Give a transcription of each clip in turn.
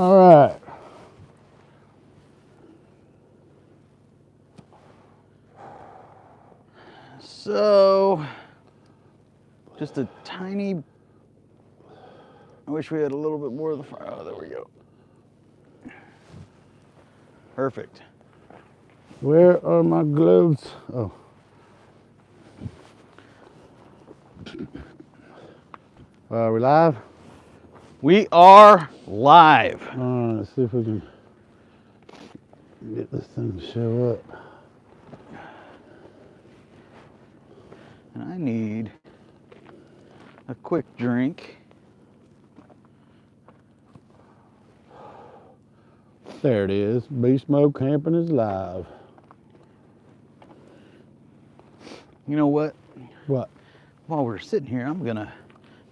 All right. So, just a tiny, I wish we had a little bit more of the fire. Oh, there we go. Perfect. Where are my gloves? Oh. Are we live? We are live. All right, let's see if we can get this thing to show up. And I need a quick drink. There it is. BeastMode Camping is live. You know what? What? While we're sitting here, I'm gonna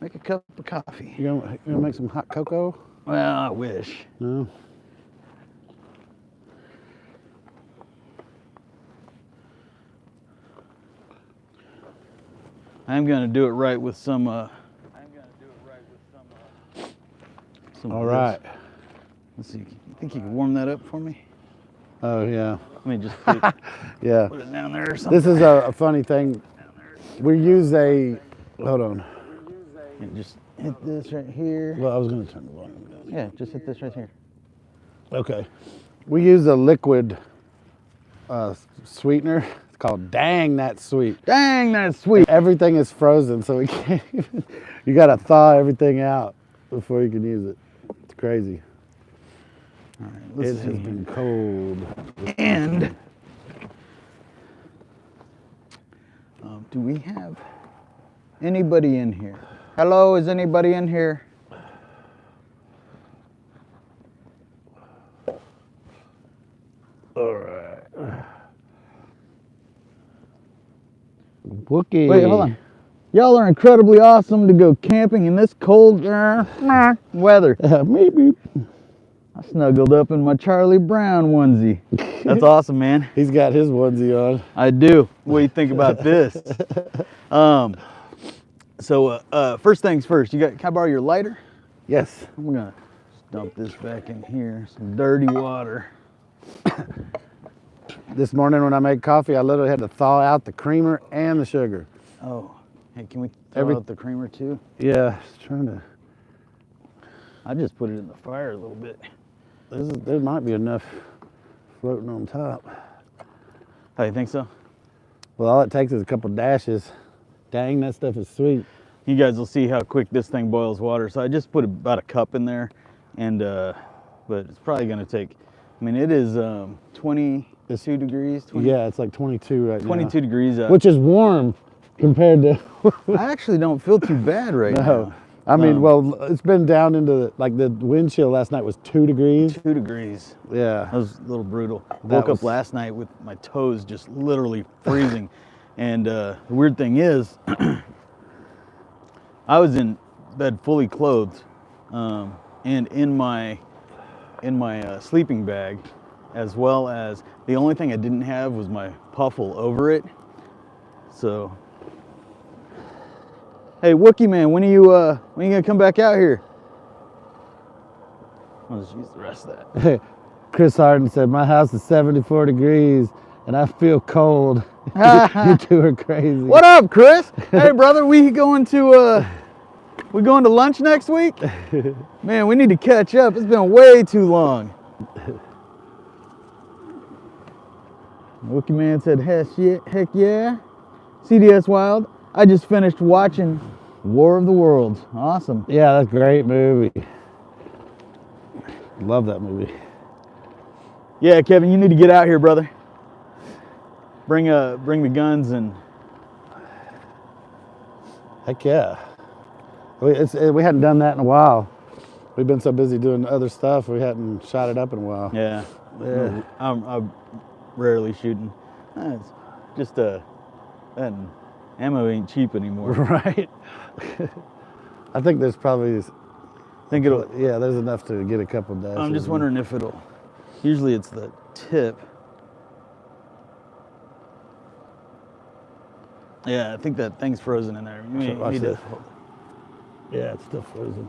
make a cup of coffee. You gonna make some hot cocoa? Well, I wish. No. I'm gonna do it right with some. All right. Let's see. You think you can warm that up for me? Oh yeah. Let me just put Yeah. it down there or something. This is a funny thing. We use a. Hold on. And just hit this right here. Well, I was gonna turn the volume down. Yeah, just hit this right here. Okay. We use a liquid sweetener. It's called Dang That's Sweet. Dang, that's sweet. Everything is frozen, so we can't even. You gotta thaw everything out before you can use it. It's crazy. All right, It let's has see. been cold. And do we have anybody in here? Hello, is anybody in here? All right. Wookie. Wait, hold on. Y'all are incredibly awesome to go camping in this cold weather. Maybe. I snuggled up in my Charlie Brown onesie. That's awesome, man. He's got his onesie on. I do. What do you think about this? First things first. Can I borrow your lighter? Yes. I'm gonna just dump this back in here. Some dirty water. This morning when I made coffee, I literally had to thaw out the creamer and the sugar. Oh, hey, can we throw out the creamer too? Yeah, just trying to. I just put it in the fire a little bit. There might be enough floating on top. Oh, you think so? Well, all it takes is a couple dashes. Dang, that stuff is sweet. You guys will see how quick this thing boils water. So I just put about a cup in there, and but it's probably gonna take. I mean, it is 22 degrees. Yeah, it's like 22 right 22 now. degrees out. Which is warm compared to. I actually don't feel too bad right now. I mean, well, it's been down into the wind chill last night was 2 degrees. 2 degrees. Yeah. That was a little brutal. That Woke up last night with my toes just literally freezing. And the weird thing is, I was in bed fully clothed, and in my sleeping bag, as well as the only thing I didn't have was my puffle over it. So, hey Wookie man, when are you gonna come back out here? I'll just use the rest of that. Chris Harden said, my house is 74 degrees and I feel cold. You two are crazy. What up, Chris? Hey brother, we going to lunch next week? Man, we need to catch up. It's been way too long. Wookie man said, heck yeah. CDS Wild, I just finished watching War of the Worlds. Awesome. Yeah, that's a great movie. Love that movie. Yeah, Kevin, you need to get out here, brother. Bring the guns and. Heck yeah. We hadn't done that in a while. We've been so busy doing other stuff, we hadn't shot it up in a while. Yeah. I'm rarely shooting. It's just that ammo ain't cheap anymore. Right. I think there's probably. Think it'll. Yeah, there's enough to get a couple dashes. I'm just wondering if it'll. Usually it's the tip. Yeah, I think that thing's frozen in there. You need to hold it. Yeah, it's still frozen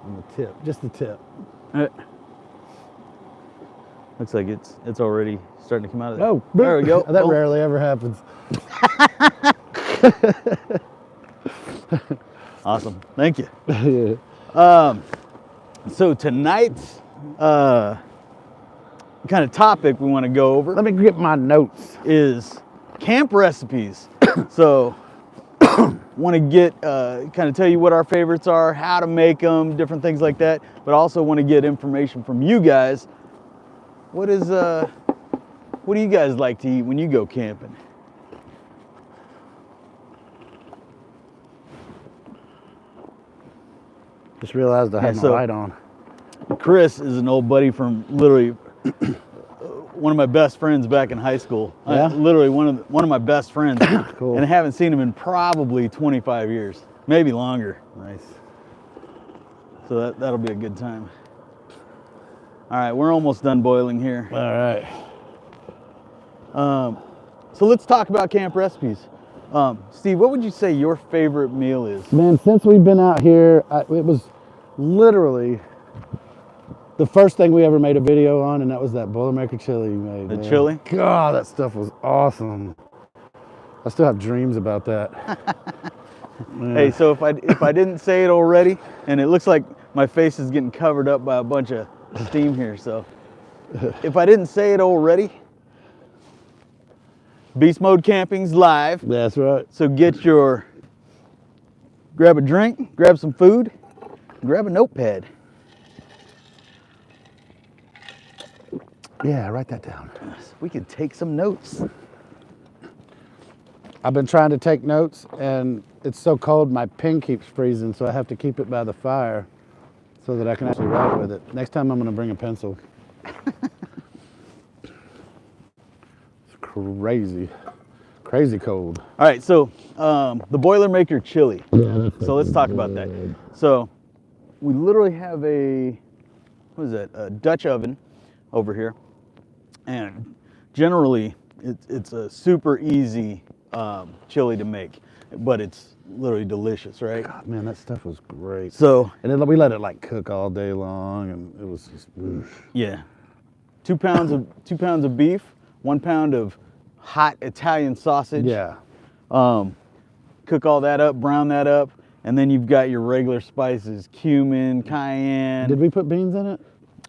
on the tip, just the tip. All right. Looks like it's already starting to come out of there. Oh, there we go. That rarely ever happens. Awesome. Thank you. Yeah. So tonight's kind of topic we want to go over Let me get my notes. is camp recipes. So want to get kind of tell you what our favorites are, how to make them, different things like that, but also want to get information from you guys. What do you guys like to eat when you go camping? Just realized I had my light on. Chris is an old buddy from literally one of my best friends back in high school. Yeah? Literally one of my best friends. Cool. And I haven't seen him in probably 25 years, maybe longer. Nice. So that'll be a good time. All right, we're almost done boiling here. All right. So let's talk about camp recipes. Steve, what would you say your favorite meal is? Man, since we've been out here, it was literally the first thing we ever made a video on, and that was that Boilermaker chili you made. The man. chili? God, that stuff was awesome. I still have dreams about that. Hey, so if I didn't say it already, and it looks like my face is getting covered up by a bunch of steam here, so if I didn't say it already, BeastMode Camping's live. That's right. So grab a drink, grab some food, grab a notepad. Yeah, write that down. We could take some notes. I've been trying to take notes, and it's so cold my pen keeps freezing, so I have to keep it by the fire so that I can actually write with it. Next time I'm going to bring a pencil. It's crazy. Crazy cold. All right, so the Boilermaker chili. So let's talk about that. So we literally have a Dutch oven over here, and generally it's a super easy chili to make, but it's literally delicious, right? God, man, that stuff was great. So And then we let it like cook all day long, and it was just whoosh. yeah, 2 pounds of beef, 1 pound of hot Italian sausage. Yeah. Cook all that up, brown that up, and then you've got your regular spices: cumin, cayenne. Did we put beans in it?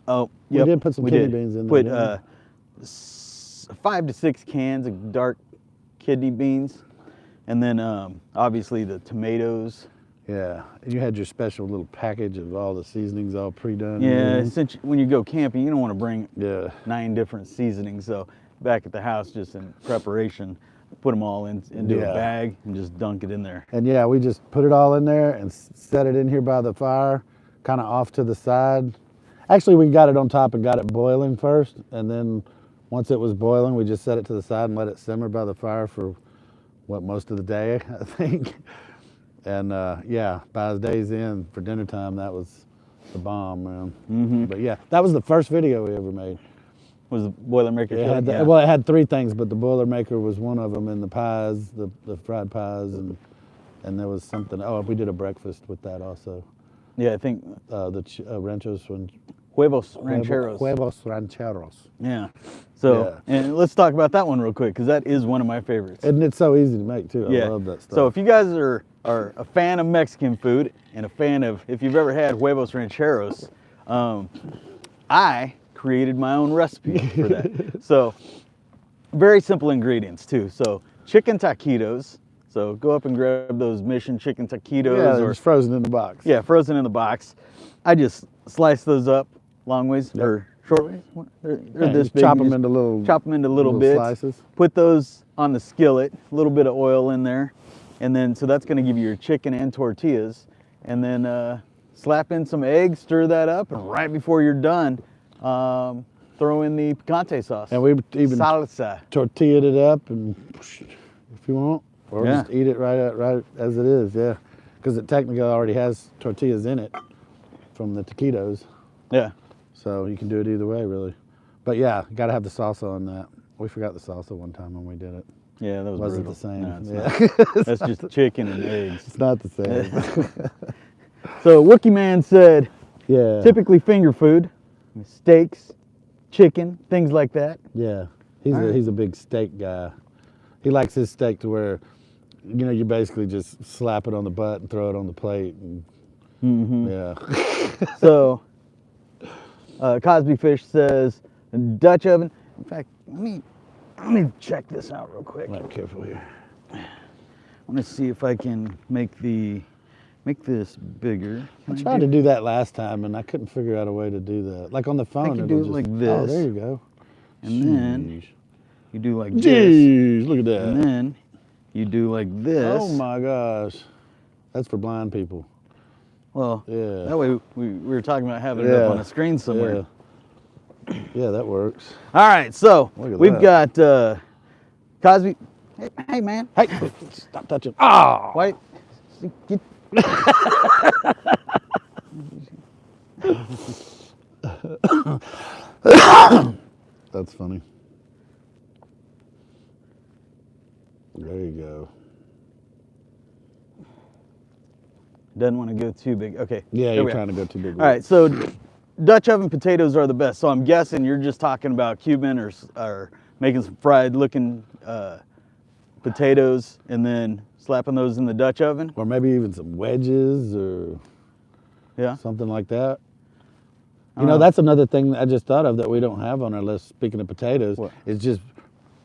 Oh, We yep, did put some kidney beans in there, Put didn't 5 to 6 cans of dark kidney beans, and then obviously the tomatoes. Yeah. You had your special little package of all the seasonings all pre-done. Yeah, since when you go camping, you don't want to bring Yeah. 9 different seasonings. So back at the house, just in preparation, put them all into Yeah. a bag and just dunk it in there. And yeah, we just put it all in there and set it in here by the fire, kind of off to the side. Actually, we got it on top and got it boiling first, and then once it was boiling, we just set it to the side and let it simmer by the fire for most of the day, I think. And yeah, by the day's end for dinner time, that was the bomb, man. Mm-hmm. But yeah, that was the first video we ever made. Was the Boilermaker chili? It had Yeah. well, it had 3 things, but the Boilermaker was one of them, and the pies, the fried pies, and there was something. Oh, we did a breakfast with that also. Yeah, I think Ranchos huevos rancheros. Huevos rancheros. Yeah. So, and let's talk about that one real quick, because that is one of my favorites. And it's so ezy to make too. I Yeah. love that stuff. So if you guys are a fan of Mexican food and a fan of, if you've ever had huevos rancheros, I created my own recipe for that. So very simple ingredients too. So chicken taquitos. So go up and grab those Mission chicken taquitos. yeah, or it's frozen in the box. yeah, frozen in the box. I just slice those up long ways or short ways. They're this big. Chop You them just into little. chop them into little bits. slices. Put those on the skillet, a little bit of oil in there, and then so that's going to give you your chicken and tortillas. And then slap in some eggs, stir that up, and right before you're done, throw in the picante sauce. And we even salsa. tortilled it up, and if you want, or Yeah. just eat it right as it is. Yeah, because it technically already has tortillas in it from the taquitos, Yeah. so you can do it either way, really. But yeah, got to have the salsa on that. We forgot the salsa one time when we did it. Yeah, that was Wasn't brutal. the same. No, it's Yeah. not. That's just chicken and eggs. It's not the same. So Wookie Man said, Yeah. typically finger food, steaks, chicken, things like that. Yeah, All right. he's a big steak guy. He likes his steak to where, you know, you basically just slap it on the butt and throw it on the plate. And, Yeah. So, Cosby Fish says Dutch oven. In fact, let me check this out real quick. Be careful here. I want to see if I can make this bigger. I tried to do that last time and I couldn't figure out a way to do that. Like on the phone, you it'll do it just, like Oh, this. there you go. And then you do like this. Jeez, look at that. And then you do like this. Oh my gosh. That's for blind people. Well, Yeah. that way we were talking about having it up on a screen somewhere. Yeah, that works. All right, so Look at we've that. got Cosby. Hey, man. Hey, stop touching. Oh! Wait. Get. That's funny. There you go. Doesn't want to go too big. Okay. Yeah, there you're we are. trying to go too big. All right, so Dutch oven potatoes are the best. So I'm guessing you're just talking about Cuban or making some fried looking potatoes and then slapping those in the Dutch oven. Or maybe even some wedges or something like that. You know, that's another thing that I just thought of that we don't have on our list, speaking of potatoes, is just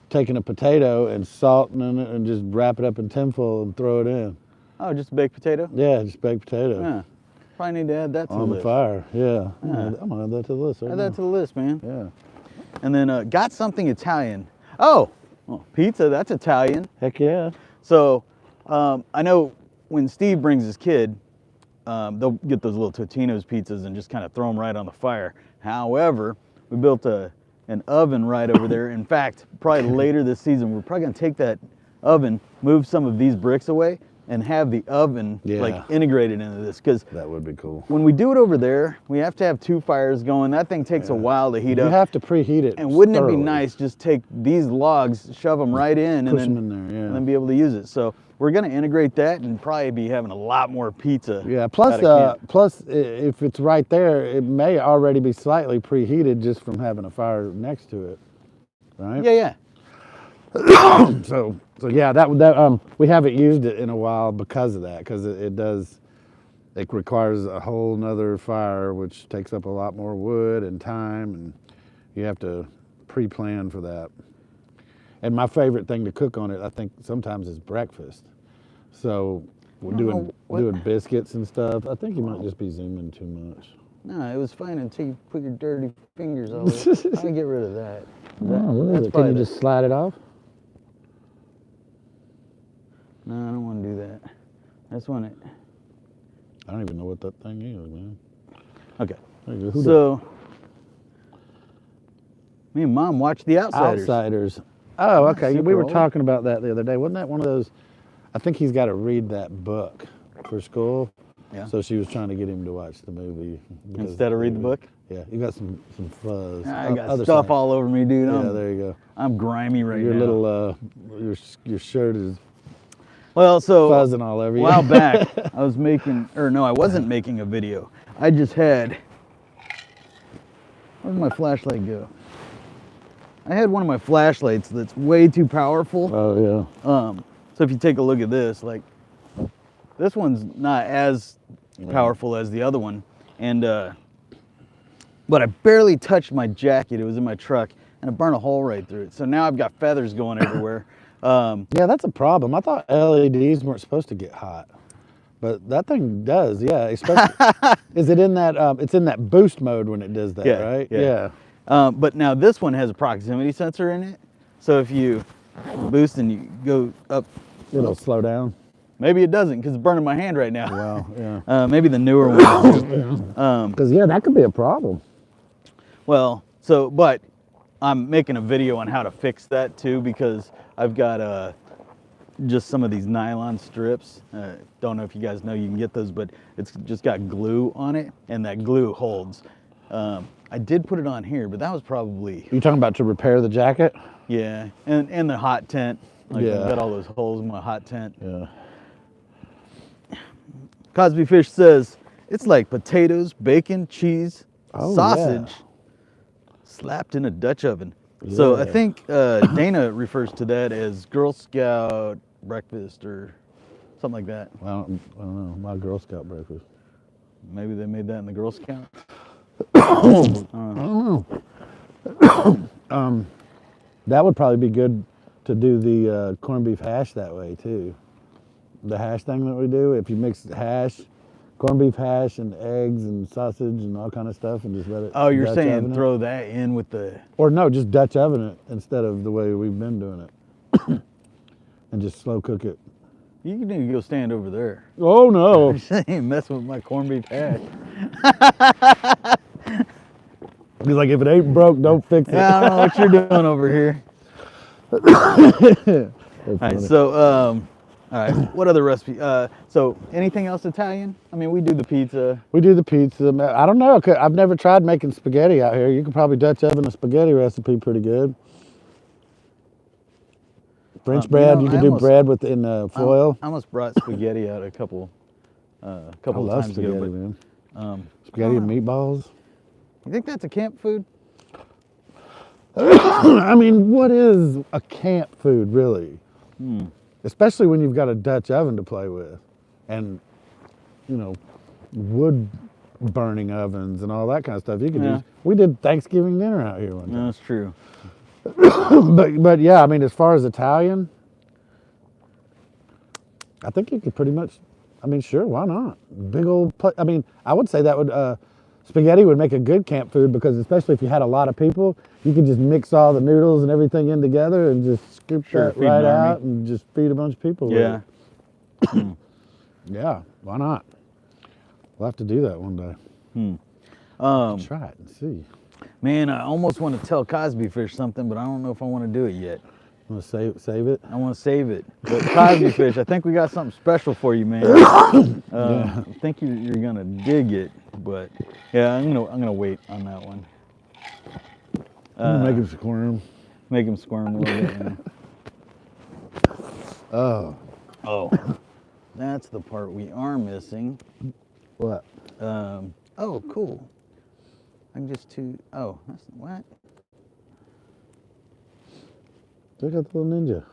taking a potato and salting it and just wrap it up in tinfoil and throw it in. Oh, just a baked potato? Yeah, just baked potato. Yeah. Probably need to add that to the On the list. fire, yeah. I'm gonna add that to the list. Right Add that to the list, man. Yeah. And then got something Italian. Oh, pizza, that's Italian. Heck yeah. So I know when Steve brings his kid, they'll get those little Totino's pizzas and just kind of throw them right on the fire. However, we built an oven right over there. In fact, probably later this season, we're probably gonna take that oven, move some of these bricks away, and have the oven like integrated into this, because that would be cool. When we do it over there, we have to have 2 fires going. That thing takes a while to heat up. You have to preheat it. And wouldn't thoroughly. it be nice just take these logs, shove them right in, Push them in there, and then be able to use it. So we're gonna integrate that and probably be having a lot more pizza. Yeah. Plus, if it's right there, it may already be slightly preheated just from having a fire next to it, right? Yeah. So yeah, that we haven't used it in a while because of that, because it requires a whole nother fire, which takes up a lot more wood and time, and you have to pre-plan for that. And my favorite thing to cook on it, I think sometimes, is breakfast. So we're doing biscuits and stuff. I think you might just be zooming too much. No, it was fine until you put your dirty fingers all over it. I can get rid of that. Can you just slide it off? No, I don't want to do that. I just want it. I don't even know what that thing is, man. Okay. So So, me and Mom watched The Outsiders. Outsiders. Oh, okay. Super We were old. talking about that the other day. Wasn't that one of those? I think he's got to read that book for school. Yeah. So she was trying to get him to watch the movie Instead of read the book? Yeah, you got some fuzz. I got Other stuff side. all over me, dude. Yeah, there you go. I'm grimy right Your now. little your shirt is Well, so fuzzing all over a you. while back, I was making, or no, I wasn't making a video. I just had, where'd my flashlight go? I had one of my flashlights that's way too powerful. Oh yeah. So if you take a look at this, like, this one's not as powerful as the other one, and but I barely touched my jacket. It was in my truck, and I burned a hole right through it. So now I've got feathers going everywhere. Yeah, that's a problem. I thought LEDs weren't supposed to get hot, but that thing does. Yeah, especially is it in that? It's in that boost mode when it does that, right? Yeah. But now this one has a proximity sensor in it, so if you boost and you go up, It'll slow down. maybe it doesn't because it's burning my hand right now. Well, yeah. Maybe the newer one. Because that could be a problem. Well, but I'm making a video on how to fix that too, because I've got just some of these nylon strips. Don't know if you guys know you can get those, but it's just got glue on it, and that glue holds. I did put it on here, but that was probably, You talking about to repair the jacket? yeah, and the hot tent. Like, Yeah. I've got all those holes in my hot tent. Yeah. Cosby Fish says, it's like potatoes, bacon, cheese, Oh, sausage, Slapped in a Dutch oven. So I Yeah. think Dana refers to that as Girl Scout breakfast or something like that. I don't know. My Girl Scout breakfast. Maybe they made that in the Girl Scout. I don't know. That would probably be good to do the corned beef hash that way too. The hash thing that we do, if you mix hash, corned beef hash and eggs and sausage and all kind of stuff and just let it. Oh, you're Dutch saying oven it. throw that in with the... Or no, just Dutch oven it instead of the way we've been doing it. And just slow cook it. You need to go stand over there. Oh no. You're saying messing with my corned beef hash. He's like, if it ain't broke, don't fix it. Yeah, I don't know what you're doing over here. That's All right, funny. so, all right, what other recipe? So, anything else Italian? I mean, we do the pizza. We do the pizza. I don't know. I've never tried making spaghetti out here. You could probably Dutch oven a spaghetti recipe pretty good. French You bread, know, you I can do almost- bread in foil. I almost brought spaghetti out a couple I of love times spaghetti, ago. man. But, Spaghetti and meatballs. you think that's a camp food? I mean, what is a camp food, really? Especially when you've got a Dutch oven to play with and, wood burning ovens and all that kind of stuff. You can Yeah. do. We did Thanksgiving dinner out here one No, time. that's true. But yeah, I mean, as far as Italian, I think you could pretty much, I mean, sure, why not? Big old, I mean, I would say that would, spaghetti would make a good camp food because especially if you had a lot of people, you could just mix all the noodles and everything in together and just scoop Sure, that feed an right army. out and just feed a bunch of people with Yeah. it. Yeah, why not? We'll have to do that one day. Try it and see. Man, I almost want to tell Cosby Fish something, but I don't know if I want to do it yet. Want to save it? I want to save it. But Cosby Fish, I think we got something special for you, man. I think you're gonna dig it, but yeah, I'm gonna wait on that one. I'm gonna make him squirm. Make him squirm a little bit. Oh, Oh, that's the part we are missing. what? Oh, cool. I'm just too. Oh, that's what? Look at the little ninja.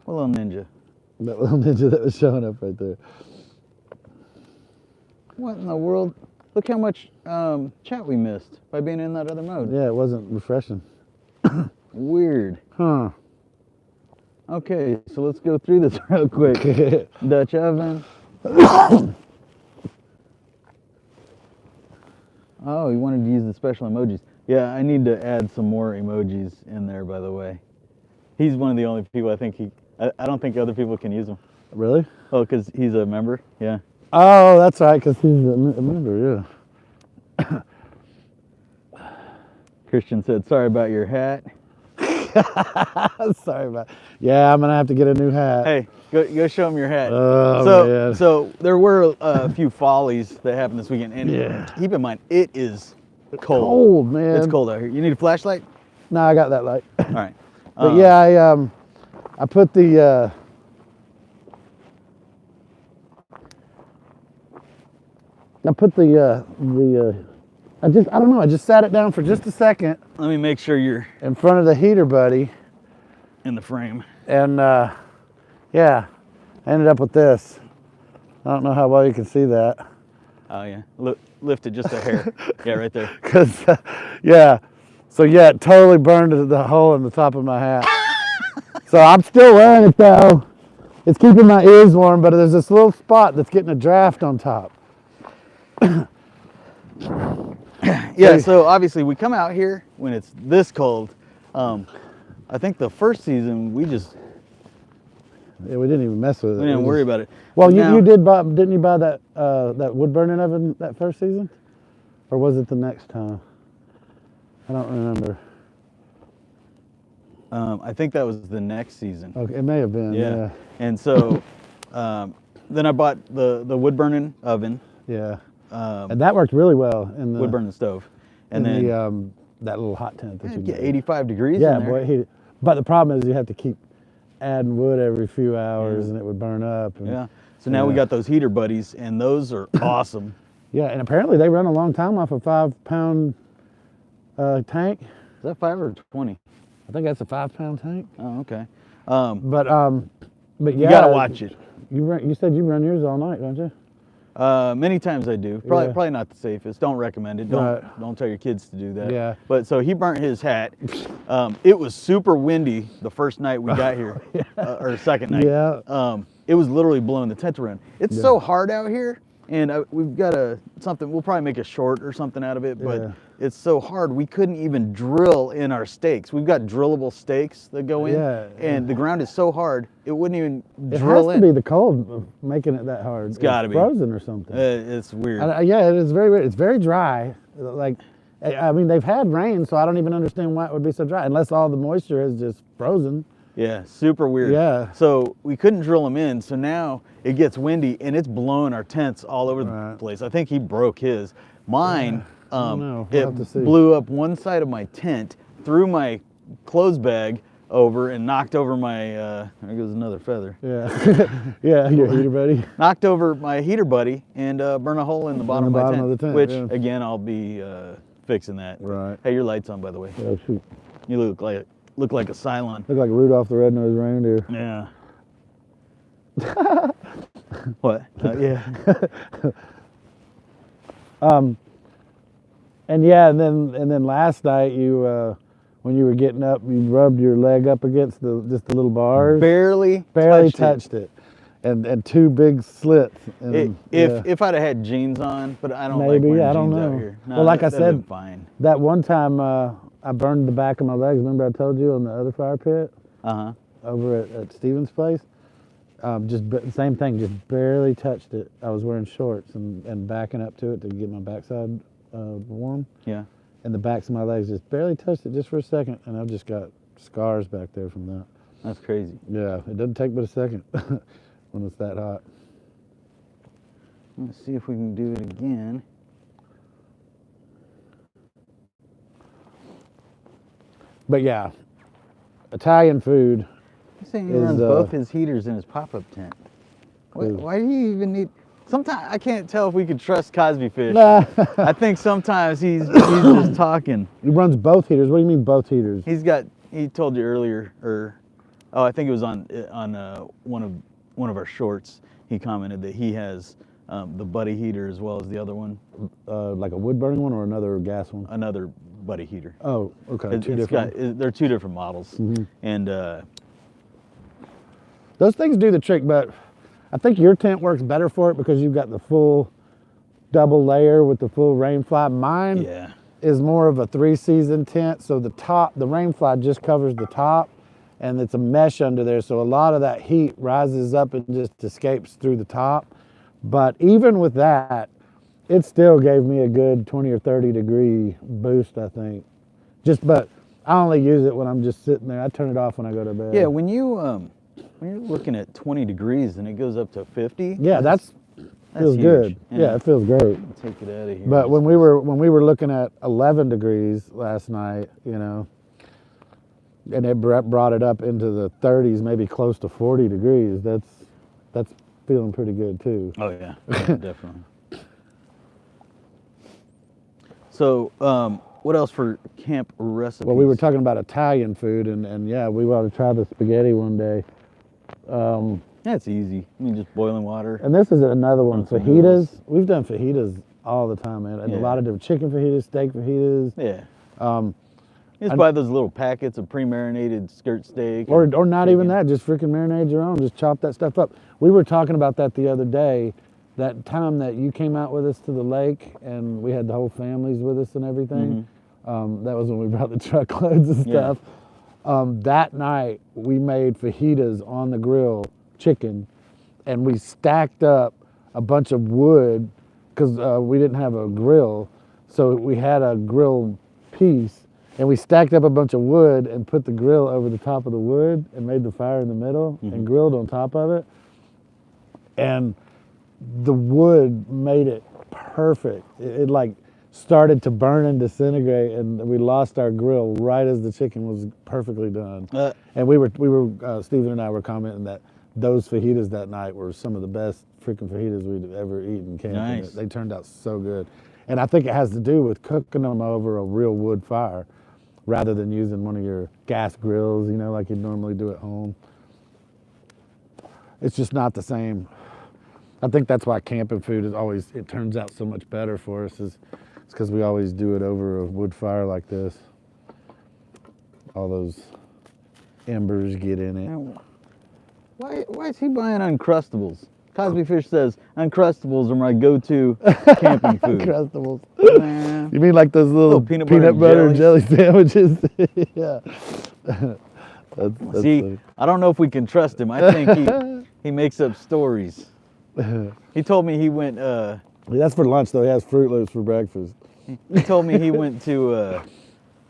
What little ninja? That little ninja that was showing up right there. What in the world? Look how much chat we missed by being in that other mode. Yeah, it wasn't refreshing. Weird. Huh. Okay, so let's go through this real quick. Dutch oven. Oh, you wanted to use the special emojis. Yeah, I need to add some more emojis in there, by the way. He's one of the only people I think I don't think other people can use them. Really? Oh, because he's a member? Yeah. Oh, that's right, because he's a member, yeah. Christian said, sorry about your hat. Sorry about. Yeah, I'm gonna have to get a new hat. Hey, go show him your hat. Oh, man. So there were a few follies that happened this weekend, and Yeah. keep in mind it is cold. Cold, man. It's cold out here. You need a flashlight? No, I got that light. All right. But yeah, I put the. I don't know. I just sat it down for just a second Let me make sure you're in front of the heater, buddy, in the frame. and yeah, I ended up with this. I don't know how well you can see that. Oh yeah. Lift it just a hair. Yeah, right there. Cause yeah, so yeah, it totally burned the hole in the top of my hat. So I'm still wearing it though. It's keeping my ears warm, but there's this little spot that's getting a draft on top. Yeah. So obviously we come out here when it's this cold. I think the first season we Yeah, we didn't even mess with it. didn't worry about it. Well, Now- you did buy, didn't you buy that that wood burning oven that first season, or was it the next time? I don't remember. I think that was the next season. Okay, it may have been. Yeah. And so then I bought the wood burning oven, Yeah. And that worked really well in the wood burning stove, and in then the that little hot tent that you get made. 85 degrees. Yeah, in there. boy, it heated. But the problem is you have to keep adding wood every few hours, and it would burn up. And, Yeah. So now we got those heater buddies, and those are awesome. Yeah, and apparently they run a long time off a 5-pound tank. that 5 or 20? I think that's a 5-pound tank. Oh, okay. But yeah, You gotta watch it. You said you run yours all night, don't you? Many times I do. Probably not the safest. Don't recommend it. Don't tell your kids to do that. Yeah. But so he burnt his hat. It was super windy the first night we got here, or second night. Yeah. It was literally blowing the tent around. It's so hard out here, and we've got something. We'll probably make a short or something out of it, but it's so hard. We couldn't even drill in our stakes. We've got drillable stakes that go in, and the ground is so hard it wouldn't even drill in. It has to be the cold making it that hard. It's got to be frozen or something. It's weird. Yeah, it is very weird. It's very dry. Like, I mean, they've had rain, so I don't even understand why it would be so dry, unless all the moisture is just frozen. Yeah, super weird. Yeah. So we couldn't drill them in, so now it gets windy and it's blowing our tents all over the place. I think he broke his. Mine, it blew up one side of my tent, threw my clothes bag over and knocked over my, there goes another feather. Yeah, yeah, your heater buddy. Knocked over my heater buddy and burned a hole in the bottom of my tent, of the tent, which again, I'll be fixing that. Right. Hey, your light's on, by the way. Oh, shoot. You look like a Cylon. Look like Rudolph the Red-Nosed Reindeer. Yeah. What? Yeah. And yeah, and then last night you, when you were getting up, you rubbed your leg up against just the little bars. Barely touched it. And two big slits. And, if I'd have had jeans on, but I don't like maybe, wearing I don't jeans know. out here. No, well, like I said, fine. That one time I burned the back of my legs. Remember I told you on the other fire pit? Over at Steven's place. Same thing, just barely touched it. I was wearing shorts and backing up to it to get my backside warm. Yeah. And the backs of my legs just barely touched it just for a second, and I've just got scars back there from that. That's crazy. Yeah, it doesn't take but a second when it's that hot. Let's see if we can do it again. But yeah, Italian food. He's saying he runs both his heaters in his pop-up tent. Why do you even need? Sometimes I can't tell if we can trust Cosby Fish. Nah. I think sometimes he's just talking. He runs both heaters. What do you mean both heaters? He told you earlier, I think it was on one of our shorts. He commented that he has the buddy heater as well as the other one. Like a wood burning one or another gas one? Another buddy heater. Oh, okay. They're two different models, and those things do the trick. But I think your tent works better for it because you've got the full double layer with the full rainfly. Mine is more of a 3-season tent, so the rainfly just covers the top, and it's a mesh under there, so a lot of that heat rises up and just escapes through the top. But even with that, it still gave me a good 20 or 30 degree boost, I think. But I only use it when I'm just sitting there. I turn it off when I go to bed. Yeah, when you're looking at 20 degrees and it goes up to 50. Yeah, that's feels huge. good. Yeah, it feels great. Take it out of here. But when we were looking at 11 degrees last night, and it brought it up into the 30s, maybe close to 40 degrees. That's feeling pretty good too. Oh yeah, definitely. So, what else for camp recipes? Well, we were talking about Italian food, and yeah, we want to try the spaghetti one day. That's easy. I mean, just boiling water. And this is another one, fajitas. We've done fajitas all the time, man. And a lot of different chicken fajitas, steak fajitas. Yeah. Just buy those little packets of pre-marinated skirt steak. Or not even that, just freaking marinate your own. Just chop that stuff up. We were talking about that the other day, that time that you came out with us to the lake and we had the whole families with us and everything. That was when we brought the truckloads and stuff. That night, we made fajitas on the grill, chicken, and we stacked up a bunch of wood because we didn't have a grill. So we had a grill piece, and we stacked up a bunch of wood and put the grill over the top of the wood and made the fire in the middle and grilled on top of it. And the wood made it perfect. It like started to burn and disintegrate, and we lost our grill right as the chicken was perfectly done. And we were Stephen and I were commenting that those fajitas that night were some of the best freaking fajitas we'd ever eaten camping. Nice. They turned out so good. And I think it has to do with cooking them over a real wood fire. rather than using one of your gas grills, you know, like you'd normally do at home. It's just not the same. I think that's why camping food is always, it turns out so much better for us, is it's because we always do it over a wood fire like this. All those embers get in it. Now, why is he buying Uncrustables? Cosby Fish says Uncrustables are my go-to camping food. Uncrustables. Man. You mean like those little peanut butter and jelly sandwiches? Yeah. That's See, funny. I don't know if we can trust him. I think he makes up stories. He told me he went. That's for lunch though. He has Fruit Loops for breakfast. He told me he went to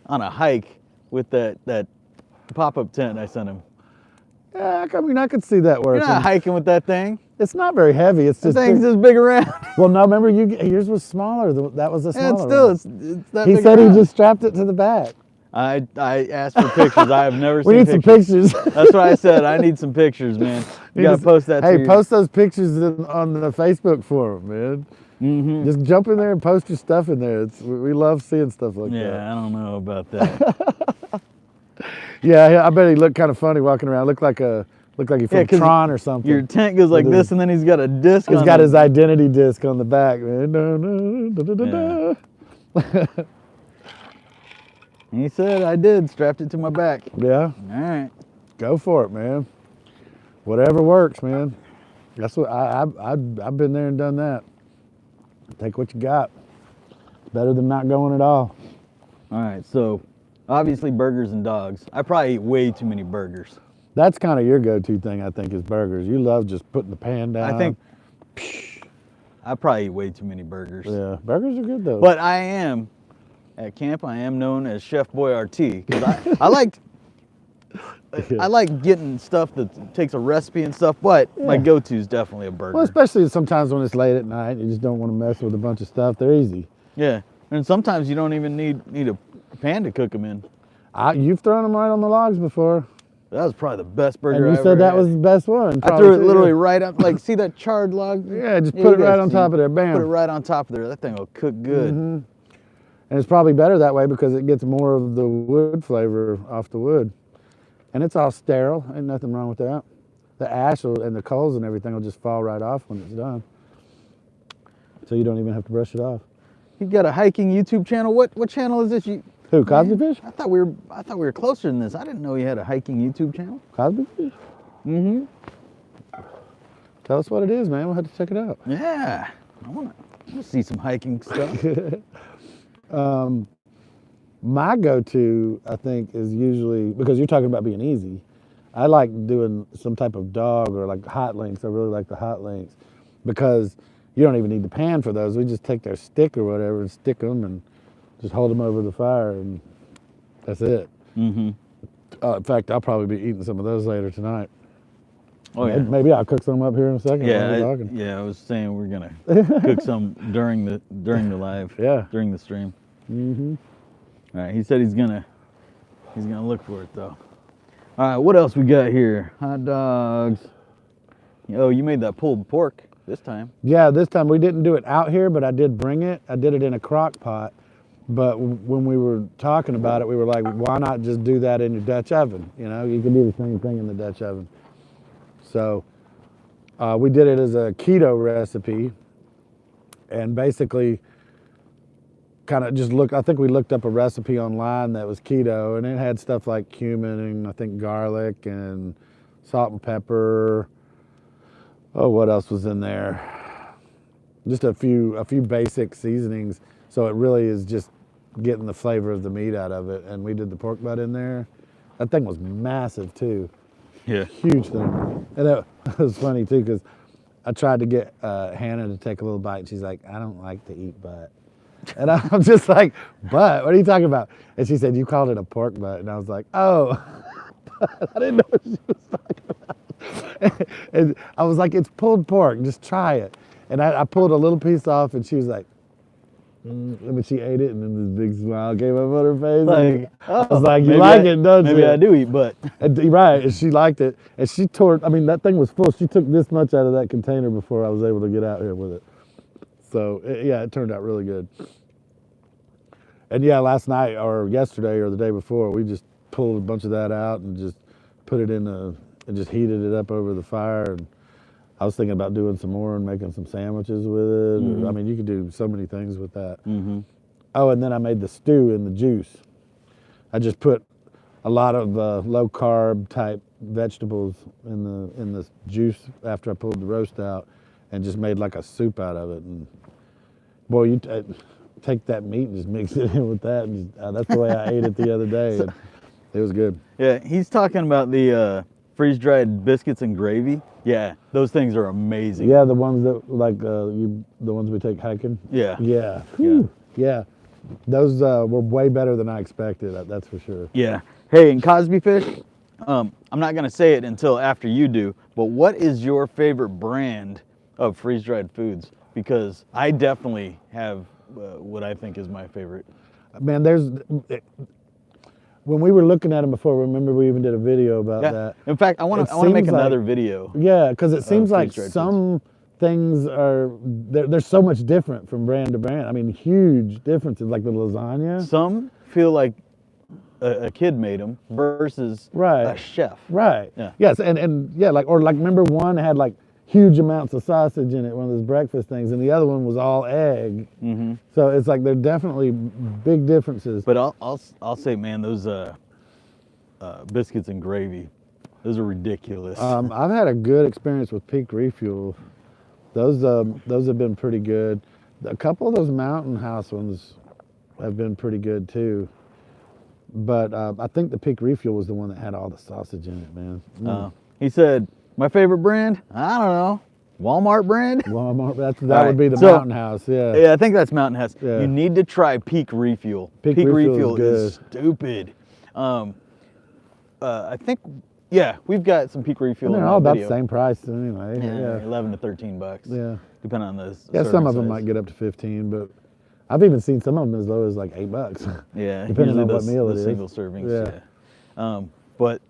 on a hike with that pop-up tent I sent him. Yeah, I mean I could see that working. You're not hiking with that thing. It's not very heavy. It's That just thing's big. just big around. Well, no, remember yours was smaller. That was a Yeah, smaller it's still one. it's that He big said around. he just strapped it to the back. I asked for pictures. I have never We seen need some pictures. pictures. That's what I said. I need some pictures, man. You gotta post that. Hey, to post those pictures on the Facebook forum, man. Mm-hmm. Just jump in there and post your stuff in there. We love seeing stuff like Yeah, that. I don't know about that. Yeah, I bet he looked kind of funny walking around. Looked like he from 'cause Tron or something. Your tent goes like With this, and then he's got a disc. He's on got it. his identity disc on the back, man. And he said I did. Strapped it to my back. Yeah, All right. go for it, man. Whatever works, man. That's what I've been there and done that. Take what you got. Better than not going at all. All right. So, obviously burgers and dogs. I probably eat way too many burgers. That's kind of your go-to thing, I think, is burgers. You love just putting the pan down. I think I probably eat way too many burgers. Yeah, burgers are good though. But I am at camp. I am known as Chef Boyardee because I like. I like getting stuff that takes a recipe and stuff, but my go-to is definitely a burger. Well, especially sometimes when it's late at night, you just don't want to mess with a bunch of stuff. They're easy. Yeah, and sometimes you don't even need a pan to cook them in. You've thrown them right on the logs before, That was probably the best burger and you I said ever that had. was the best one. I probably threw it too. literally right up, like, see that charred log? Yeah, just Yeah, put you it right guys on see. top of there. Bam. Put it right on top of there. That thing will cook good. And it's probably better that way because it gets more of the wood flavor off the wood. And it's all sterile. Ain't nothing wrong with that. The ash and the coals and everything will just fall right off when it's done. So you don't even have to brush it off. You got a hiking YouTube channel. What channel is this? Who, Cosby Fish? I thought we were closer than this. I didn't know you had a hiking YouTube channel. Cosby Fish? Mm-hmm. Tell us what it is, man. We'll have to check it out. Yeah. I wanna see some hiking stuff. My go-to, I think, is usually, because you're talking about being easy, I like doing some type of dog or like hot links. I really like the hot links because you don't even need the pan for those. We just take their stick or whatever and stick them and just hold them over the fire and that's it. Mm-hmm. In fact, I'll probably be eating some of those later tonight. Oh yeah. Maybe I'll cook some up here in a second. while we're talking. I was saying we're gonna cook some during the live. Yeah. During the stream. Mm-hmm. All right. He said he's gonna look for it though. All right. What else we got here? Hot dogs. Oh, you made that pulled pork this time. Yeah, this time we didn't do it out here, but I did bring it. I did it in a crock pot. But when we were talking about it, we were like, why not just do that in your Dutch oven? You know, you can do the same thing in the Dutch oven. So we did it as a keto recipe and basically kind of just I think we looked up a recipe online that was keto and it had stuff like cumin and I think garlic and salt and pepper. Oh, what else was in there? Just a few basic seasonings. So it really is just getting the flavor of the meat out of it. And we did the pork butt in there. That thing was massive too. Yeah. Huge thing. And it was funny too because I tried to get Hannah to take a little bite. And she's like, I don't like to eat butt. And I'm just like, butt? What are you talking about? And she said, you called it a pork butt. And I was like, oh, I didn't know what she was talking about. And I was like, it's pulled pork. Just try it. And I pulled a little piece off and she was like, but she ate it and then this big smile came up on her face. Like, I was like, you maybe like it, don't you? Maybe I do eat butt. And, right, and she liked it. And she tore, I mean, that thing was full. She took this much out of that container before I was able to get out here with it. So, yeah, it turned out really good. And yeah, last night or yesterday or the day before, we just pulled a bunch of that out and just put it in and just heated it up over the fire. And I was thinking about doing some more and making some sandwiches with it. Mm-hmm. I mean, you could do so many things with that. Mm-hmm. Oh, and then I made the stew in the juice. I just put a lot of low carb type vegetables in the juice after I pulled the roast out, and just made like a soup out of it. And boy, you take that meat and just mix it in with that, and that's the way I ate it the other day. And it was good. Yeah, he's talking about the freeze-dried biscuits and gravy. Yeah, those things are amazing. Yeah, the ones that like the ones we take hiking. Yeah. Yeah. Whew. Yeah. Those were way better than I expected. That's for sure. Yeah. Hey, and Cosby Fish, I'm not gonna say it until after you do, but what is your favorite brand of freeze-dried foods? Because I definitely have what I think is my favorite. Man, when we were looking at them before, remember we even did a video about that. In fact, I want to make another video. Yeah, because it seems like some things are they're so much different from brand to brand. I mean, huge differences, like the lasagna. Some feel like a kid made them versus a chef. Right. Yeah. Yes, and yeah, like remember one had like huge amounts of sausage in it, one of those breakfast things, and the other one was all egg. Mm-hmm. So it's like they're definitely big differences. But I'll say, man, those biscuits and gravy, those are ridiculous. I've had a good experience with Peak Refuel. Those have been pretty good. A couple of those Mountain House ones have been pretty good too. But I think the Peak Refuel was the one that had all the sausage in it, man. He said, my favorite brand? I don't know. Walmart brand? Walmart, that would be the Mountain House, yeah. Yeah, I think that's Mountain House. Yeah. You need to try Peak Refuel. Peak Refuel is stupid. I think, yeah, we've got some Peak Refuel. They're all about the same price anyway. Yeah, 11 to 13 bucks. Yeah. Depending on the Yeah, some of them size. might get up to 15, but I've even seen some of them as low as like $8. Yeah, depending on what meal it is. Single servings. Yeah. But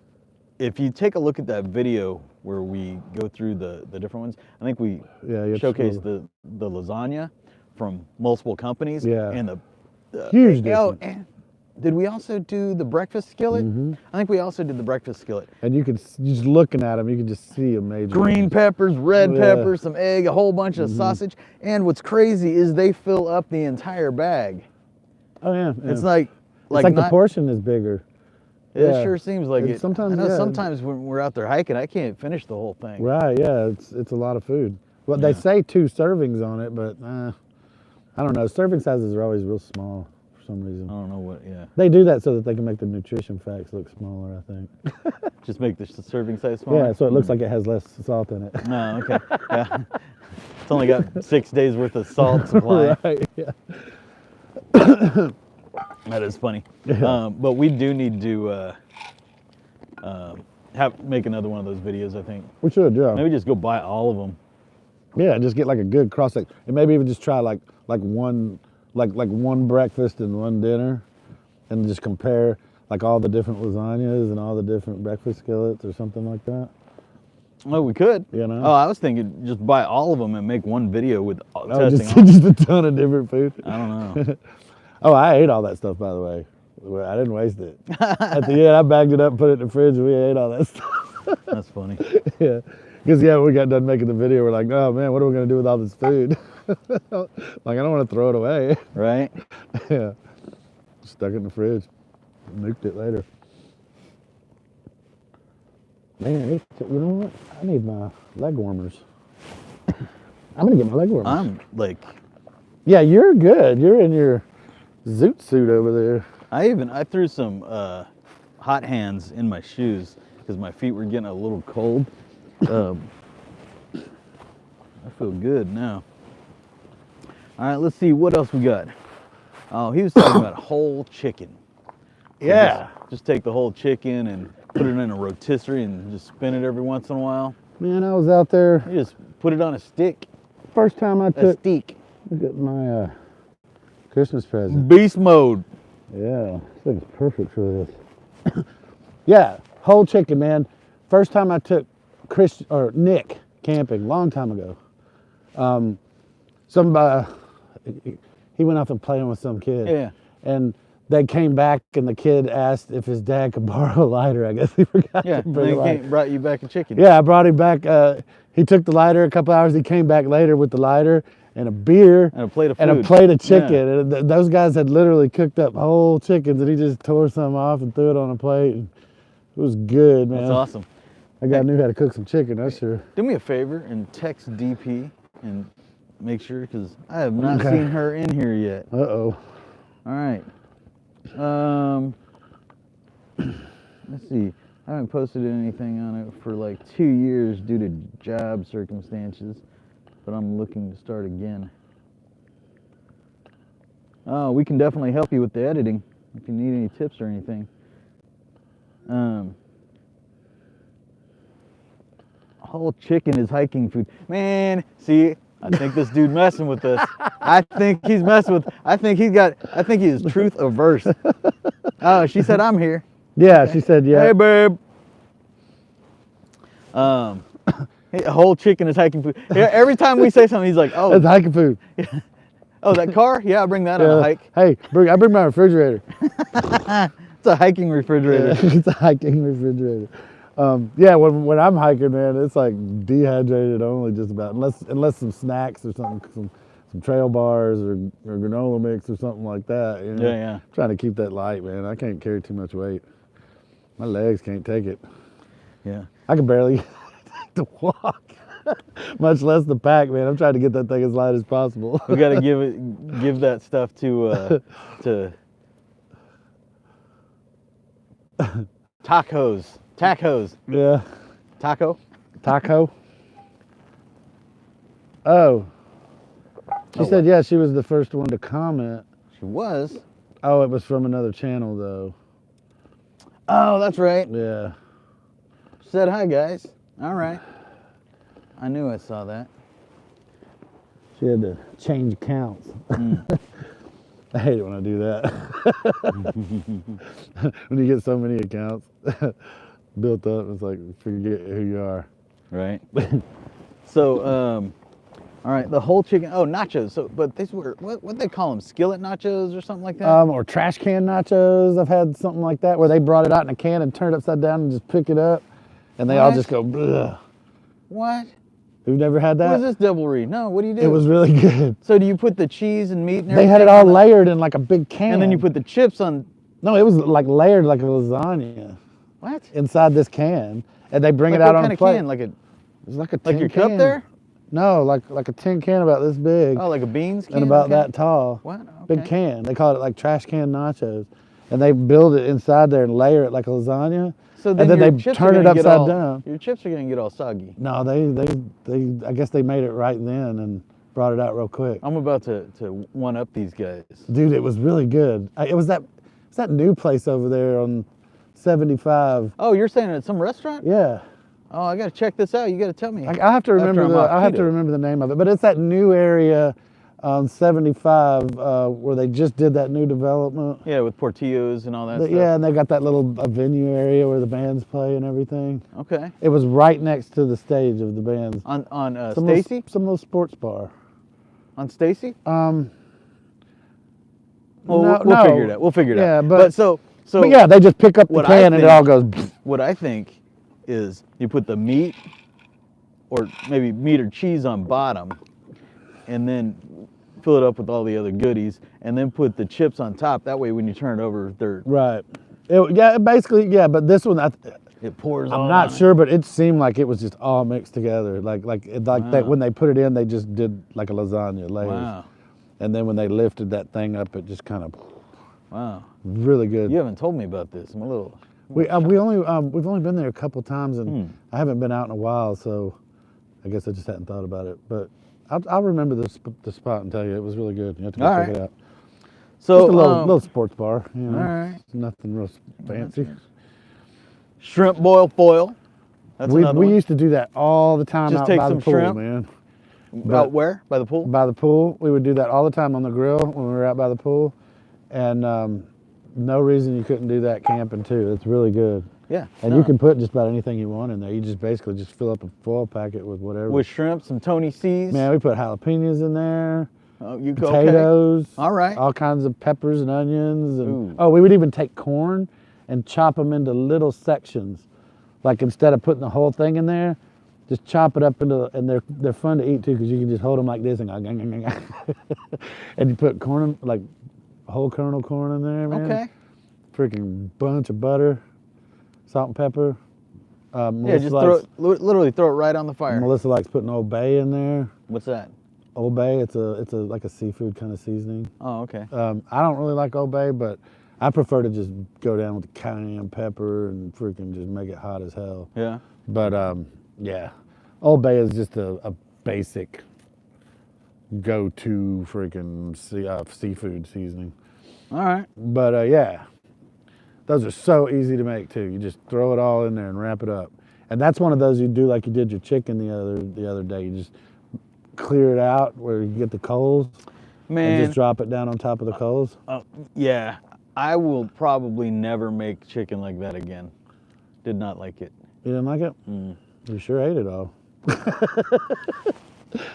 if you take a look at that video where we go through the different ones, I think we showcase the lasagna from multiple companies. Yeah. And the huge difference. Did we also do the breakfast skillet? Mm-hmm. I think we also did the breakfast skillet. And you could just looking at them, you can just see a major green peppers, red peppers, some egg, a whole bunch of sausage. And what's crazy is they fill up the entire bag. Oh yeah. It's like the portion is bigger. It sure seems like it. Sometimes, I know sometimes when we're out there hiking, I can't finish the whole thing. Right, yeah, it's a lot of food. Well, they say 2 servings on it, but I don't know. Serving sizes are always real small for some reason. I don't know what, They do that so that they can make the nutrition facts look smaller, I think. Just make the serving size smaller? Yeah, so it looks like it has less salt in it. Oh, okay. Yeah. It's only got 6 days worth of salt supply. Right, yeah. That is funny. Yeah. But we do need to make another one of those videos, I think. We should, yeah. Maybe just go buy all of them. Yeah, just get like a good cross section, and maybe even just try like one breakfast and one dinner, and just compare like all the different lasagnas and all the different breakfast skillets or something like that. Oh, we could. You know? Oh, I was thinking just buy all of them and make one video with testing just a ton of different food. I don't know. Oh, I ate all that stuff, by the way. I didn't waste it. At the end, I bagged it up, put it in the fridge, and we ate all that stuff. That's funny. Yeah. Because, we got done making the video. We're like, oh, man, what are we going to do with all this food? Like, I don't want to throw it away. Right? Yeah. Stuck it in the fridge. Nuked it later. Man, you know what? I need my leg warmers. I'm going to get my leg warmers. I'm like... Yeah, you're good. You're in your zoot suit over there. I threw some hot hands in my shoes because my feet were getting a little cold. I feel good now. All right, let's see what else we got. Oh, he was talking about whole chicken. So Yeah. Just take the whole chicken and put it in a rotisserie and just spin it every once in a while. Man, I was out there. You just put it on a stick. First time I A took. steak. Look at my Christmas present. Beast mode. Yeah, this thing's perfect for this. Yeah, whole chicken, man. First time I took Nick camping, long time ago. He went off and playing with some kid. Yeah. and they came back, and the kid asked if his dad could borrow a lighter. I guess he forgot Yeah, to bring a and lighter. he brought you back a chicken. Yeah, I brought him back. He took the lighter a couple hours. He came back later with the lighter and a beer And a plate of food. and a plate of chicken. Yeah. And those guys had literally cooked up whole chickens, and he just tore some off and threw it on a plate. And it was good, man. That's awesome. That guy knew how to cook some chicken, that's sure. Do me a favor and text DP and make sure, because I have not Okay. seen her in here yet. Uh-oh. All right. Let's see. I haven't posted anything on it for like 2 years due to job circumstances, but I'm looking to start again. Oh, we can definitely help you with the editing if you need any tips or anything. Whole chicken is hiking food. Man, see, I think this dude messing with us. I think he's messing with, I think he is truth averse. Oh, she said I'm here. Yeah, she said yeah. Hey, babe. Hey, a whole chicken is hiking food. Yeah, every time we say something, he's like, That's oh, hiking food. oh, that car? Yeah, I'll bring that on a hike. Hey, I bring my refrigerator. It's a hiking refrigerator. Yeah, it's a hiking refrigerator. Yeah, when I'm hiking, man, it's like dehydrated only just about, unless some snacks or something, some trail bars or granola mix or something like that. You know? Yeah. Trying to keep that light, man. I can't carry too much weight. My legs can't take it. Yeah. I can barely to walk, much less the pack, man. I'm trying to get that thing as light as possible. We got to give that stuff to tacos. Yeah. Taco. Taco. Oh. She said, yeah, she was the first one to comment. She was. Oh, it was from another channel, though. Oh, that's right. Yeah. Said hi, guys. All right. I knew I saw that. She had to change accounts. I hate it when I do that. When you get so many accounts built up, it's like, forget who you are. Right. So, all right, the whole chicken. Oh, nachos. So, but these were what they call them? Skillet nachos or something like that. Or trash can nachos. I've had something like that where they brought it out in a can and turned it upside down and just pick it up, and they all just go. Bleh. What? You've never had that? What is this devilry? No. What do you do? It was really good. So do you put the cheese and meat and everything? They had it all layered in like a big can. And then you put the chips on. No, it was like layered like a lasagna. What? Inside this can, and they bring Like it out what on kind a of plate. can? Like a It was like a like tin your can. cup there? No, like a tin can about this big. Oh, like a beans can. And about Okay. that tall. What? Big Okay. can. They call it like trash can nachos, and they build it inside there and layer it like a lasagna. So and then your they chips turn are it gonna get upside all- down. Your chips are gonna get all soggy. No, they I guess they made it right then and brought it out real quick. I'm about to one up these guys. Dude, it was really good. It was that new place over there on 75. Oh, you're saying at some restaurant? Yeah. Oh, I gotta check this out. You gotta tell me. I have to remember I'm off I have to keto. remember the name of it, but it's that new area on 75 where they just did that new development. Yeah, with Portillos and all that stuff. Yeah, and they got that little venue area where the bands play and everything. Okay. It was right next to the stage of the bands. On Some little- Stacy? Some little sports bar. On Stacy? Well, Well, we'll figure it out. We'll figure it Yeah, out. but- so But yeah, they just pick up the what I can and it all think- goes. what I think is you put the meat, or maybe meat or cheese on bottom, and then fill it up with all the other goodies, and then put the chips on top. That way, when you turn it over, Right. Basically, yeah. But this one, it pours. I'm all not on. sure, but it seemed like it was just all mixed together. Like that Wow. when they put it in, they just did like a lasagna layers. Wow. And then when they lifted that thing up, it just kind of Wow. really good. You haven't told me about this. I'm a little. We've only been there a couple times, and I haven't been out in a while, so I guess I just hadn't thought about it. But I'll remember the spot and tell you it was really good. You have to go All check right. it out. So Just a little sports bar. You know, all right. Nothing real fancy. Shrimp boil foil. That's another We one. used to do that all the time Just out take by some the pool, shrimp. man. Out where? By the pool? By the pool, we would do that all the time on the grill when we were out by the pool, and no reason you couldn't do that camping too. It's really good, Yeah. and no. you can put just about anything you want in there. You just basically just fill up a foil packet with whatever. With shrimp, some Tony C's. Man, we put jalapenos in there. Oh, you go potatoes. All right. All kinds of peppers and onions. And, Ooh. oh, we would even take corn and chop them into little sections. Like instead of putting the whole thing in there, just chop it up into, and they're fun to eat too because you can just hold them like this and go, and you put corn, like whole kernel corn in there, man. Okay. Freaking bunch of butter, salt and pepper. Yeah, just literally throw it right on the fire. Melissa likes putting Old Bay in there. What's that? Old Bay, it's a like a seafood kind of seasoning. Oh, okay. I don't really like Old Bay, but I prefer to just go down with the cayenne pepper and freaking just make it hot as hell. Yeah. But yeah, Old Bay is just a basic go-to freaking seafood seasoning. All right. But yeah, those are so easy to make too. You just throw it all in there and wrap it up. And that's one of those you do like you did your chicken the other day. You just clear it out where you get the coals. Man. And just drop it down on top of the coals. Yeah. I will probably never make chicken like that again. Did not like it. You didn't like it? Mm. You sure ate it all.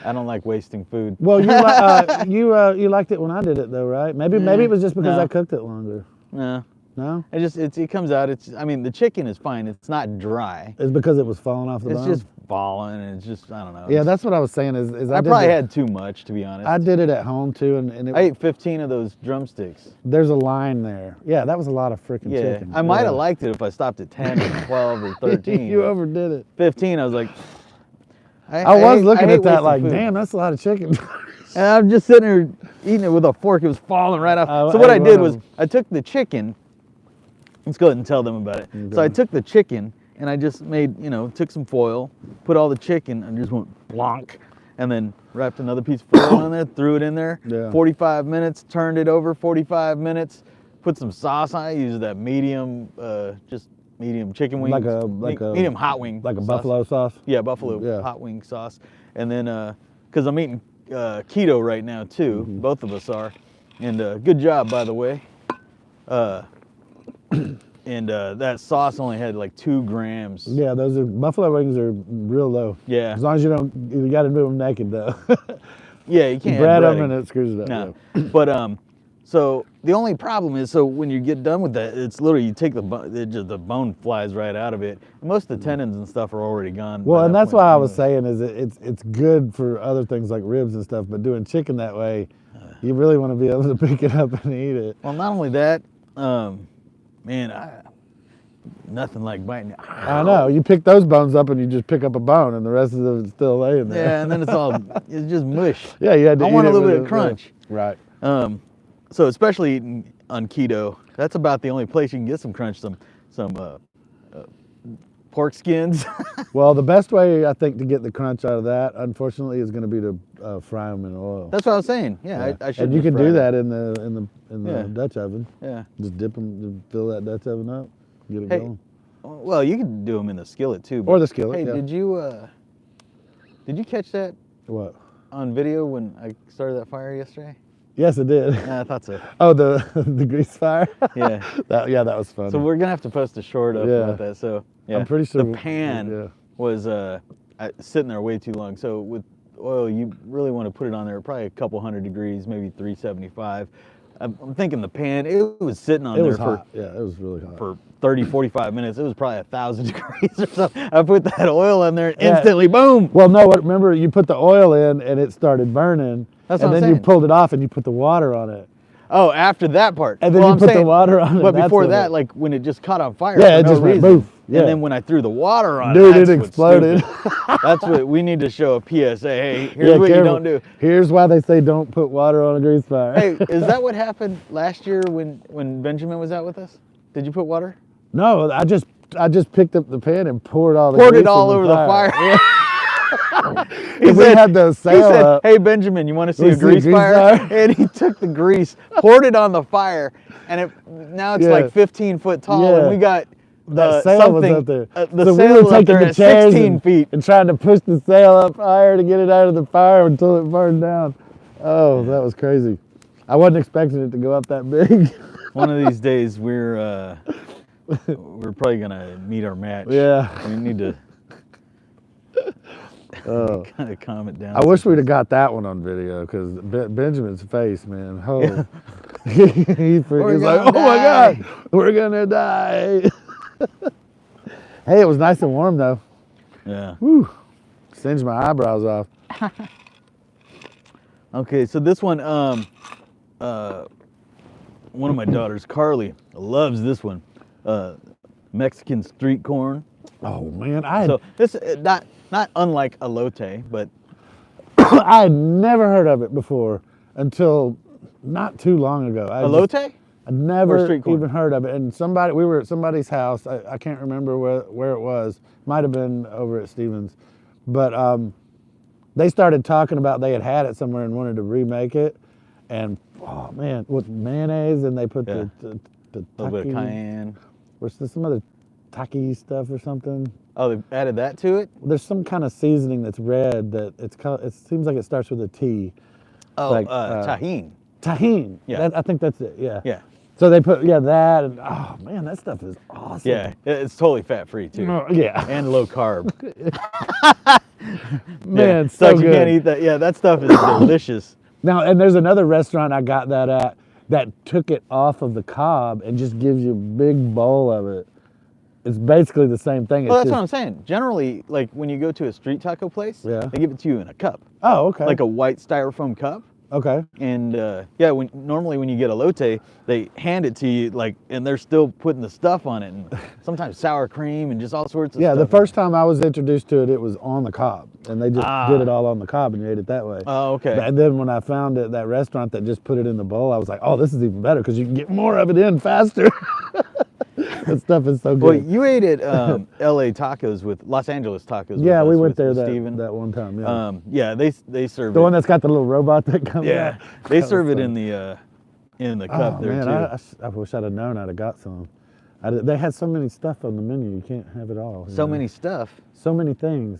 I don't like wasting food. Well, you liked it when I did it though, right? Maybe it was just because I cooked it longer. No. No? It comes out. I mean, the chicken is fine. It's not dry. It's because it was falling off the bone? It's just falling, and it's just, I don't know. Yeah, that's what I was saying. Is I probably had too much, to be honest. I did it at home too, and I ate 15 of those drumsticks. There's a line there. Yeah, that was a lot of freaking Yeah, chicken. I might have liked it if I stopped at 10 or 12 or 13. You overdid it. 15, I was like, I was looking hate at that wasting like, food. damn, that's a lot of chicken. And I'm just sitting there eating it with a fork. It was falling right off. So what I did was I took the chicken. Let's go ahead and tell them about it. Okay. So I took the chicken and I just made, took some foil, put all the chicken and just went blonk, and then wrapped another piece of foil on there, threw it in there. Yeah. 45 minutes, turned it over 45 minutes, put some sauce on it, used that medium, just medium chicken wing. Medium hot wing. Like a sauce. buffalo sauce? Yeah, buffalo hot wing sauce. And then, because I'm eating keto right now too, both of us are. And good job, by the way. And that sauce only had like 2 grams. Yeah, those buffalo wings are real low. Yeah. As long as you got to do them naked though. Yeah, you can't. Bread add them breading. and it screws it up. No. Yeah. But so the only problem is, so when you get done with that, it's literally you take the bone flies right out of it. Most of the tendons and stuff are already gone. Well, by and that that's point why I was anyway. saying is it's good for other things like ribs and stuff, but doing chicken that way, you really want to be able to pick it up and eat it. Well, not only that, man, nothing like biting it. I know. You pick those bones up and you just pick up a bone, and the rest of it's still laying there. Yeah, and then it's just mush. Yeah, you had to I eat want a it little with bit of crunch. Right. So especially eating on keto, that's about the only place you can get some crunch. Some pork skins. Well, the best way I think to get the crunch out of that, unfortunately, is going to be to fry them in oil. That's what I was saying. Yeah, I should. And you just can fry do them. that in the Yeah. Dutch oven. Yeah. Just dip them, fill that Dutch oven up, get it Hey, going. well, you can do them in the skillet too. Or the skillet. Hey, yeah. did you catch that What? on video when I started that fire yesterday? Yes, it did. Yeah, I thought so. Oh, the grease fire. Yeah. that was fun. So we're gonna have to post a short up about that. So yeah, I'm pretty sure the pan was sitting there way too long. So with oil, you really want to put it on there probably a couple 100 degrees, maybe 375. I'm thinking the pan, it was sitting on It there was for hot. Yeah, it was really hot. for 30, 45 minutes. It was probably 1,000 degrees or something. I put that oil in there and instantly, boom. Well, no, remember you put the oil in and it started burning. That's and what I'm then you saying. pulled it off and you put the water on it. Oh, after that part. And then well, you I'm put the saying, water on it. But That's before when that, it- like when it just caught on fire Yeah, for it no just went reason. boof. Yeah. And then when I threw the water on Dude, it, it that's exploded. what's stupid. That's what we need to show a PSA. Hey, here's what careful. you don't do. Here's why they say don't put water on a grease fire. Hey, is that what happened last year when Benjamin was out with us? Did you put water? No, I just picked up the pan and poured all the Poured grease it all in over the fire. We had the sail He said, up. hey, Benjamin, you want to see Wanna a see a grease grease fire? fire? And he took the grease, poured it on the fire, and now it's Yeah. like 15 foot tall, Yeah. and we got That sail was something, up there. the So sail we were was up taking there the at chairs 16 feet. and trying to push the sail up higher to get it out of the fire until it burned down. Oh, that was crazy. I wasn't expecting it to go up that big. One of these days, we're probably gonna meet our match. Yeah. We need to. Oh. Kind of calm it down. I wish we'd have got that one on video because Benjamin's face, man. Oh, Yeah. he's like, oh my God, we're gonna die. Hey, it was nice and warm though. Yeah. Whew. Singed my eyebrows off. Okay, so this one of my daughters, Carly, loves this one. Mexican street corn. Oh man, I had, So this not unlike elote, but I had never heard of it before until not too long ago. elote? I'd never street corn? even heard of it. And we were at somebody's house. I can't remember where it was. Might have been over at Stevens. But they started talking about they had it somewhere and wanted to remake it. And oh man, with mayonnaise, and they put the A little bit of cayenne. or some other taki stuff or something. Oh, they added that to it? There's some kind of seasoning that's red that it seems like it starts with a T. Oh, like, tahine. Tahine. Yeah. I think that's it. Yeah. Yeah. So they put that, and oh man, that stuff is awesome. Yeah, it's totally fat-free too. Yeah. And low carb. Man, yeah. so you good. can't eat that. Yeah, that stuff is delicious. Now, and there's another restaurant I got that at that took it off of the cob and just gives you a big bowl of it. It's basically the same thing. Well, It's that's what just, I'm saying. Generally, like when you go to a street taco place, Yeah. they give it to you in a cup, Oh, okay. like a white styrofoam cup. Okay. And yeah, normally when you get elote, they hand it to you and they're still putting the stuff on it, and sometimes sour cream and just all sorts of Yeah, stuff. the first time I was introduced to it, it was on the cob, and they just did it all on the cob, and you ate it that way. Oh, okay. And then when I found that restaurant that just put it in the bowl, I was like, oh, this is even better because you can get more of it in faster. That stuff is so good. Well, you ate at L.A. Tacos with Los Angeles Tacos. Yeah, with we us, went with there Steven. that one time. Yeah. Yeah, they serve The it. one that's got the little robot that comes Yeah, out. they That serve was it fun. in the cup Oh, there man, too. I wish I'd have known I'd have got some. They had so many stuff on the menu, you can't have it all. you So know? many stuff. So many things.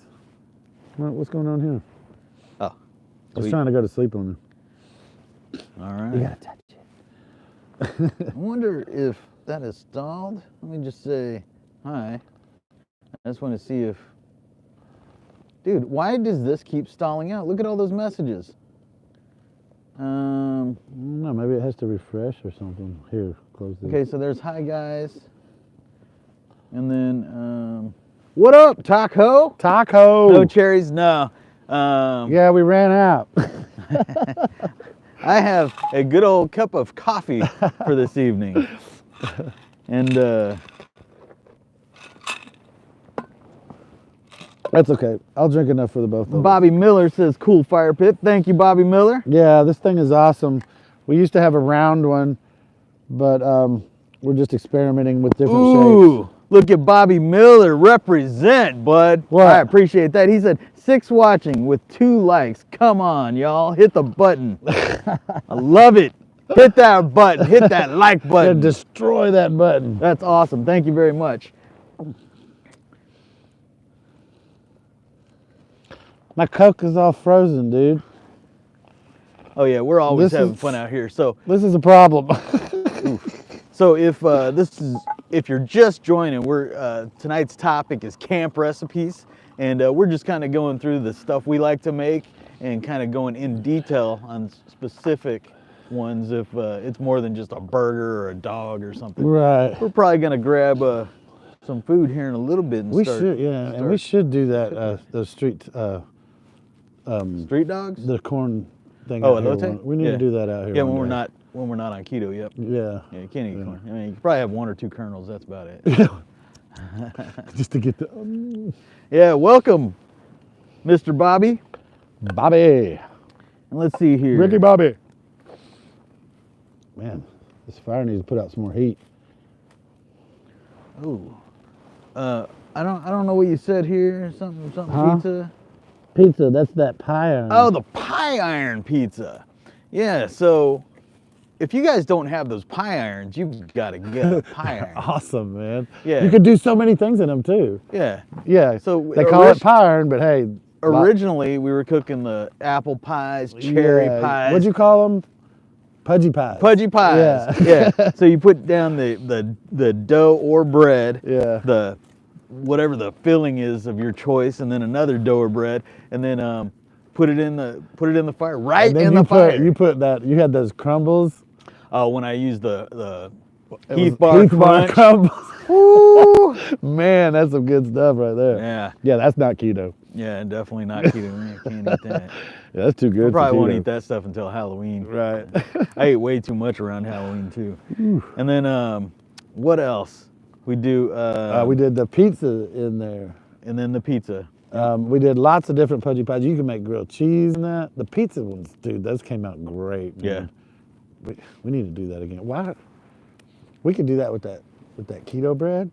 What's going on here? Oh, I was sweet. trying to go to sleep on you. All right. You gotta touch it. I wonder if that is stalled. Let me just say hi. I just want to see if... Dude, why does this keep stalling out? Look at all those messages. No, maybe it has to refresh or something. Here, close this. Okay, so there's hi guys. And then, what up, Taco? Taco! No cherries? No. Yeah, we ran out. I have a good old cup of coffee for this evening. And That's okay. I'll drink enough for the both of us. Bobby Miller says, cool fire pit. Thank you, Bobby Miller. Yeah, this thing is awesome. We used to have a round one, but we're just experimenting with different Ooh, shapes. look at Bobby Miller. Represent, bud. What? I appreciate that. He said, 6 watching with 2 likes. Come on, y'all. Hit the button. I love it. Hit that button. Hit that like Yeah, button. destroy that button. That's awesome. Thank you very much. My Coke is all frozen, dude. Oh yeah, we're always This having is- fun out here. So This is a problem. So if you're just joining, we're tonight's topic is camp recipes, and we're just kind of going through the stuff we like to make and kind of going in detail on specific ones if it's more than just a burger or a dog or something. Right. We're probably gonna grab some food here in a little bit and We start. should, yeah, and we should do that. Those street, Street dogs. the corn thing. Oh, out here. elote? We need Yeah. to do that out here. Yeah, one when day. we're not on keto. Yep. Yeah. Yeah, you can't eat corn. I mean, you can probably have 1 or 2 kernels. That's about it. Just to get the Yeah, welcome, Mr. Bobby. Bobby, And let's see here. Ricky Bobby. Man, this fire needs to put out some more heat. Ooh. I don't know what you said here. Something Huh? pizza. Pizza, that's that pie iron. Oh, the pie iron pizza. Yeah. So, if you guys don't have those pie irons, you've got to get a pie iron. Awesome, man. Yeah. You could do so many things in them too. Yeah. Yeah. So they call it pie iron, but hey. Originally, we were cooking the apple pies, cherry yeah, pies. What'd you call them? Pudgy pies. Pudgy pies. Yeah. Yeah. So you put down the dough or bread. Yeah. The whatever the filling is of your choice, and then another dough or bread, and then put it in the fire, right And then in the fire. You put that. You had those crumbles. When I used the It Heath was Bar Heath Bar Crunch. crumbles. Woo! Man, that's some good stuff right there. Yeah. Yeah, that's not keto. Yeah, definitely not keto. I can't eat that. Yeah, that's too good. I probably for won't keto. eat that stuff until Halloween. Right. I ate way too much around Halloween too. And then what else? We do. We did the pizza in there. And then the pizza. We did lots of different pudgy pies. You can make grilled cheese and that. The pizza ones, dude, those came out great. Man. Yeah. We need to do that again. Why? We could do that with that keto bread.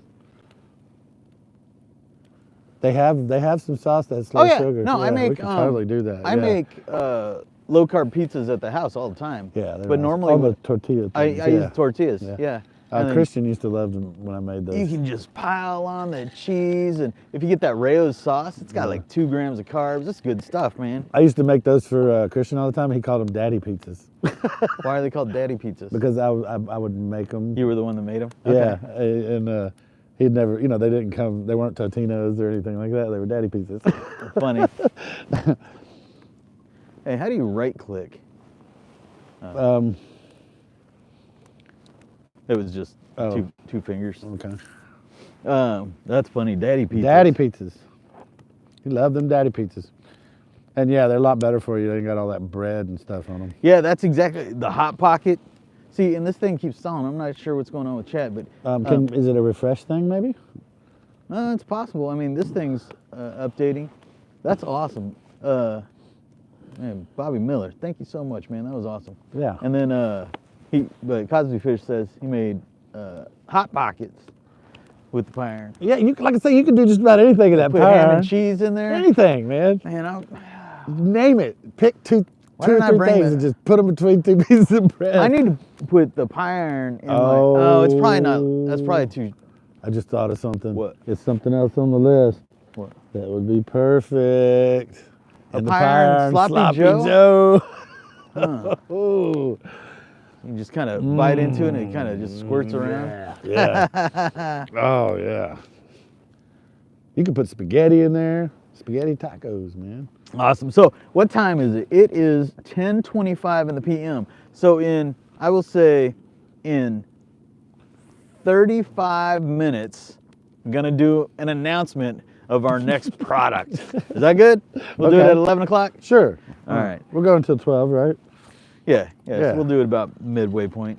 They have some sauce that's low sugar. No, I Yeah, make. we can totally do that. I make low carb pizzas at the house all the time. Yeah, they're but nice. normally all the tortilla I things. use tortillas. Yeah. And then Christian used to love them when I made those. you can just pile on the cheese, and if you get that Rayo's sauce, it's got like 2 grams of carbs. It's good stuff, man. I used to make those for Christian all the time. He called them daddy pizzas. Why are they called daddy pizzas? Because I would make them. You were the one that made them? Yeah, and he'd never, they didn't come, they weren't Totinos or anything like that. They were daddy pizzas. Funny. Hey, how do you right click? It was just two fingers. Okay. That's funny. Daddy pizzas. Daddy pizzas. You love them daddy pizzas. And yeah, they're a lot better for you. They ain't got all that bread and stuff on them. Yeah, that's exactly the Hot Pocket. See, and this thing keeps stalling. I'm not sure what's going on with chat, but Is it a refresh thing, maybe? it's possible. I mean, this thing's updating. That's awesome. Man, Bobby Miller, thank you so much, man. That was awesome. Yeah. And then but Cosby Fish says he made Hot Pockets with the pie iron. Yeah, like I say, you can do just about anything in that Put pie ham iron. and cheese in there. Anything, man. Man, Name it. Pick two or didn't I three bring things that? and just put them between 2 pieces of bread. I need to put the pie iron in my. Oh, it's probably not. That's probably too. I just thought of something. What? It's something else on the list. What? That would be perfect. A And the pie iron sloppy Joe. Huh. Ooh. You just kind of bite into it and it kind of just squirts around. Yeah. Oh yeah. You can put spaghetti in there. Spaghetti tacos, man. Awesome. So what time is it? It is 10:25 in the p.m. So I will say in 35 minutes, I'm gonna do an announcement of our next product. Is that good? We'll do it Okay. at 11 o'clock? Sure. All right. We're going until 12, right? Yeah. Yeah. So we'll do it about midway point.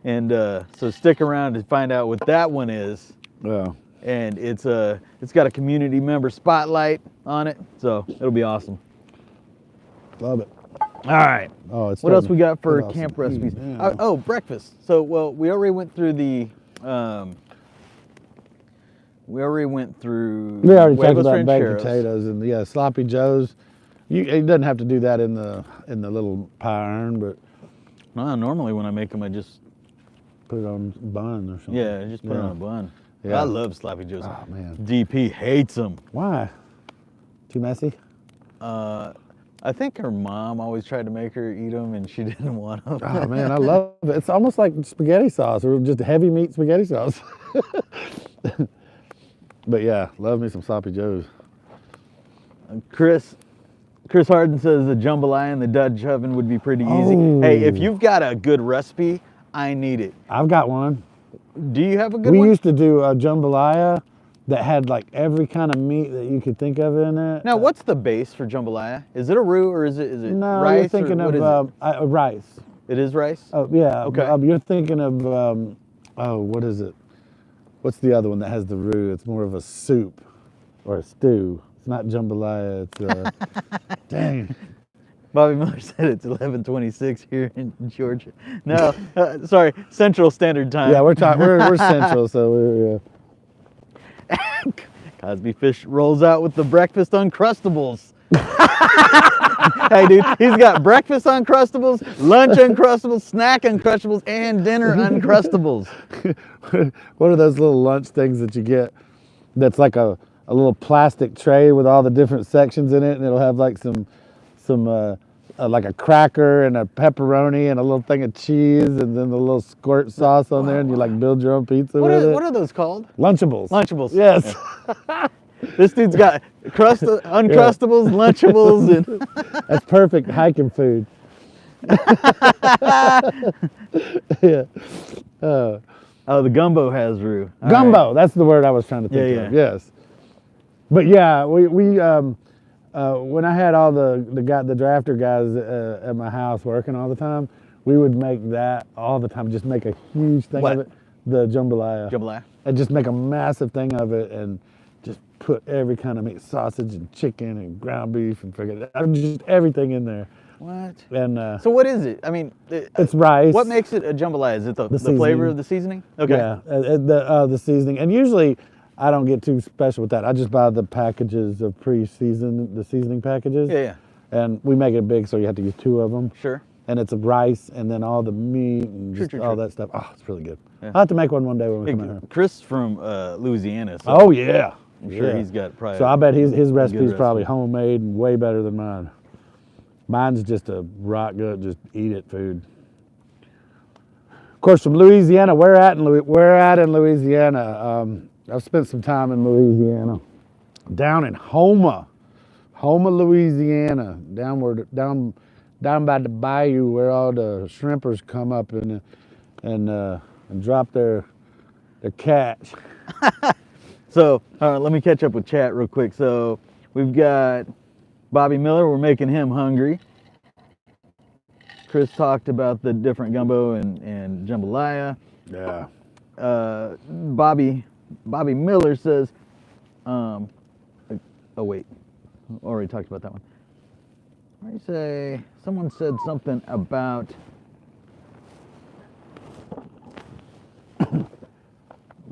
And so stick around to find out what that one is. Yeah. And it's got a community member spotlight on it, so it'll be awesome. Love it. All right. Oh, it's What else starting we got to for get camp awesome. recipes? Yeah. Breakfast. So, well, we already went through the. We already talked huevos about baked rancheros. potatoes and sloppy joes. It doesn't have to do that in the little pie iron, but No, normally when I make them, I just put it on bun or something. just put it on a bun. Yeah. I love sloppy joes. Oh man. DP hates them. Why? Too messy? I think her mom always tried to make her eat them, and she didn't want them. Oh man, I love it. It's almost like spaghetti sauce or just heavy meat spaghetti sauce. But yeah, love me some sloppy joes. Chris Harden says the jambalaya in the Dutch oven would be pretty easy. Oh. Hey, if you've got a good recipe, I need it. I've got one. Do you have a good We one? used to do a jambalaya that had like every kind of meat that you could think of in it. Now, what's the base for jambalaya? Is it a roux or is it No, rice? you're thinking or what of is it? rice. It is rice? Oh yeah. Okay. You're thinking of what is it? What's the other one that has the roux? It's more of a soup or a stew. It's not jambalaya. It's dang. Bobby Miller said it's 11:26 here in Georgia. No, sorry, Central Standard Time. Yeah, we're central, so we're Cosby Fish rolls out with the breakfast Uncrustables. Hey, dude, he's got breakfast Uncrustables, lunch Uncrustables, snack Uncrustables, and dinner Uncrustables. What are those little lunch things that you get? That's like a little plastic tray with all the different sections in it, and it'll have like some like a cracker and a pepperoni and a little thing of cheese, and then the little squirt sauce on there, and you like build your own pizza with it. What are those called? Lunchables. Lunchables. Yes. This dude's got Uncrustables, Lunchables, and That's perfect hiking food. Yeah. oh, the gumbo has roux. All Gumbo. right. That's the word I was trying to think Yeah, of. yeah. Yes. But yeah, we when I had all the drafter guys at my house working all the time, we would make that all the time. Just make a huge thing What? of it. The jambalaya. Jambalaya. And just make a massive thing of it, and just put every kind of meat, sausage and chicken and ground beef and just everything in there. What? And So what is it? I mean, it's rice. what makes it a jambalaya? Is it the flavor seasoning. of the seasoning? Okay. Yeah, the seasoning, and usually I don't get too special with that. I just buy the packages of pre-seasoned, the seasoning packages. Yeah, yeah. And we make it big, so you have to use 2 of them. Sure. And it's a rice, and then all the meat and just True. all that stuff. Oh, it's really good. Yeah. I'll have to make one day when we Hey, come out here. Chris from Louisiana. So Oh yeah, I'm sure yeah. he's got probably. So I bet his recipe's recipe. probably homemade and way better than mine. Mine's just a rock good, just eat it food. Of course, from Louisiana, where at in Louisiana? I've spent some time in Louisiana, down in Houma, Louisiana, down by the bayou where all the shrimpers come up and drop their catch. So let me catch up with chat real quick. So we've got Bobby Miller. We're making him hungry. Chris talked about the different gumbo and jambalaya. Yeah. Bobby Miller says, oh wait, already talked about that one. I say someone said something about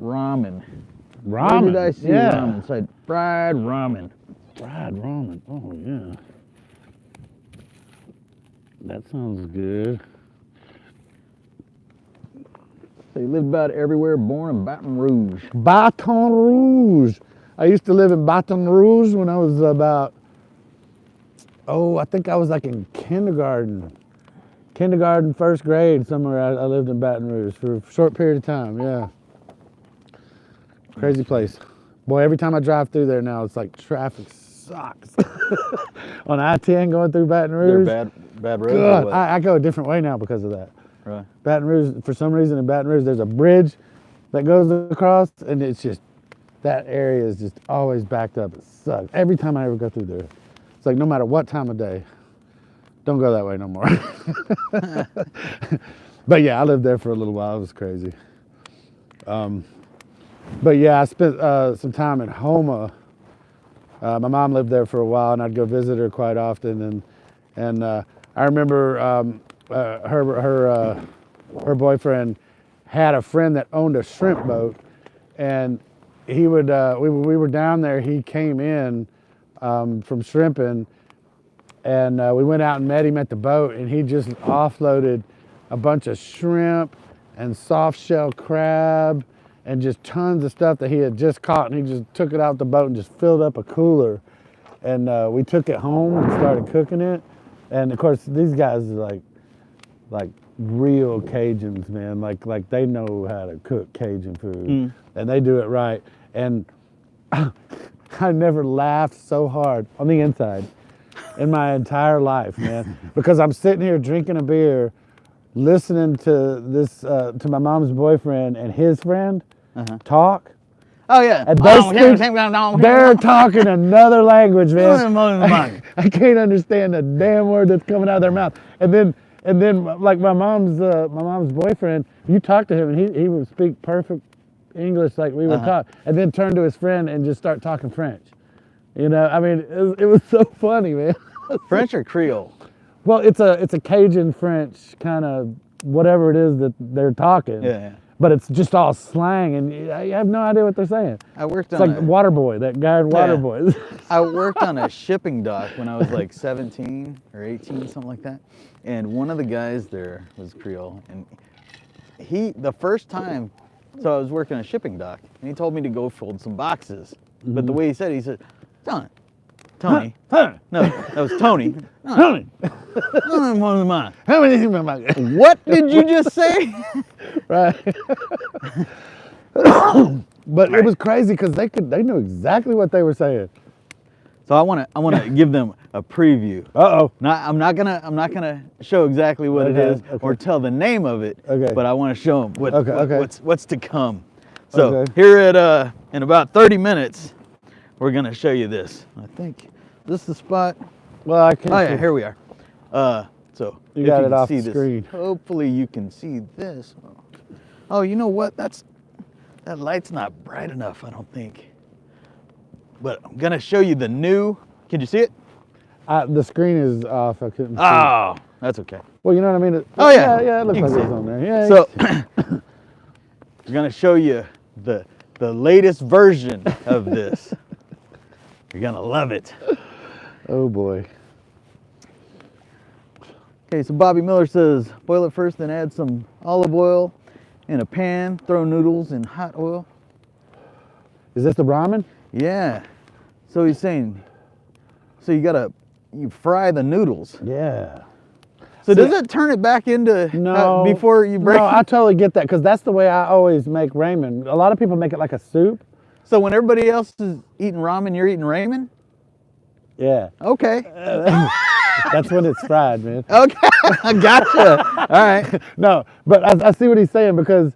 ramen. Ramen. Where did I see yeah. ramen? It said fried ramen. Fried ramen. Oh yeah. That sounds good. So you lived about everywhere, born in Baton Rouge. Baton Rouge. I used to live in Baton Rouge when I was about, I think I was like in kindergarten, first grade, somewhere. I lived in Baton Rouge for a short period of time, yeah. Crazy place. Boy, every time I drive through there now, it's like traffic sucks. On I-10 going through Baton Rouge. They're bad roads. God, or what? I go a different way now because of that. Right. Baton Rouge, for some reason in Baton Rouge, there's a bridge that goes across, and it's just, that area is just always backed up. It sucks. Every time I ever go through there. It's like no matter what time of day, don't go that way no more. But yeah, I lived there for a little while. It was crazy. But yeah, I spent some time in Houma. My mom lived there for a while, and I'd go visit her quite often. And I remember her boyfriend had a friend that owned a shrimp boat, and he would we were down there. He came in from shrimping, and we went out and met him at the boat, and he just offloaded a bunch of shrimp and soft shell crab and just tons of stuff that he had just caught, and he just took it out the boat and just filled up a cooler, and we took it home and started cooking it. And of course these guys are like real Cajuns, man. Like they know how to cook Cajun food, and they do it right. And I never laughed so hard on the inside in my entire life, man, because I'm sitting here drinking a beer, listening to this to my mom's boyfriend and his friend talk. Oh yeah. And they're talking another language, man. I can't understand a damn word that's coming out of their mouth. And then like my mom's boyfriend, you talk to him and he would speak perfect English like we would talk, and then turn to his friend and just start talking French. You know, I mean, it was so funny, man. French or Creole? Well, it's a Cajun French kind of whatever it is that they're talking. Yeah. But it's just all slang, and you have no idea what they're saying. It's like Waterboy, that guy in Waterboy. I worked on a shipping dock when I was like 17 or 18, something like that. And one of the guys there was Creole, and the first time, so I was working a shipping dock, and he told me to go fold some boxes. But the way he said, Tony. No, that was Tony. Tony. What did you just say? Right. But it was crazy because they knew exactly what they were saying. So I wanna give them a preview. Uh-oh. I'm not gonna show exactly what it is or tell the name of it. Okay. But I want to show them what's to come. So Okay. here at in about 30 minutes, we're gonna show you this. I think this is the spot. Well, I can't. Oh yeah, here we are. So You if got it can off see the this, screen. hopefully you can see this. Oh, you know what? That light's not bright enough, I don't think. But I'm gonna show you the new. Can you see it? The screen is off. I couldn't see. Oh, that's okay. Well, you know what I mean? Oh yeah. Yeah, it looks You like can it's see it. on there. Yeah. So we're gonna show you the latest version of this. You're gonna love it. Oh boy. Okay, so Bobby Miller says, boil it first, then add some olive oil in a pan, throw noodles in hot oil. Is this the ramen? Yeah. So he's saying, so you fry the noodles. Yeah. So does it turn it back into No. before you break No, it? I totally get that because that's the way I always make ramen. A lot of people make it like a soup. So when everybody else is eating ramen, you're eating ramen? Yeah. Okay. That's when it's fried, man. Okay. I gotcha. All right. No, but I see what he's saying because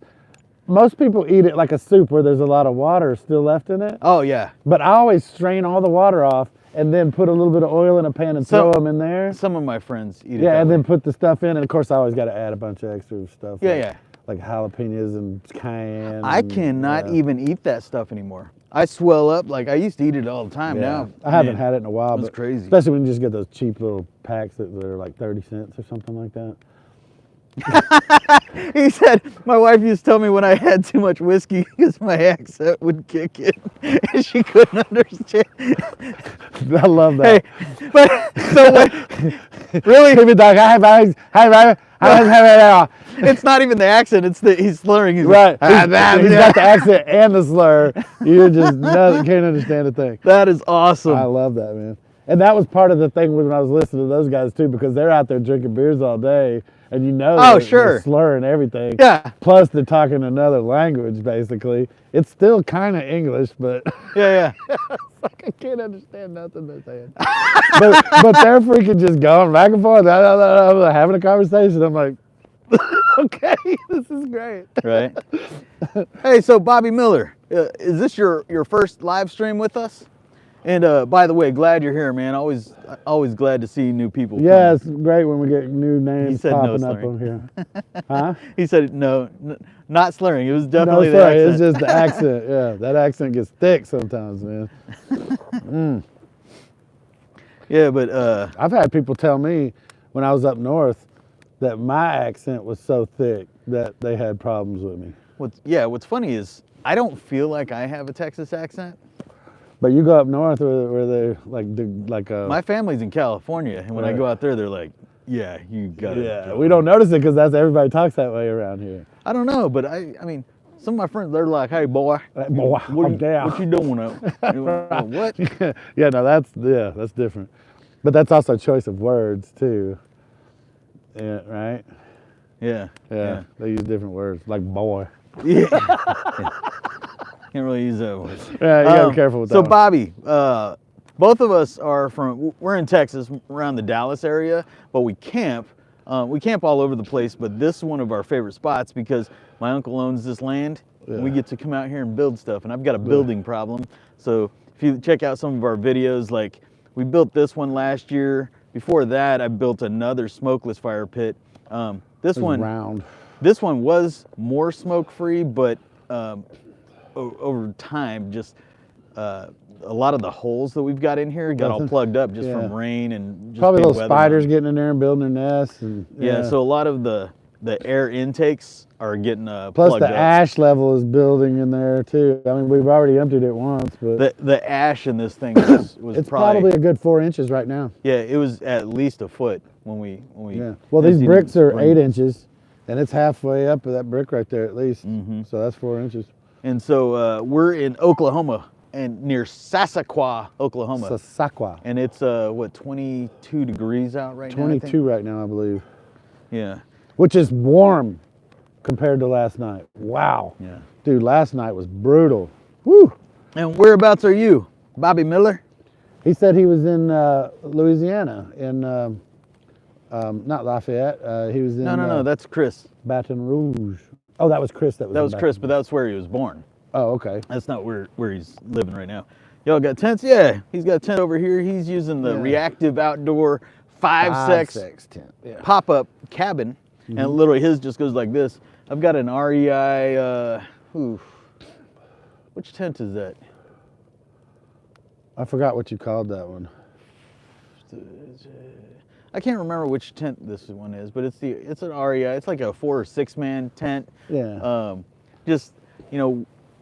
most people eat it like a soup where there's a lot of water still left in it. Oh yeah. But I always strain all the water off and then put a little bit of oil in a pan and throw them in there. Some of my friends eat it. Yeah, that and way. then put the stuff in. And of course, I always got to add a bunch of extra stuff. Yeah, like, yeah. Like jalapenos and cayenne. I and, cannot yeah. even eat that stuff anymore. I swell up. Like I used to eat it all the time. Yeah. Now I haven't man, had it in a while. that's But crazy. Especially when you just get those cheap little packs that are like 30 cents or something like that. He said, my wife used to tell me when I had too much whiskey because my accent would kick in and she couldn't understand. I love that. Hey, but so what, really, it's not even the accent, it's he's slurring. He's Right. like, He's got the accent and the slur. You just can't understand a thing. that is awesome. I love that, man. And that was part of the thing when I was listening to those guys too, because they're out there drinking beers all day, and you know, they're slurring everything. Yeah. Plus, they're talking another language. Basically, it's still kind of English, but Yeah. it's like I can't understand nothing they're saying. but they're freaking just going back and forth, having a conversation. I'm like, okay, this is great. Right. Hey, so Bobby Miller, is this your first live stream with us? And by the way, glad you're here, man. Always glad to see new people. Yeah, it's great when we get new names said no popping up slurring. on here. Huh? He said no, not slurring. It was No, definitely the sorry, accent. it's just the accent. Yeah, that accent gets thick sometimes, man. Yeah, but I've had people tell me when I was up north that my accent was so thick that they had problems with me. what's funny is I don't feel like I have a Texas accent. But you go up north where they're like My family's in California, and when I Right. go out there, they're like, "Yeah, you got it." yeah, we don't notice it because everybody talks that way around here. I don't know, but I mean, some of my friends, they're like, "Hey, boy, Like, boy, I'm down." what you doing out?" You know, what? Yeah, no, that's different. But that's also a choice of words too. Yeah, right? Yeah. Yeah. They use different words, like boy. Yeah. Can't really use that word. Yeah, you gotta be careful with that So one. Bobby, both of us we're in Texas, around the Dallas area, but we camp all over the place, but this is one of our favorite spots because my uncle owns this land, and we Yeah. get to come out here and build stuff, and I've got a building problem. So if you check out some of our videos, like we built this one last year. Before that, I built another smokeless fire pit. This It's one round. This one was more smoke-free, but over time, just a lot of the holes that we've got in here got all plugged up just from rain and just Probably being little weather spiders bound. getting in there and building their nests. And, Yeah, so a lot of the air intakes are getting plus plugged the up. ash level is building in there too. I mean, we've already emptied it once, but The ash in this thing was it's probably a good 4 inches right now. yeah, it was at least a foot when we Yeah. Well, these emptied bricks in the are spring. 8 inches, and it's halfway up of that brick right there at least. Mm-hmm. So that's 4 inches. And so we're in Oklahoma and near Sassaquah, Oklahoma. Sasakwa. And it's 22 degrees out right now. I think? 22 right now, I believe, Yeah. which is warm compared to last night. Wow. Yeah. Dude, last night was brutal. Woo! And whereabouts are you, Bobby Miller? He said he was in Louisiana, in not Lafayette. He was in No, that's Chris. Baton Rouge. Oh, that was Chris. That That in was Baton Chris, but Rouge. that's where he was born. Oh, okay. That's not where he's living right now. Y'all got tents? Yeah, he's got a tent over here. He's using the Yeah. reactive outdoor 5-6 tent. Yeah. pop-up cabin, and literally his just goes like this. I've got an REI. Which tent is that? I forgot what you called that one. I can't remember which tent this one is, but it's an REI. It's like a 4 or 6 man tent. Yeah. Just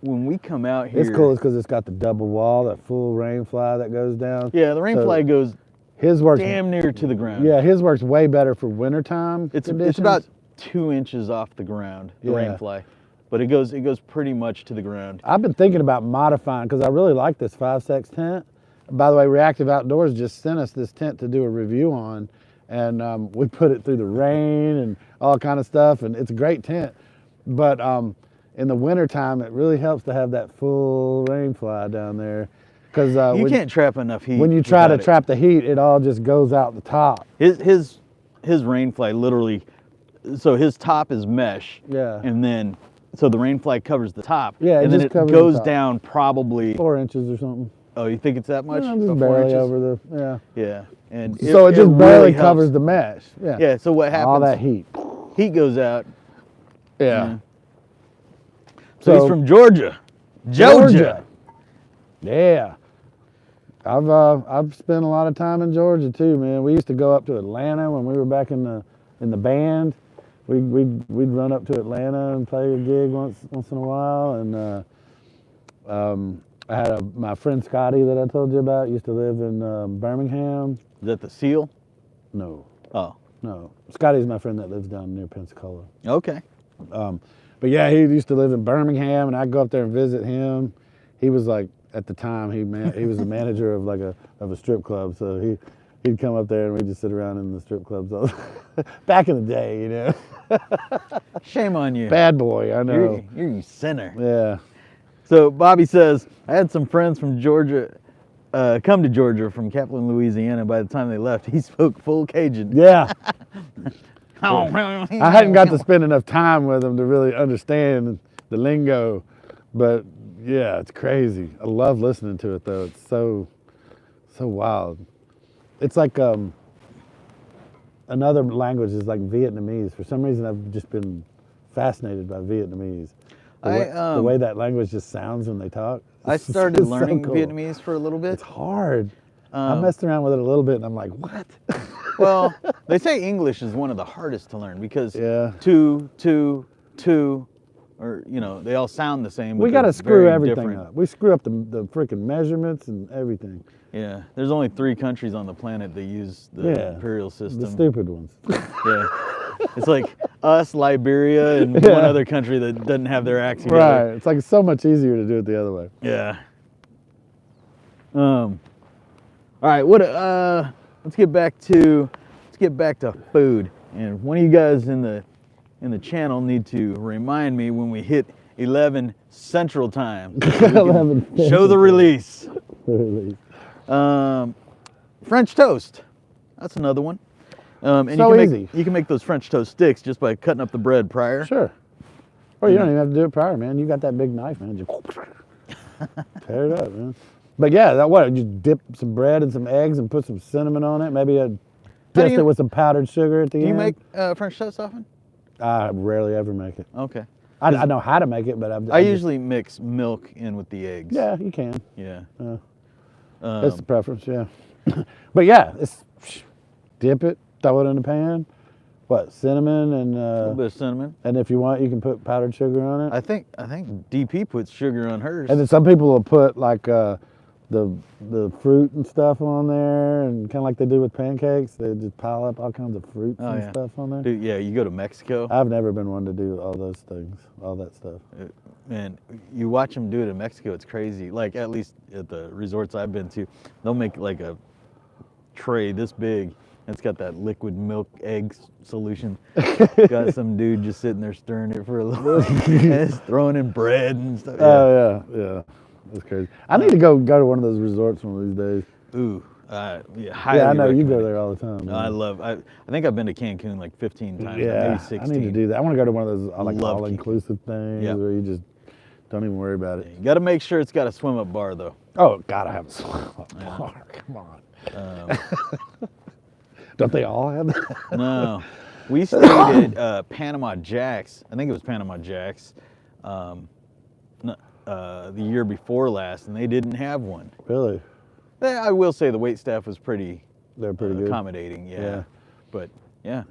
when we come out here, It's cool because it's got the double wall, that full rain fly that goes down. Yeah, the rain fly goes his works damn near to the ground. Yeah, his works way better for wintertime. It's conditions. about 2 inches off the ground, the rain fly, but it goes pretty much to the ground. I've been thinking about modifying because I really like this 5-6 tent. By the way, Reactive Outdoors just sent us this tent to do a review on, and we put it through the rain and all kind of stuff, and it's a great tent. But in the wintertime, it really helps to have that full rain fly down there. Because you can't trap enough heat. When you try to trap the heat, it all just goes out the top. His rain fly literally, so his top is mesh. Yeah. And then, so the rain fly covers the top. Yeah, and then it goes down probably 4 inches or something. Oh, you think it's that much? Yeah, just About 4 barely inches? over the, yeah. Yeah. And So it just really barely helps. covers the mesh. Yeah. Yeah, so what happens? All that heat. Heat goes out. Yeah. So he's from Georgia. Georgia. Yeah. I've spent a lot of time in Georgia too, man. We used to go up to Atlanta when we were back in the band. We'd run up to Atlanta and play a gig once in a while. And I had my friend Scotty that I told you about used to live in Birmingham. Is that the seal? No. Oh. No. Scotty's my friend that lives down near Pensacola. Okay. But yeah, he used to live in Birmingham, and I'd go up there and visit him. He was like, at the time, he was the manager of a strip club, so he'd come up there and we'd just sit around in the strip clubs all back in the day, you know. Shame on you. Bad boy, I know. You're a sinner. Yeah. So Bobby says, I had some friends from Georgia come to Georgia from Kaplan, Louisiana. By the time they left, he spoke full Cajun. Yeah. I hadn't got to spend enough time with him to really understand the lingo, but yeah, it's crazy. I love listening to it though. It's so wild. It's like another language is like Vietnamese. For some reason, I've just been fascinated by Vietnamese. The way that language just sounds when they talk. I started so learning cool. Vietnamese for a little bit. It's hard. I messed around with it a little bit, and I'm like, what? Well, they say English is one of the hardest to learn because Yeah. two, or they all sound the same. We but got to they're screw very everything different. up. We screw up the freaking measurements and everything. Yeah, there's only 3 countries on the planet that use the imperial system. The stupid ones. Yeah, it's like us, Liberia, and one other country that doesn't have their acts together. Right. It's like so much easier to do it the other way. Yeah. All right. Let's get back to food. And one of you guys in the channel need to remind me when we hit 11 Central Time. So we can show the release. French toast. That's another one. And So easy. You can make those French toast sticks just by cutting up the bread prior. Sure. Or you don't even have to do it prior, man. You got that big knife, man. Just tear it up, man. But yeah, you dip some bread and some eggs and put some cinnamon on it. Maybe dust it with some powdered sugar at the end. Do you make French toast often? I rarely ever make it. Okay. I know how to make it, but I usually mix milk in with the eggs. Yeah, you can. Yeah. That's the preference, yeah. But yeah, dip it, throw it in the pan. What, cinnamon and A little bit of cinnamon. and if you want, you can put powdered sugar on it. I think DP puts sugar on hers. And then some people will put like the fruit and stuff on there, and kind of like they do with pancakes. They just pile up all kinds of fruits and stuff on there. Dude, yeah, you go to Mexico. I've never been one to do all those things, all that stuff. Man, you watch them do it in Mexico, it's crazy. Like, at least at the resorts I've been to, they'll make like a tray this big. It's got that liquid milk egg solution. Got some dude just sitting there stirring it for a little and it's throwing in bread and stuff. Oh, yeah. That's crazy. I need to go to one of those resorts one of these days. Ooh, yeah, highly Yeah, I know you recommend go it. there all the time. No, I think I've been to Cancun like 15 times, Yeah, maybe 16. I need to do that. I want to go to one of those like Love all-inclusive things Yep. where you just don't even worry about it. You got to make sure it's got a swim-up bar though. Oh, gotta have a swim-up bar. Come on. Don't they all have that? No, we stayed at Panama Jack's. I think it was Panama Jack's the year before last, and they didn't have one. Really? I will say the wait staff was pretty. They're pretty good. Accommodating. Yeah. But yeah.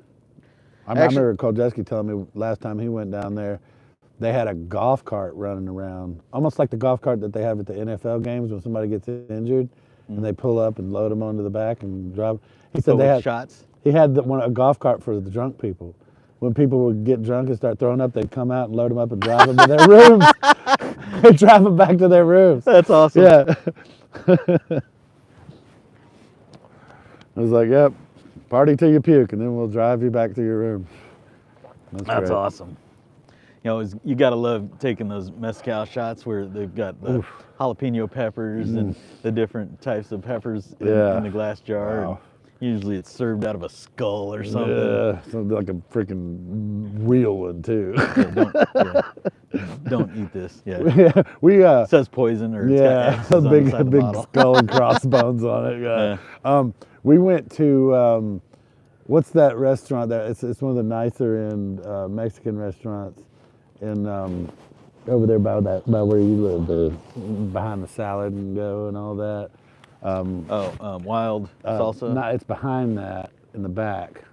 I remember Koljeski telling me last time he went down there, they had a golf cart running around, almost like the golf cart that they have at the NFL games when somebody gets injured, and they pull up and load them onto the back and drive. He said they had shots. He had a golf cart for the drunk people. When people would get drunk and start throwing up, they'd come out and load them up and drive them to their rooms. They'd drive them back to their rooms. That's awesome. Yeah. I was like, yep, party till you puke, and then we'll drive you back to your room. That's great. awesome. You know, you gotta love taking those mezcal shots where they've got the jalapeno peppers and the different types of peppers in the glass jar. Wow. And usually it's served out of a skull or something. Yeah, something like a freaking real one too. Don't eat this. Yeah. Yeah, we It says poison or it's got X's on the big side of the big bottle. skull and crossbones on it. Yeah. We went to what's that restaurant there? It's one of the nicer Mexican restaurants in over there by where you live, behind the salad and go and all that. Wild salsa. No, it's behind that in the back.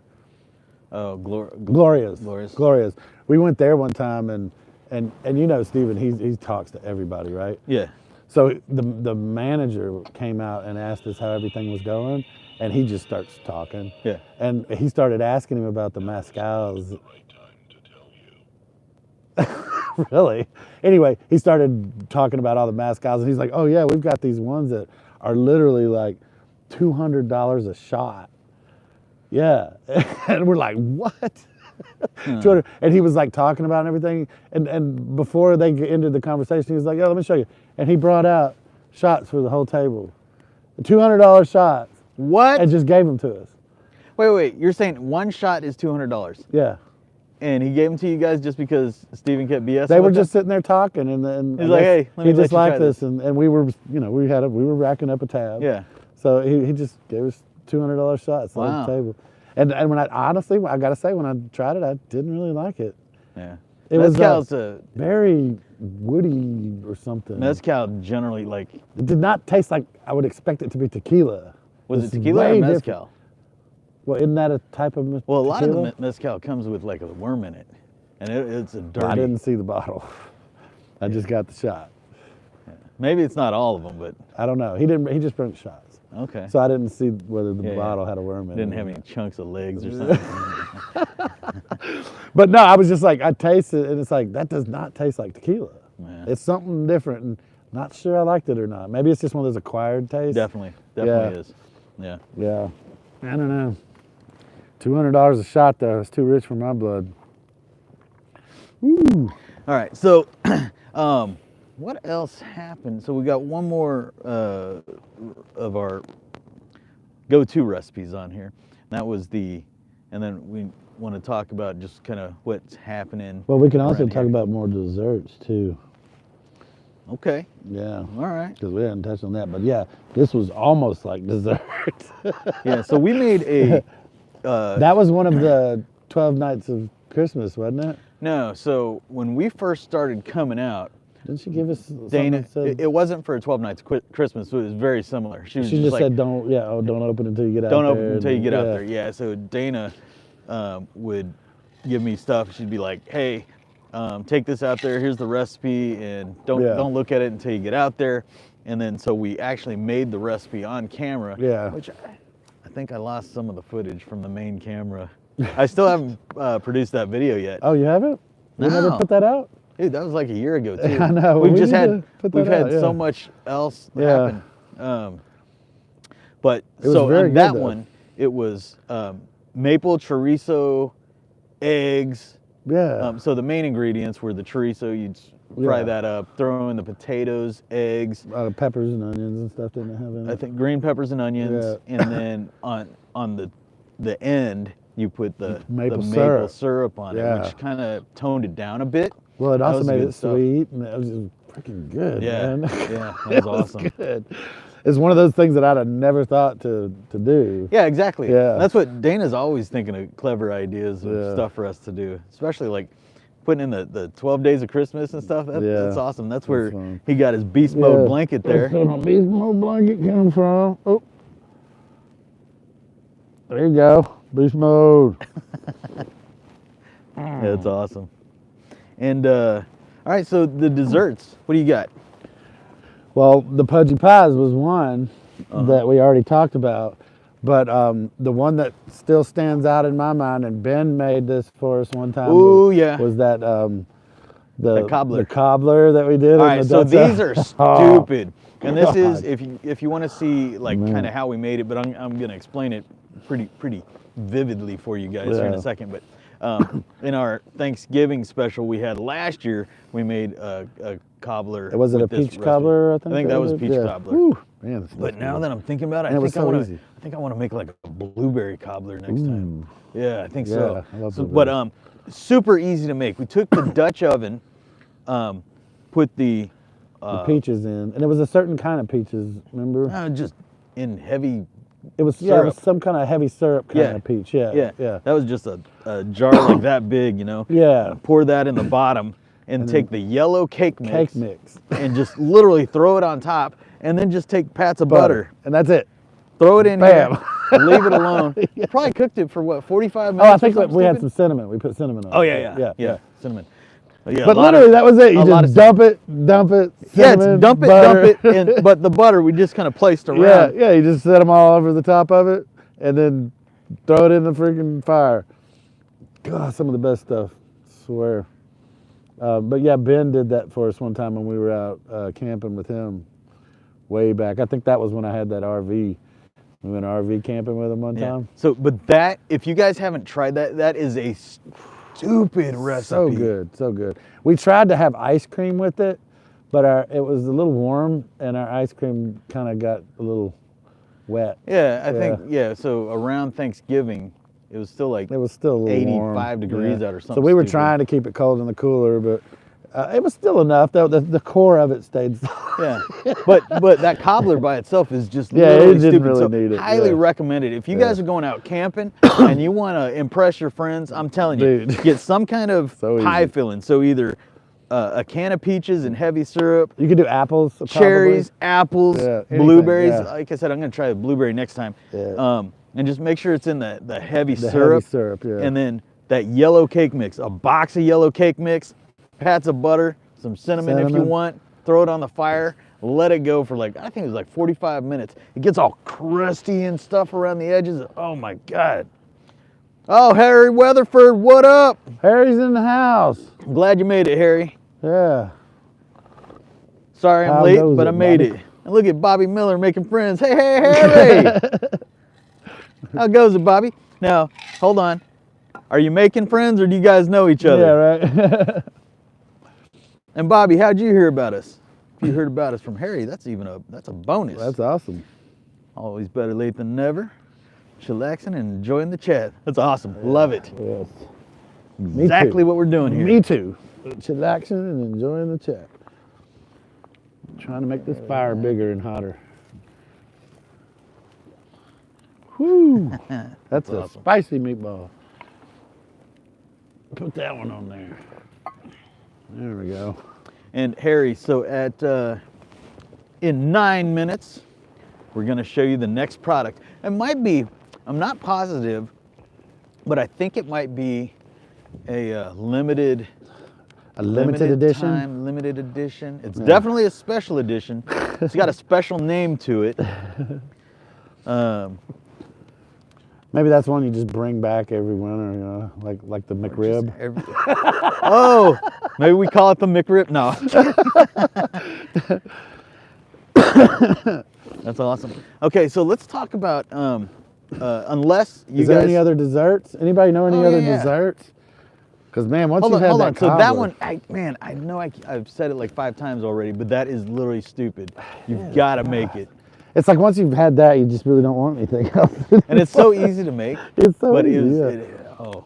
Oh, Gloria's. Gloria's. We went there one time and you know Steven, he talks to everybody, right? Yeah. So the manager came out and asked us how everything was going, and he just starts talking. Yeah. And he started asking him about the mezcals. Really? Anyway, he started talking about all the mezcals, and he's like, "Oh yeah, we've got these ones that are literally like $200 a shot." Yeah, and we're like, "What?" 200. And he was like talking about everything, and before they ended the conversation, he was like, "Yeah, let me show you." And he brought out shots for the whole table, $200 shots. What? And just gave them to us. Wait. You're saying one shot is $200? Yeah. And he gave them to you guys just because Steven kept BSing? They were with just them? sitting there talking, and He's like, "Hey, let me he let just you try liked this," and we were, we were racking up a tab. Yeah. So he just gave us $200 shots on the table, and when I gotta say, when I tried it, I didn't really like it. Yeah. It Mezcal's was very woody or something. Mezcal generally like. It did not taste like I would expect it to be tequila. Was It's it tequila or way mezcal? different. Well, isn't that a type of Well, a lot of tequila? the mezcal comes with like a worm in it, and it's a dirty. I didn't see the bottle. I just got the shot. Maybe it's not all of them, but I don't know. He didn't. He just brought shots. okay. So I didn't see whether the bottle had a worm in it. Didn't have any chunks of legs or something. But no, I was just like, I tasted it, and it's like, that does not taste like tequila. Yeah. It's something different, and not sure I liked it or not. Maybe it's just one of those acquired tastes. Definitely Yeah. is. Yeah. Yeah. I don't know. $200 a shot, though. It's too rich for my blood. Woo. All right. So, what else happened? So we got one more of our go-to recipes on here. That was and then we want to talk about just kind of what's happening. Well, we can also around talk here. about more desserts, too. Okay. Yeah. All right. Because we hadn't touched on that. But yeah, this was almost like dessert. Yeah. So we made a. That was one of the 12 nights of Christmas, wasn't it? No. So when we first started coming out, Didn't she give us something Dana, that said, it wasn't for a 12 nights Christmas. It was very similar. She was she just like, said, don't open until you get out don't there. open until you get out Yeah. there. Yeah. So Dana would give me stuff. She'd be like, "Hey, take this out there. Here's the recipe, and don't look at it until you get out there." And then so we actually made the recipe on camera. Yeah. Which I think I lost some of the footage from the main camera. I still haven't produced that video yet. Oh, you haven't? We never No. put that out? Dude, that was like a year ago too. I know. We've We just need had to put that out, so yeah. much else Yeah. happen. But It was so very on good, that though. one, it was maple chorizo, eggs. Yeah. So the main ingredients were the chorizo. You'd fry Yeah. that up, throw in the potatoes, eggs, Peppers and onions and stuff didn't it have in it? I think green peppers and onions, Yeah. and then on the end you put the Maple maple syrup. syrup on it, Yeah. which kind of toned it down a bit. Well, it That also was made good it stuff. sweet, and it was just freaking good, Yeah, man. yeah, that It was awesome. good. It's one of those things that I'd have never thought to do. Yeah, exactly. Yeah. That's what Dana's always thinking of, clever ideas of Yeah. stuff for us to do, especially like putting in the 12 days of Christmas and stuff. That's Yeah. awesome. That's where fun. he got his beast mode blanket there. That's where my beast mode blanket came from. Oh. There you go. Beast mode. That's awesome. And all right, so the desserts. What do you got? Well, the pudgy pies was one Uh-huh. that we already talked about, but the one that still stands out in my mind, and Ben made this for us one time. Ooh, yeah. Was that the cobbler. The cobbler that we did. All in right, the so Dutch these are oven. stupid. And this is God. if you want to see like kind of how we made it, but I'm gonna explain it pretty vividly for you guys here in a Yeah. second. But in our Thanksgiving special we had last year, we made a cobbler. Was it a with this peach recipe. cobbler? I I think that was was? peach Yeah. cobbler. Whew, man, this But stuff's now good. that I'm thinking about it, And it I was think I so want easy. to make like a blueberry cobbler next time. Yeah, I think Yeah, so. I love So, blueberry. but super easy to make. We took the Dutch oven, put the peaches in, and it was a certain kind of peaches. Remember? just in heavy. It was it syrup. was some kind of heavy syrup kind Yeah. of peach. Yeah, Yeah, yeah. That was just a jar like that big, you know. Yeah. Pour that in the bottom, and take the yellow cake mix, Cake mix. and just literally throw it on top, and then just take pats of butter, and that's it. throw it in Bam. here, leave it alone. Probably cooked it for what 45 Oh, minutes. I think or something we had stupid? some cinnamon. We put cinnamon on. Oh it. yeah, cinnamon. Yeah, But literally, that was it. You a lot just of dump it, Yeah, cinnamon, it's dump butter. it, and, but the butter we just kind of placed around. Yeah, yeah. You just set them all over the top of it, and then throw it in the freaking fire. God, some of the best stuff. I swear. But yeah, Ben did that for us one time when we were out camping with him, way back. I think that was when I had that RV. We went RV camping with him one Yeah. time. So, but that, if you guys haven't tried that, that is a stupid recipe. So good, so good. We tried to have ice cream with it, but it was a little warm, and our ice cream kind of got a little wet. Yeah, I think, so around Thanksgiving, it was still like It was still a little 85 warm. degrees out or something. So we were stupid. trying to keep it cold in the cooler, but it was still enough. Though the core of it stayed. Yeah, but that cobbler by itself is just Yeah, it literally didn't stupid. really So need it, highly yeah. recommend it. If you guys are going out camping and you want to impress your friends, I'm telling you, Dude. get some kind of So pie easy. filling. So either a can of peaches and heavy syrup, You could do apples, cherries, apples, Yeah, anything, blueberries. yeah. Like I said, I'm gonna try the blueberry next time. Yeah. And just make sure it's in the heavy The syrup. heavy syrup, yeah. And then that yellow cake mix, a box of yellow cake mix, pats of butter, some cinnamon if you Cinnamon. want. Throw it on the fire. Let it go for like, I think it was like 45 minutes. It gets all crusty and stuff around the edges. Oh my God. Oh, Harry Weatherford, what up? Harry's in the house. I'm glad you made it, Harry. Yeah. Sorry I'm How late, goes but it, I made Bobby? it. And look at Bobby Miller making friends. Hey, hey, Harry! How goes it, Bobby? Now, hold on. Are you making friends or do you guys know each other? Yeah, right. And Bobby, how'd you hear about us? If you heard about us from Harry, that's a bonus. That's awesome. Always better late than never. Chillaxing and enjoying the chat. That's awesome. Love it. Yes. Exactly what we're doing here. Me too. Chillaxing and enjoying the chat. Trying to make this fire bigger and hotter. Whew. That's a awesome. spicy meatball. Put that one on there. There we go. And Harry, so in 9 minutes, we're gonna show you the next product. It might be, I'm not positive, but I think it might be a limited Edition. time, limited edition. It's definitely a special edition. It's got a special name to it. Maybe that's one you just bring back every winter, you know, like the McRib. Oh, maybe we call it the McRib. No. That's awesome. Okay, so let's talk about unless you Is there guys. any other desserts? Anybody know any Oh, other yeah. desserts? Because man, once Hold you've on, had hold that on. So that cobbler- one, I know I've said it like 5 times already, but that is literally stupid. You've got to make it. it's like once you've had that, you just really don't want anything else. And it's so easy to make. It's so but easy,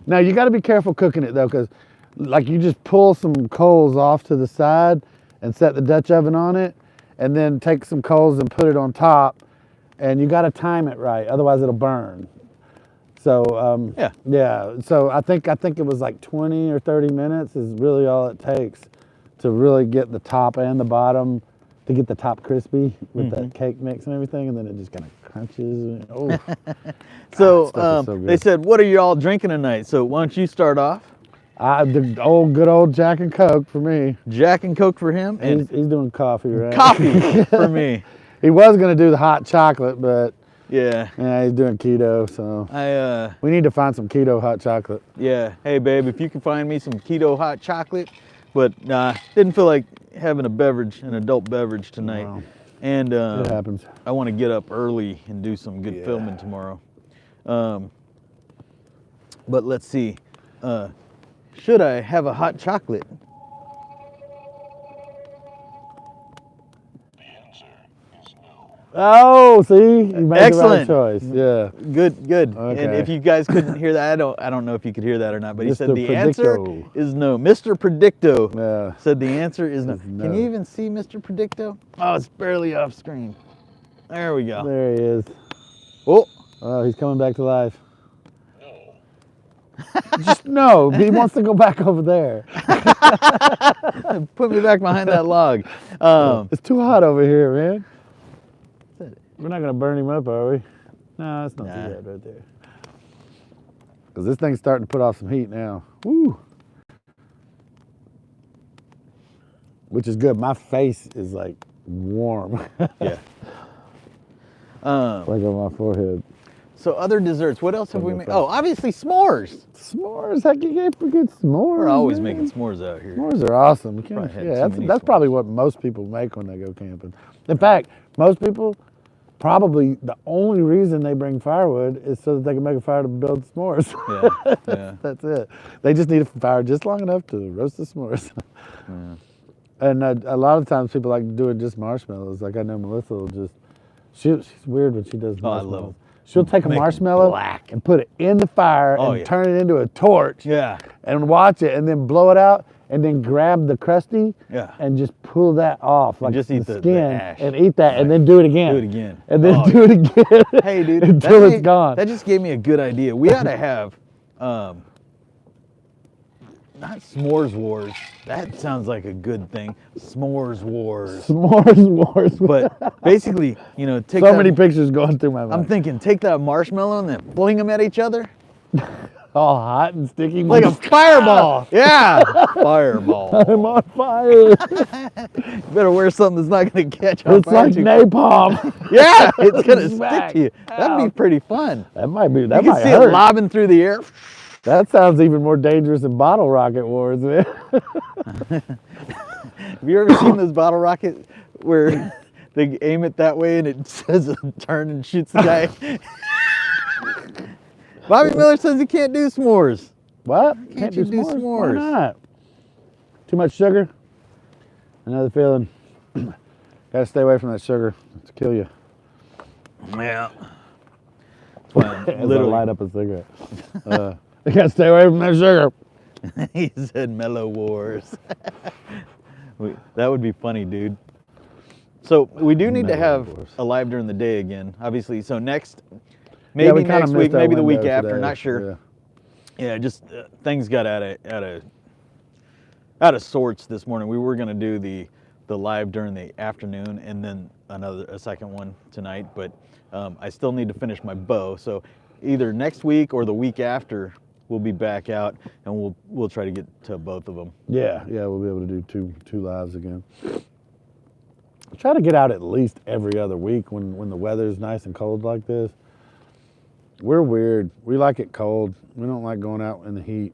Now you got to be careful cooking it though, because like you just pull some coals off to the side and set the Dutch oven on it, and then take some coals and put it on top, and you got to time it right, otherwise it'll burn. So yeah. So I think it was like 20 or 30 minutes is really all it takes to really get the top and the bottom, to get the top crispy with that cake mix and everything, and then it just kind of crunches. Oh. So, so they said, what are you all drinking tonight? So why don't you start off? The good old Jack and Coke for me. Jack and Coke for him, and He's doing coffee, right? coffee for me. He was gonna do the hot chocolate, but Yeah. he's doing keto, so we need to find some keto hot chocolate. Yeah. Hey, babe, if you can find me some keto hot chocolate, but didn't feel like having an adult beverage tonight. Wow. And It happens. I want to get up early and do some good filming tomorrow. But let's see. Should I have a hot chocolate? Oh, see, you made Excellent. the right choice. Yeah. Good. Okay. And if you guys couldn't hear that, I don't know if you could hear that or not, but he said Mr. the answer Predicto. is no. Mr. Predicto Yeah. said the answer is no. Is no. Can you even see Mr. Predicto? Oh, it's barely off screen. There we go. There he is. Oh, He's coming back to life. Just no. He wants to go back over there. put me back behind that log. It's too hot over here, man. We're not gonna burn him up, are we? No, it's not too bad right there. Because this thing's starting to put off some heat now. Woo! Which is good. My face is like warm. Yeah. Like on my forehead. So other desserts, what else have we made? Oh, obviously s'mores. S'mores, heck, you can't forget s'mores. We're always man. making s'mores out here. S'mores are awesome. You can't, Probably had yeah, too many that's s'mores. probably what most people make when they go camping. In fact, most people, probably the only reason they bring firewood is so that they can make a fire to build s'mores. Yeah. That's it. They just need a fire just long enough to roast the s'mores. Yeah. And a lot of times people like doing just marshmallows. Like I know Melissa will just, she's weird when she does Oh, I marshmallows. love 'em. She'll take a Make 'em marshmallow black. and put it in the fire Oh, and yeah. turn it into a torch. Yeah. And watch it and then blow it out and then grab the crusty Yeah. and just pull that off like just eat the skin ash. and eat that and Right. then do it again. Do it again. And then Oh, do it again. Hey, dude. until that it's made- gone. That just gave me a good idea. We ought to have, not s'mores wars. That sounds like a good thing. S'mores wars. S'mores wars. But basically, take so that, many pictures going through my mind. I'm thinking, take that marshmallow and then fling them at each other all hot and sticky. like a fireball. Yeah, fireball. I'm on fire. You better wear something that's not going to catch on It's fire. like too napalm. Yeah, it's going to stick Smack. to you. That'd be pretty fun. That might be. You That can might see hurt. it lobbing through the air. That sounds even more dangerous than bottle rocket wars, man. Have you ever seen those bottle rockets where they aim it that way and it says turn and shoots the guy? Bobby Miller says he can't do s'mores. What? Can't you do s'mores? Why not? Too much sugar? Another feeling. Gotta stay away from that sugar. It's kill you. Yeah. That's why I'm As I literally, light up a cigarette. You gotta stay away from that sugar. he said mellow wars. That would be funny, dude. So we do need to Mellow have wars. a live during the day again, obviously. So next, Yeah, maybe we kinda next missed week, that maybe the week window after, today. not sure. Yeah. Yeah, just things got out of sorts this morning. We were gonna do the live during the afternoon and then a second one tonight, but I still need to finish my bow. So either next week or the week after, we'll be back out and we'll try to get to both of them. Yeah, we'll be able to do two lives again. Try to get out at least every other week when the weather's nice and cold like this. We're weird. We like it cold. We don't like going out in the heat.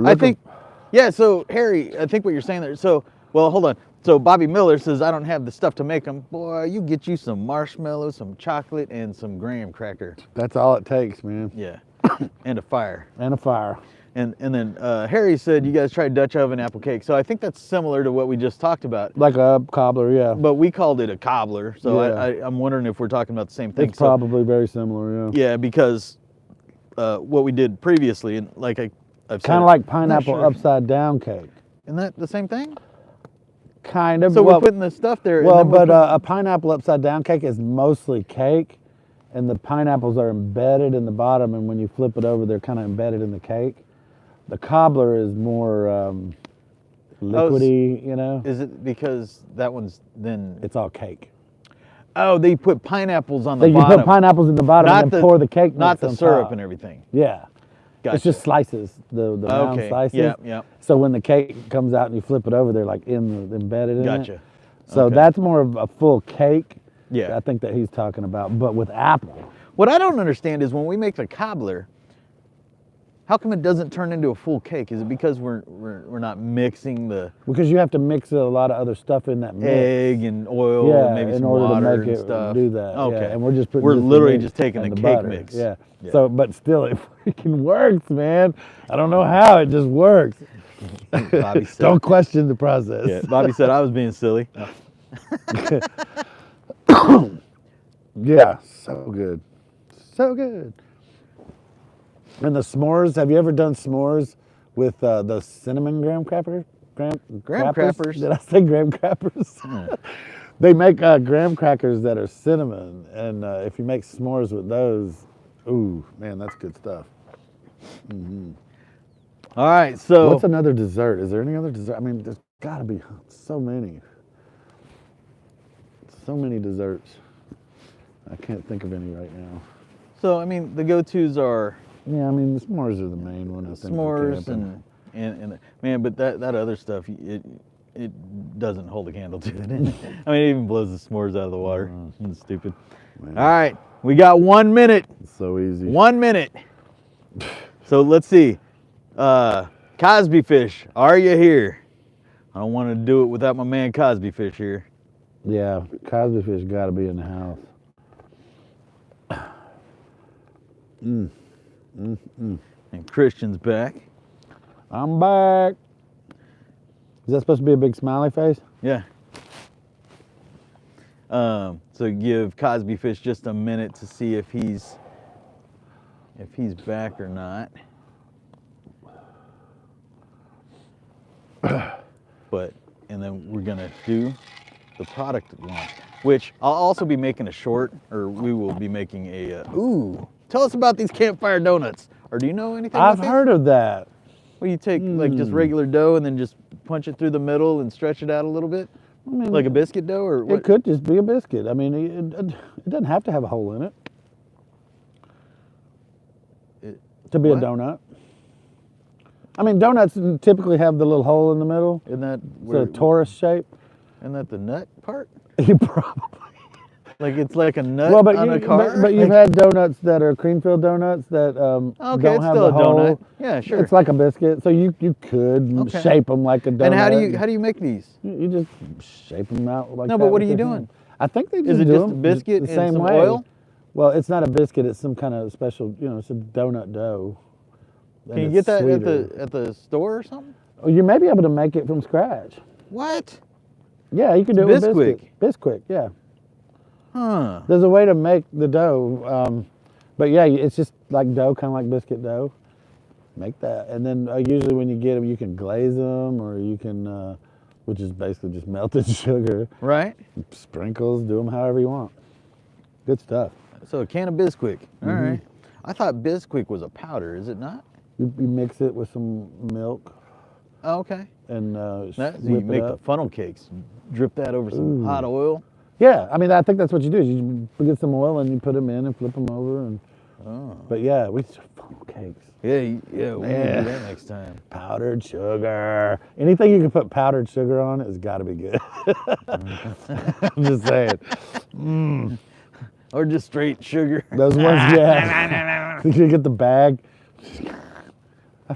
I think, yeah, so Harry, I think what you're saying there, so, well, hold on. So Bobby Miller says, I don't have the stuff to make them. Boy, you get you some marshmallows, some chocolate, and some graham cracker. that's all it takes, man. Yeah. and a fire. And a fire. And then Harry said you guys tried Dutch oven apple cake. So I think that's similar to what we just talked about. Like a cobbler, yeah. But we called it a cobbler. So Yeah. I'm wondering if we're talking about the same thing. It's probably very similar, yeah. Yeah, because what we did previously, and like I've said, Kind of like pineapple sure. upside down cake. Isn't that the same thing? Kind of. So well, we're putting the stuff there. well, and then but a pineapple upside down cake is mostly cake, and the pineapples are embedded in the bottom, and when you flip it over, they're kind of embedded in the cake. The cobbler is more liquidy, you know? is it because that one's then? It's all cake. Oh, they put pineapples on the So you bottom. put pineapples in the bottom and then pour the cake mix Not the on syrup top. and everything. Yeah. Gotcha. It's just slices, the round Okay. slices. Yeah, yeah. So when the cake comes out and you flip it over, they're like embedded in it. Gotcha. So Okay. that's more of a full cake. Yeah. I think that he's talking about, but with apple. What I don't understand is when we make the cobbler, how come it doesn't turn into a full cake? Is it because we're not mixing the Because you have to mix a lot of other stuff in that mix. egg and oil Yeah, and maybe in some order water to make and it stuff? do that. Okay. Yeah. And we're just putting We're just the literally meat just taking and the cake butter. mix. Yeah. Yeah. So, but still, it freaking works, man. I don't know how, it just works. Bobby said, Don't question the process. yeah, Bobby said I was being silly. Yeah, so good. So good. And the s'mores, have you ever done s'mores with the cinnamon graham crackers? Graham crackers? Did I say graham crackers? They make graham crackers that are cinnamon, and if you make s'mores with those, ooh, man, that's good stuff. All right, so What's another dessert? Is there any other dessert? I mean, there's got to be so many. So many desserts. I can't think of any right now. I mean the go-tos are Yeah, I mean, the s'mores are the main one, I think. for s'mores camping. and man, but that other stuff it doesn't hold a candle to it. I mean, it even blows the s'mores out of the water. It's stupid. Man, All right, we got 1 minute. it's so easy. 1 minute. So let's see. Cosby Fish, are you here? I don't want to do it without my man Cosby Fish here. Yeah, Cosby Fish got to be in the house. And Christian's back. I'm back. Is that supposed to be a big smiley face? Yeah. So give Cosby Fish just a minute to see if he's back or not. And then we're gonna do the product launch, which I'll also be making a short, or we will be making a. Ooh, tell us about these campfire donuts. Or do you know anything? I've about these? heard of that. Well, you take like just regular dough and then just punch it through the middle and stretch it out a little bit, I mean, like a biscuit dough, or what? it could just be a biscuit. I mean, it doesn't have to have a hole in it to be what? a donut. I mean, donuts typically have the little hole in the middle. Isn't that It's a torus shape. Isn't that the nut part? You probably. Like it's like a nut Well, but on a car. but you've had donuts that are cream filled donuts that Okay, don't it's have still the a hole. donut. Yeah, sure. It's like a biscuit, so you could Okay. shape them like a donut. And how do you make these? You just shape them out like No, that. but what with are you your doing? hand. I think they just Is it do just a them biscuit the and same some way. oil? Well, it's not a biscuit. It's some kind of special. It's a donut dough. Can you and get it's that sweeter. at the store or something? Oh, you may be able to make it from scratch. What? Yeah, you can do it with Bisquick. Bisquick, yeah. Huh. There's a way to make the dough, but yeah, it's just like dough, kind of like biscuit dough. Make that, and then usually when you get them, you can glaze them, or you can, which is basically just melted sugar, Right. sprinkles. Do them however you want. Good stuff. So a can of Bisquick. All right. I thought Bisquick was a powder. Is it not? You mix it with some milk Oh, okay. and That, so whip you it make the up. funnel cakes. Drip that over some hot oil. Yeah, I mean, I think that's what you do. Is you get some oil and you put them in and flip them over. And but yeah, we funnel cakes. Yeah, we need to Yeah. do that next time. Powdered sugar. Anything you can put powdered sugar on has got to be good. I'm just saying. Or just straight sugar. Those ones, yeah. You get the bag.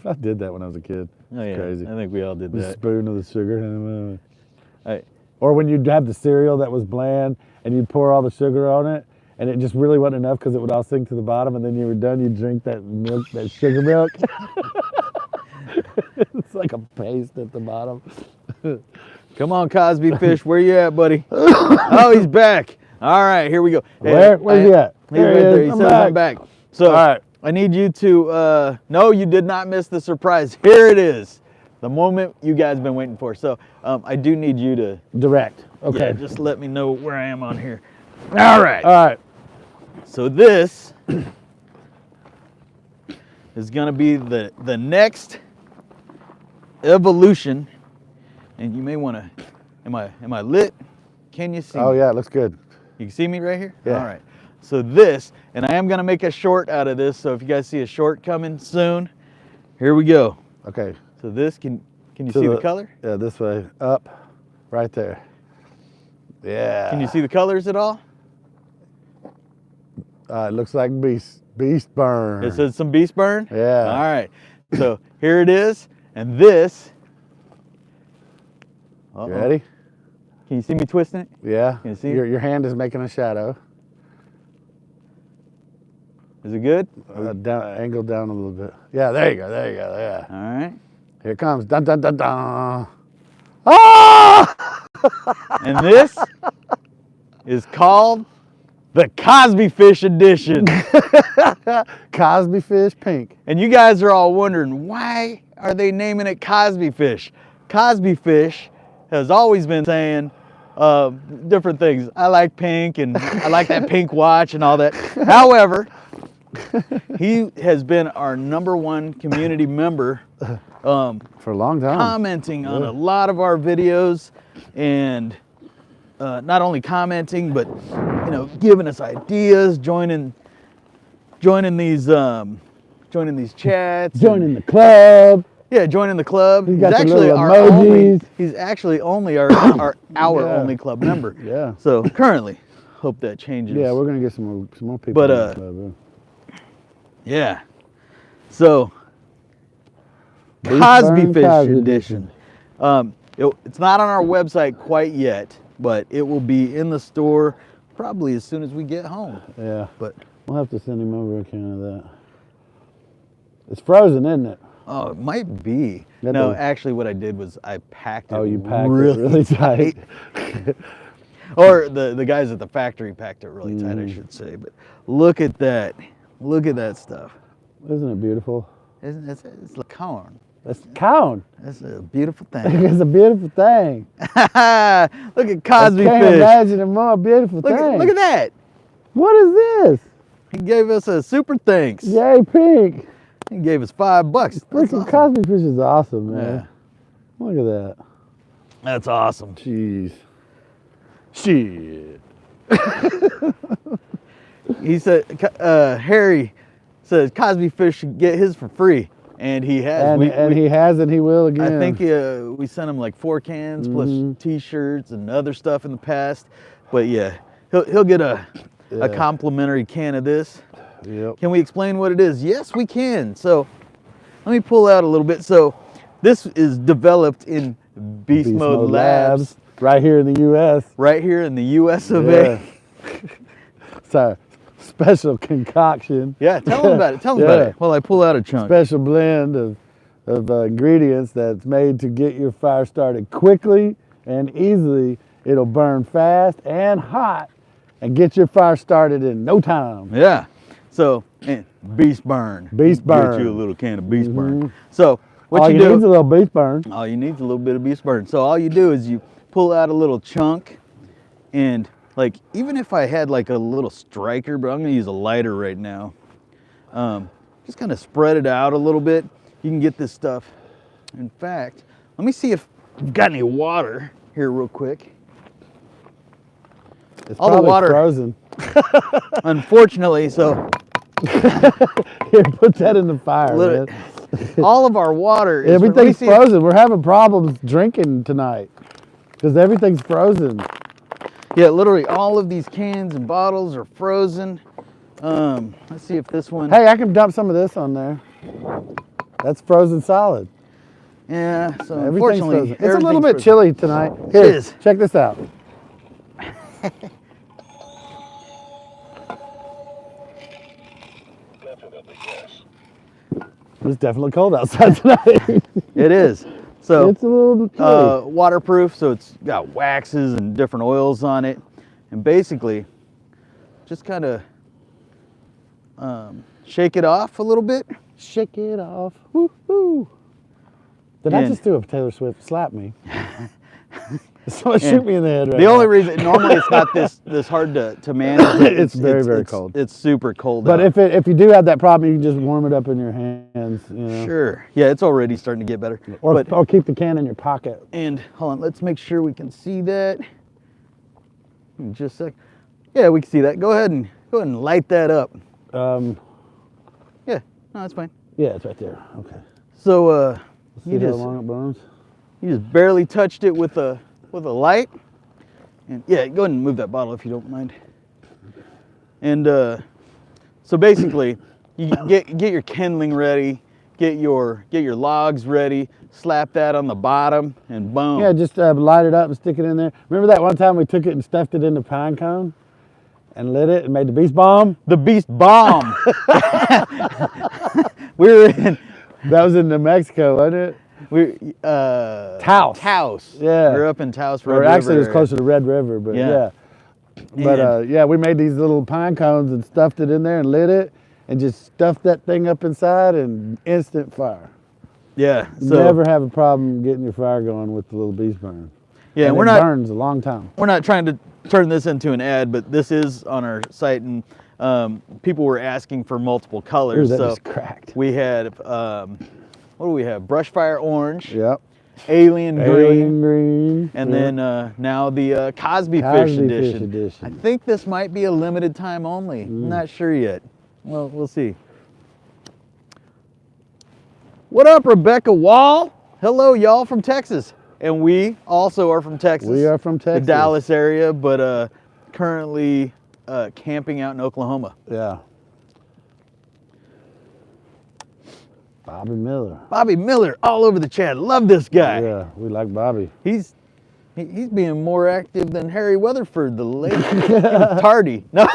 I did that when I was a kid. Oh, yeah. Crazy. I think we all did The that. spoon of the sugar. I, Or when you'd have the cereal that was bland and you'd pour all the sugar on it and it just really wasn't enough because it would all sink to the bottom, and then you were done, you drink that milk, that sugar milk. It's like a paste at the bottom. Come on, Cosby Fish, where you at, buddy? Oh, he's back. All right, here we go. Where's he at? He's right there. He says I'm back. So all right. I need you to, no, you did not miss the surprise. Here it is. The moment you guys been waiting for. So I do need you to Direct. Okay. yeah, just let me know where I am on here. All right. All right. So this is gonna be the next evolution, and you may want to. Am I lit? Can you see? Oh me? yeah, it looks good. You can see me right here. Yeah. All right. So this, and I am gonna make a short out of this. So if you guys see a short coming soon, here we go. Okay. So this can you see the color? Yeah, this way up, right there. Yeah. Can you see the colors at all? It looks like beast burn. It says some beast burn. Yeah. All right. So here it is, and this. You ready? Can you see me twisting it? Yeah. Can you see? Your hand is making a shadow. Is it good? Angle down a little bit. Yeah, there you go. There you go. Yeah. All right. Here it comes. Dun dun dun dun. Ah! And this is called the Cosby Fish Edition. Cosby Fish Pink. And you guys are all wondering, why are they naming it Cosby Fish? Cosby Fish has always been saying different things. I like pink, and I like that pink watch and all that. However, he has been our #1 community member For a long time. commenting on a lot of our videos, and not only commenting, but giving us ideas, joining these chats, Joining the club. yeah, joining the club. He's got the little emojis. He's actually only our Yeah. only club member. Yeah. So currently, hope that changes. Yeah, we're gonna get some more people. But, in the club, yeah. So Beast Cosby Burn Fish Cosby Edition. It's not on our website quite yet, but it will be in the store probably as soon as we get home. Yeah. But We'll have to send him over a can of that. It's frozen, isn't it? oh, it might be. That No, does- actually, what I did was I packed it. Oh, you packed really it really tight. Or the guys at the factory packed it really tight, I should say. But look at that. Look at that stuff. Isn't it beautiful? It's like corn. That's count. That's a beautiful thing. It's a beautiful thing. Look at Cosby I can't Fish. imagine a more beautiful Look thing. at that. What is this? He gave us a super thanks. Yay, pink. He gave us $5. That's Freaking awesome. Cosby Fish is awesome, man. Yeah. Look at that. That's awesome. Jeez. Shit. He said, Harry says Cosby Fish should get his for free. And he has. And he has and he will again. I think we sent him like 4 cans plus T-shirts and other stuff in the past. But yeah, he'll get a complimentary can of this. Yep. Can we explain what it is? Yes, we can. So let me pull out a little bit. So this is developed in BeastMode Labs right here in the U.S. right here in the U.S. of A. It's a special concoction. Yeah, tell them about it. Tell them about it while I pull out a chunk. Special blend of ingredients that's made to get your fire started quickly and easily. It'll burn fast and hot and get your fire started in no time. Yeah. So, Beast Burn. Beast Burn. Get you a little can of Beast Burn. So, what All you you do? need is a little beast burn. All you need is a little bit of Beast Burn. So all you do is you pull out a little chunk, and like even if I had like a little striker, but I'm gonna use a lighter right now. Just kind of spread it out a little bit. You can get this stuff. In fact, let me see if we've got any water here real quick. It's All the probably water- frozen. Unfortunately, so Here, put that in the fire, Lit- man. all of our water is Everything's let me see if- frozen. We're having problems drinking tonight because everything's frozen. Yeah, literally all of these cans and bottles are frozen. Let's see if this one. Hey, I can dump some of this on there. That's frozen solid. Yeah, so Everything's unfortunately, frozen. It's a little everything's bit frozen. chilly tonight. Here, is. check this out. It's definitely cold outside tonight. It is. So It's a little chilly. waterproof, so it's got waxes and different oils on it, and basically just kind of shake it off a little bit. Shake it off. Woo-hoo. Did I And- just do a Taylor Swift slap me? Someone shoot me in the head right The now. only reason normally it's not this hard to manage. but It's very cold. It's super cold. But out. if you do have that problem, you can just warm it up in your hands. You know? Sure, yeah, it's already starting to get better. Or keep the can in your pocket. And hold on, let's make sure we can see that. Just a sec. Yeah, we can see that. Go ahead and light that up. Yeah, no, that's fine. Yeah, it's right there. Okay. So See how long it burns? you just barely touched it with a light. And yeah, go ahead and move that bottle if you don't mind. And so basically, you get your kindling ready, get your logs ready, slap that on the bottom, and boom. Yeah, just light it up and stick it in there. Remember that one time we took it and stuffed it in the pine cone and lit it and made the beast bomb? The Beast Bomb. We were in That was in New Mexico, wasn't it? Taos. Yeah. We were up in Taos. Or actually, it was closer to Red River, but Yeah. yeah. But yeah, we made these little pine cones and stuffed it in there and lit it and just stuffed that thing up inside and instant fire. Yeah. So Never have a problem getting your fire going with the little beast burn. yeah, And we're it not burns a long time. we're not trying to turn this into an ad, but this is on our site, and people were asking for multiple Ooh, colors. that So just cracked. we had what do we have? Brush fire orange, Yep. alien green, Alien green. and yeah. then now the Cosby, Cosby Fish Fish edition. edition. I think this might be a limited time only. I'm not sure yet. Well, we'll see. What up, Rebecca Wall? Hello, y'all from Texas. And we also are from Texas. We are from Texas. The Dallas area, but currently camping out in Oklahoma. Yeah. Bobby Miller. Bobby Miller, all over the chat. Love this guy. Yeah, we like Bobby. He's being more active than Harry Weatherford, the late tardy. No.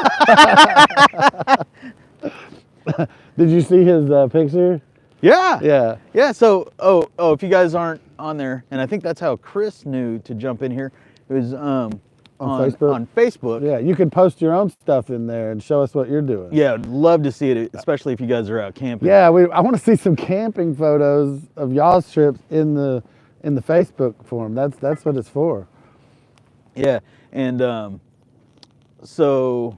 Did you see his picture? Yeah. Yeah. Yeah. So, if you guys aren't on there, and I think that's how Chris knew to jump in here. It was on Facebook? On Facebook. Yeah, you can post your own stuff in there and show us what you're doing. Yeah, I'd love to see it, especially if you guys are out camping. Yeah, I want to see some camping photos of y'all's trips in the Facebook form. That's what it's for. Yeah, and so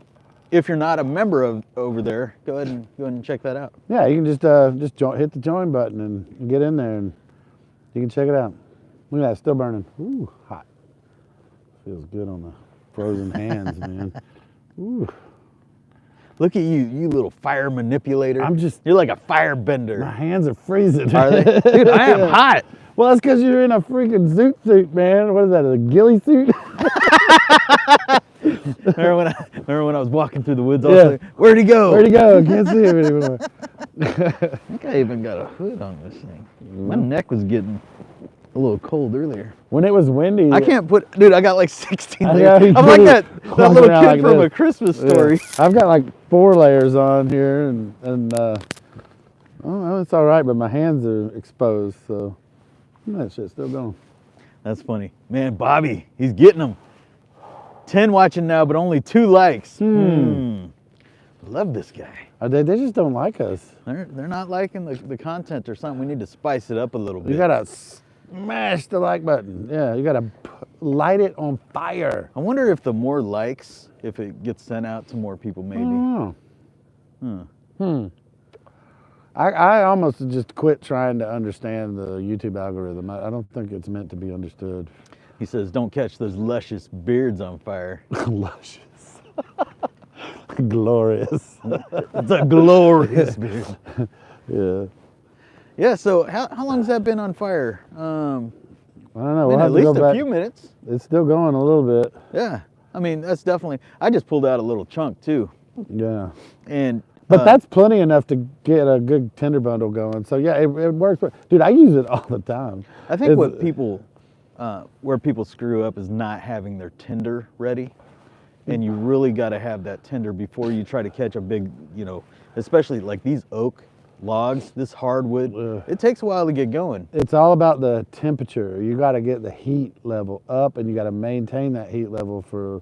if you're not a member of over there, go ahead and check that out. Yeah, you can just hit the join button and get in there and you can check it out. Look at that, it's still burning. Ooh, hot. Feels good on the frozen hands, man. Ooh. Look at you little fire manipulator. You're like a fire bender. My hands are freezing. Are they? Dude, I am hot. Well, that's because you're in a freaking zoot suit, man. What is that, a ghillie suit? Remember when I was walking through the woods? I Yeah. was like, where'd he go? Where'd he go? I can't see him anymore. I think I even got a hood on this thing. My neck was getting a little cold earlier. When it was windy. I can't put, dude, I got like 16 I layers. know, I'm like you that walking little around kid like from this. A Christmas Yeah. Story. I've got like 4 layers on here and oh, it's all right, but my hands are exposed, so that shit's still going. That's funny. Man, Bobby, he's getting them. 10 watching now, but only 2 likes. Love this guy. They just don't like us. They're not liking the content or something. We need to spice it up a little bit. You gotta smash the like button. Yeah, you gotta light it on fire. I wonder if the more likes, if it gets sent out to more people, maybe. I don't know. I almost just quit trying to understand the YouTube algorithm. I don't think it's meant to be understood. He says, don't catch those luscious beards on fire. Luscious. Glorious. It's a glorious beard. Yeah. Yeah, so how long has that been on fire? I don't know. We'll Been have at to go least a back. few minutes. It's still going a little bit. Yeah. I mean, that's definitely, I just pulled out a little chunk too. Yeah. And But that's plenty enough to get a good tinder bundle going. So yeah, it works. Dude, I use it all the time. I think It's- what people, where people screw up is not having their tinder ready. And you really got to have that tinder before you try to catch a big, especially like these oak logs, this hardwood, Ugh. it takes a while to get going. It's all about the temperature. You got to get the heat level up, and you got to maintain that heat level for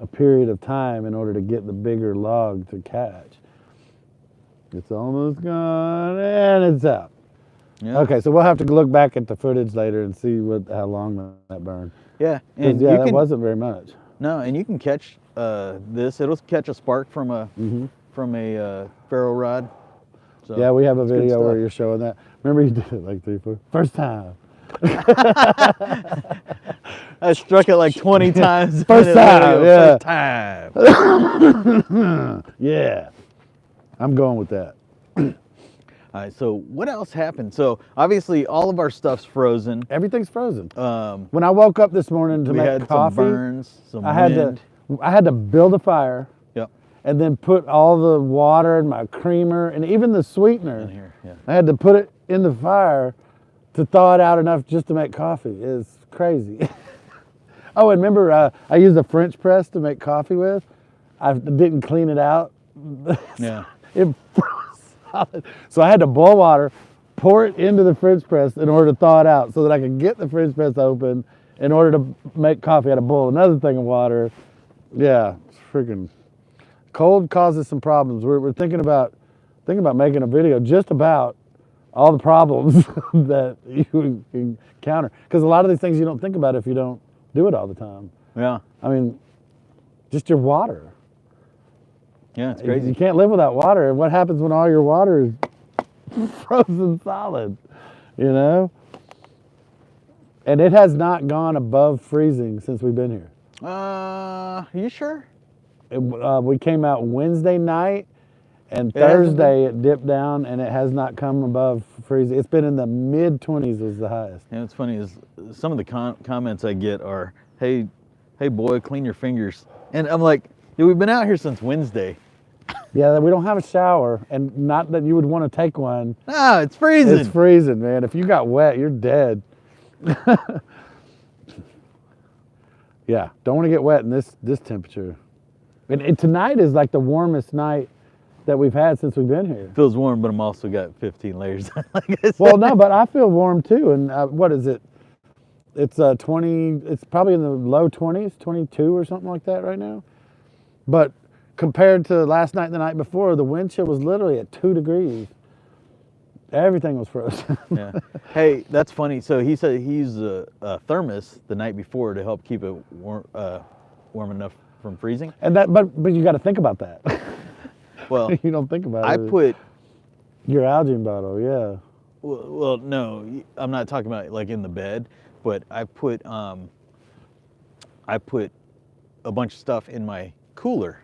a period of time in order to get the bigger log to catch. It's almost gone, and it's out. Yeah. Okay, so we'll have to look back at the footage later and see how long that burned. Yeah, 'Cause, and yeah, you that can, wasn't very much. no, and you can catch this. It'll catch a spark from a ferro rod. So Yeah, we have a it's good video where stuff. you're showing that. Remember you did it like 3-4 first time. I struck it like 20 times. First in that time, video. yeah. First time. Yeah, I'm going with that. All right, so what else happened? So obviously all of our stuff's frozen. Everything's frozen. When I woke up this morning to We make had coffee, some burns, some I had wind. to build a fire. Yep. And then put all the water and my creamer and even the sweetener. In here, yeah. I had to put it in the fire to thaw it out enough just to make coffee. It's crazy. Oh, and remember, I used a French press to make coffee with. I didn't clean it out. Yeah. It froze solid. So I had to boil water, pour it into the French press in order to thaw it out so that I could get the French press open in order to make coffee. I had to boil another thing of water. Yeah, it's freaking cold causes some problems. We're thinking about making a video just about all the problems that you encounter. Because a lot of these things you don't think about if you don't do it all the time. Yeah. I mean, just your water. Yeah, it's You crazy. can't live without water. And what happens when all your water is frozen solid? You know? And it has not gone above freezing since we've been here. Are you sure? We came out Wednesday night, and It hasn't Thursday it dipped down, and it has not come above freezing. It's been in the mid-20s was the highest. Yeah, what's funny is some of the comments I get are, hey boy, clean your fingers. And I'm like, dude, we've been out here since Wednesday. Yeah, we don't have a shower, and not that you would want to take one. No, it's freezing. It's freezing, man. If you got wet, you're dead. Yeah, don't want to get wet in this temperature. And tonight is like the warmest night that we've had since we've been here. Feels warm, but I'm also got 15 layers. Like I said. Well, no, but I feel warm too. And what is it? It's 20. It's probably in the low 20s, 22 or something like that right now. But compared to last night and the night before, the wind chill was literally at 2 degrees. Everything was frozen. Yeah. Hey, that's funny. So he said he used a thermos the night before to help keep it warm enough from freezing. And but you got to think about that. Well, You don't think about I it. put. Your algae bottle, yeah. Well, no, I'm not talking about like in the bed, but I put a bunch of stuff in my cooler.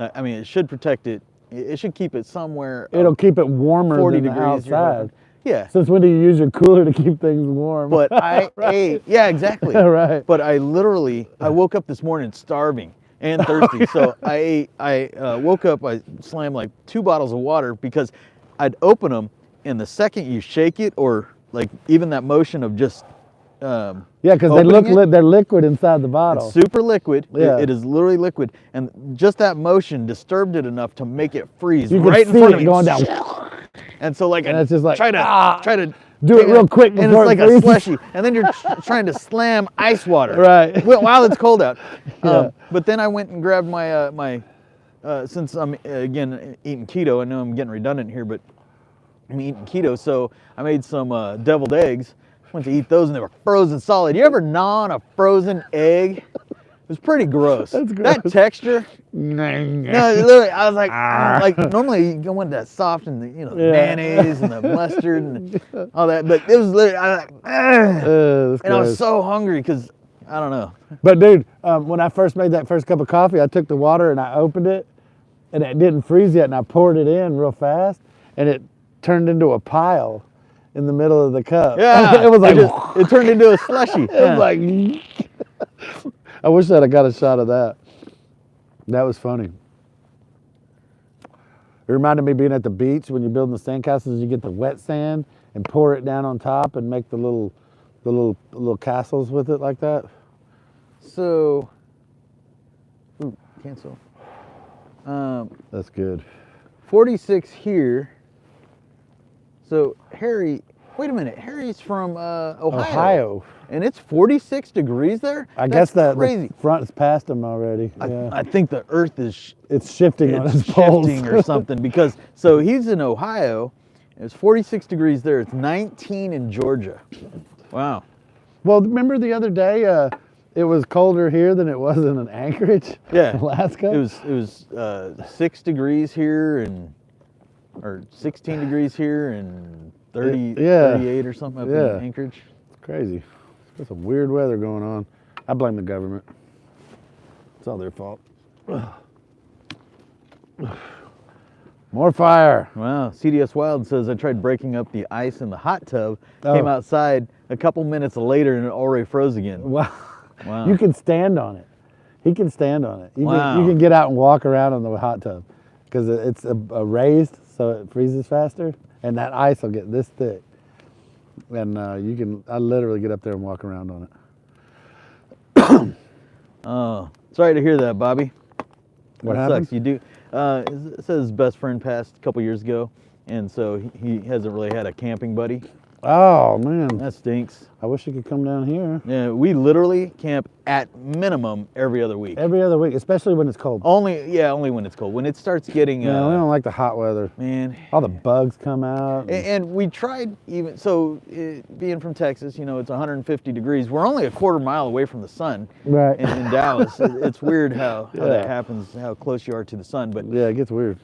I mean, it should protect it. It should keep it somewhere. It'll keep it warmer 40 than the degrees. You're outside. hoping. Yeah. Since when do you use your cooler to keep things warm? But I ate. Yeah, exactly. Right. But I woke up this morning starving and thirsty. So I ate. I woke up. I slammed like 2 bottles of water because I'd open them, and the second you shake it, or like even that motion of just yeah, because they're liquid inside the bottle. it's super liquid. Yeah. It is literally liquid, and just that motion disturbed it enough to make it freeze You right can in see front it of me. going down. And so like And I it's just like, try to do it real quick and before it's like it a freezes. slushy, and then you're trying to slam ice water Right. while it's cold out. Yeah. But then I went and grabbed my since I'm again eating keto. I know I'm getting redundant here, but I'm eating keto, so I made some deviled eggs. Went to eat those, and they were frozen solid. You ever gnaw on a frozen egg? It was pretty gross. That's gross. That texture. No, literally, I was like normally you go into that soft and the mayonnaise and the mustard and all that, but it was literally I was like, That's and I was gross. so hungry because I don't know. But dude, when I first made that first cup of coffee, I took the water and I opened it, and it didn't freeze yet, and I poured it in real fast, and it turned into a pile in the middle of the cup. Yeah, it was like it turned into a slushy. it was like. I wish I'd have got a shot of that. That was funny. It reminded me of being at the beach when you're building the sandcastles. You get the wet sand and pour it down on top and make the little castles with it like that. So, cancel. That's good. 46 here. So Harry, wait a minute. Harry's from Ohio. And it's 46 degrees there? I guess That's that crazy. the front's past them already. Yeah. I think the earth is It's shifting on it's its poles. shifting or something because so he's in Ohio. It's 46 degrees there. It's 19 in Georgia. Wow. Well, remember the other day, it was colder here than it was in Anchorage, Yeah. Alaska? It was 6 degrees here or 16 degrees here and 38 or something up in Anchorage. It's crazy. There's some weird weather going on. I blame the government. It's all their fault. More fire. Wow. CDS Wild says I tried breaking up the ice in the hot tub, Oh. came outside a couple minutes later and it already froze again. Wow. Wow. You can stand on it. He can stand on it. Wow. You can get out and walk around in the hot tub because it's a raised, so it freezes faster, and that ice will get this thick. And I literally get up there and walk around on it. Oh, sorry to hear that, Bobby. What That happened? sucks. You do. It says his best friend passed a couple years ago, and so he hasn't really had a camping buddy. Oh, man. That stinks. I wish you could come down here. Yeah, we literally camp at minimum every other week. Every other week, especially when it's cold. Only when it's cold. When it starts getting, Yeah, we don't like the hot weather. man. All the bugs come out. And we tried even so. Being from Texas, it's 150 degrees. We're only a quarter mile away from the sun. Right. In Dallas, it's weird how Yeah. that happens, how close you are to the sun. But Yeah, it gets weird.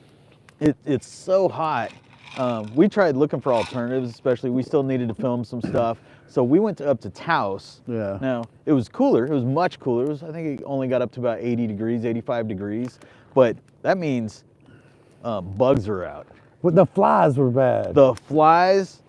it's so hot. We tried looking for alternatives, especially we still needed to film some stuff. So we went up to Taos. Yeah. Now, it was cooler. It was much cooler. I think it only got up to about 80 degrees, 85 degrees. But that means bugs are out. But the flies were bad. The flies,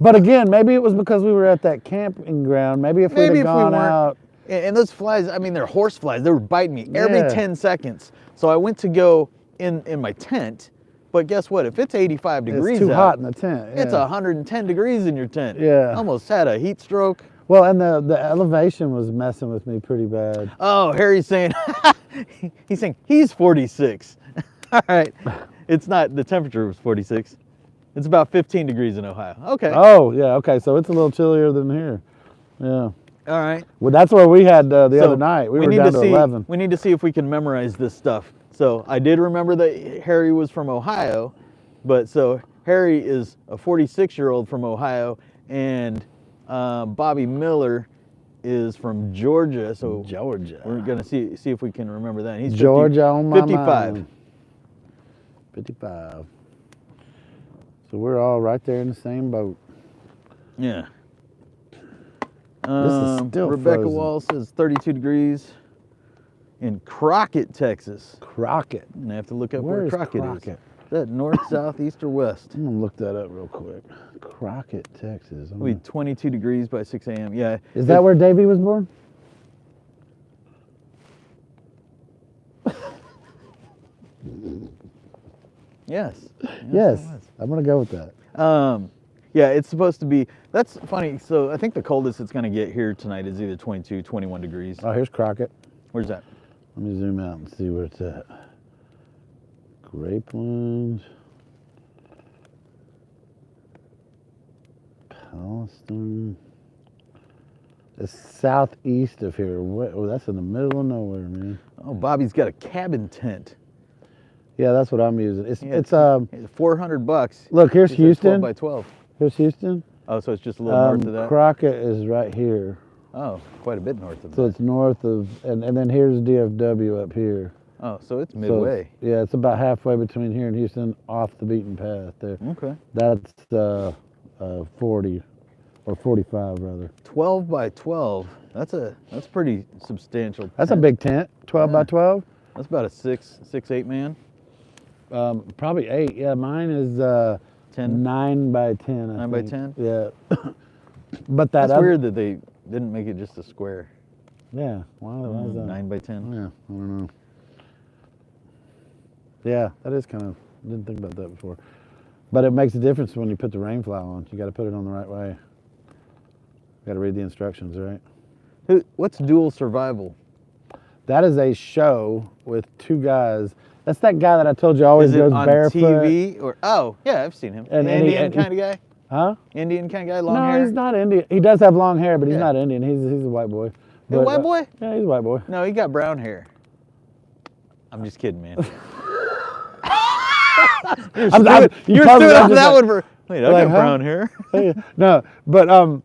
But again, maybe it was because we were at that camping ground. Maybe if we'd have gone out. and those flies, I mean, they're horse flies. They were biting me every Yeah. 10 seconds. So I went to go in my tent. But guess what? If it's 85 degrees It's too out, hot in the tent. it's yeah. 110 degrees in your tent. Yeah. Almost had a heat stroke. Well, and the elevation was messing with me pretty bad. Oh, Harry's saying, he's 46. All right. It's not, the temperature was 46. It's about 15 degrees in Ohio. Okay. Oh, yeah, okay, so it's a little chillier than here. Yeah. All right. Well, that's where we had the So other night. We were need down to see, 11. We need to see if we can memorize this stuff. So I did remember that Harry was from Ohio, but so Harry is a 46-year-old from Ohio, and Bobby Miller is from Georgia. So Georgia. we're gonna see if we can remember that. He's Georgia on my 55. mind. 55. So we're all right there in the same boat. Yeah. This is still Rebecca frozen. Wall says 32 degrees in Crockett, Texas. Crockett. I'm gonna have to look up Where where is Crockett is. Crockett? Is that north, south, east, or west? I'm gonna look that up real quick. Crockett, Texas. It'll be 22 degrees by 6 a.m. Yeah. Is that where Davey was born? Yes. Yes. it was. I'm gonna go with that. Yeah, it's supposed to be. That's funny. So I think the coldest it's gonna get here tonight is either 22, 21 degrees. Oh, here's Crockett. Where's that? Let me zoom out and see where it's at. Grapeland. Palestine. It's southeast of here. Oh, that's in the middle of nowhere, man. Oh, Bobby's got a cabin tent. Yeah, that's what I'm using. It's Yeah, it's $400. Look, here's It says 12 Houston. by 12. Here's Houston. Oh, so it's just a little north of that. Crockett is right here. Oh, quite a bit north of So that. it's north of, and then here's DFW up here. Oh, so it's So midway. yeah, it's about halfway between here and Houston, off the beaten path there. Okay. That's 40 or 45 rather. 12 by 12. That's pretty substantial. That's a tent. big tent, 12 by Yeah. 12. That's about a 6'8" man. Probably 8. Yeah, mine is 10. 9 by 10. I 9 by think. 10? Yeah. But that That's other, weird that they didn't make it just a square. Yeah. Why is that? 9 by 10. Yeah, I don't know. Yeah, that is kind of, didn't think about that before. But it makes a difference when you put the rain fly on. You got to put it on the right way. Got to read the instructions, right? What's dual survival? That is a show with two guys. That's that guy that I told you always Is it goes on barefoot. TV or? Oh, yeah, I've seen him. And An he- Indian and- kind of guy. Huh? Indian kind of guy, long No, hair? he's not Indian. He does have long hair, but he's Yeah. not Indian. He's a white boy. He's a But, white boy? Yeah, he's a white boy. No, he got brown hair. I'm just kidding, man. You're you stupid probably on just that like- one for. Wait, I like, got huh? brown hair. No, but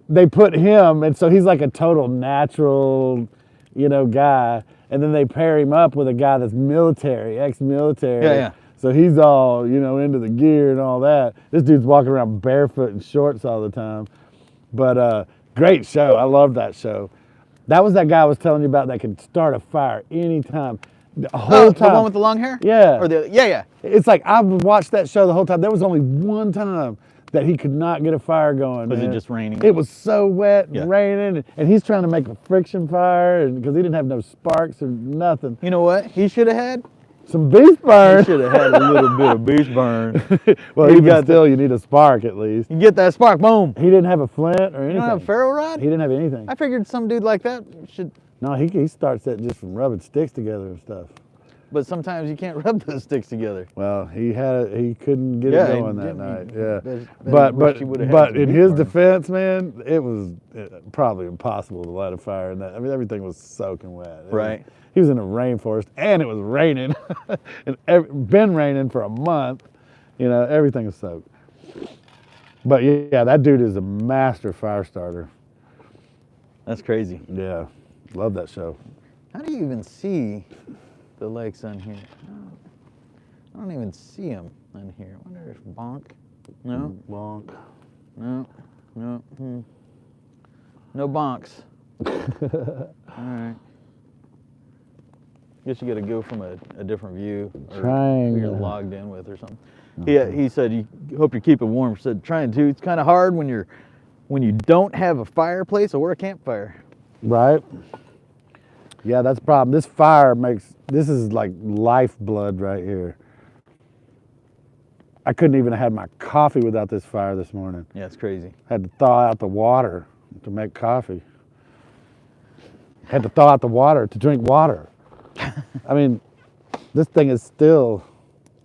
they put him, and so he's like a total natural, guy. And then they pair him up with a guy that's military, ex-military. Yeah, yeah. So he's all, into the gear and all that. This dude's walking around barefoot and shorts all the time. But great show. I love that show. That was that guy I was telling you about that could start a fire anytime. The whole time. The one with the long hair? Yeah. Or yeah. It's like I've watched that show the whole time. There was only one time that he could not get a fire going. Was man. it just raining? It was so wet and Yeah. raining, and he's trying to make a friction fire because he didn't have no sparks or nothing. You know what? He should have had. Some beast burn. He should have had a little bit of beast burn. Well, He even got still, you need a spark at least. You get that spark, boom. He didn't have a flint or anything. You don't have a ferro He rod? didn't have anything. I figured some dude like that should. No, he starts that just from rubbing sticks together and stuff. But sometimes you can't rub those sticks together. Well, he couldn't get Yeah, it he going that didn't. night. Yeah, Bet- but wish you would've had but the in beast his burn. defense, man, it was probably impossible to light a fire in that. I mean, everything was soaking wet. Right. He was in a rainforest, and it was raining, and been raining for a month. Everything was soaked. But yeah, that dude is a master fire starter. That's crazy. Yeah, love that show. How do you even see the lakes on here? I don't even see them on here. I wonder if bonk. No, Bonk. no. No bonks. All right. Guess you got to go from a different view, or who Trying, you're logged in with, or something. He said, "You hope you keep it warm." Said, "Trying to. It's kind of hard when you don't have a fireplace or a campfire." Right? Yeah, that's the problem. This fire this is like lifeblood right here. I couldn't even have had my coffee without this fire this morning. Yeah, it's crazy. Had to thaw out the water to make coffee. Had to thaw out the water to drink water. I mean, this thing is still,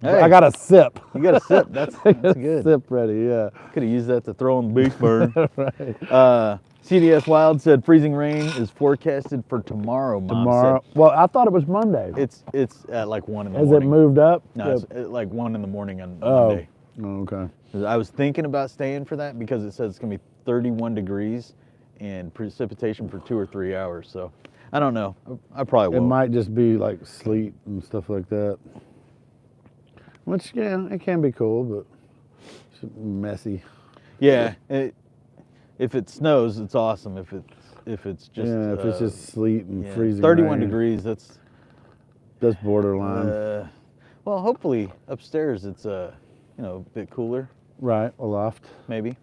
Hey. I got a sip. You got a sip. That's good. Sip ready, yeah. Could have used that to throw on the beast burn. Right. CDS Wild said freezing rain is forecasted for tomorrow. Mom Tomorrow. said. Well, I thought it was Monday. It's at like 1 in the Has morning. it moved up? No, it's at like 1 in the morning on Oh. Monday. Oh, okay. I was thinking about staying for that because it says it's gonna be 31 degrees and precipitation for 2 or 3 hours. So I don't know. I probably It won't. might just be like sleet and stuff like that. Which, yeah, it can be cool, but it's messy. Yeah. If it snows, it's awesome. If it's just Yeah, if it's just sleet and yeah, freezing 31 rain, degrees. That's that's borderline. well, hopefully upstairs it's a bit cooler, Right, a loft. maybe.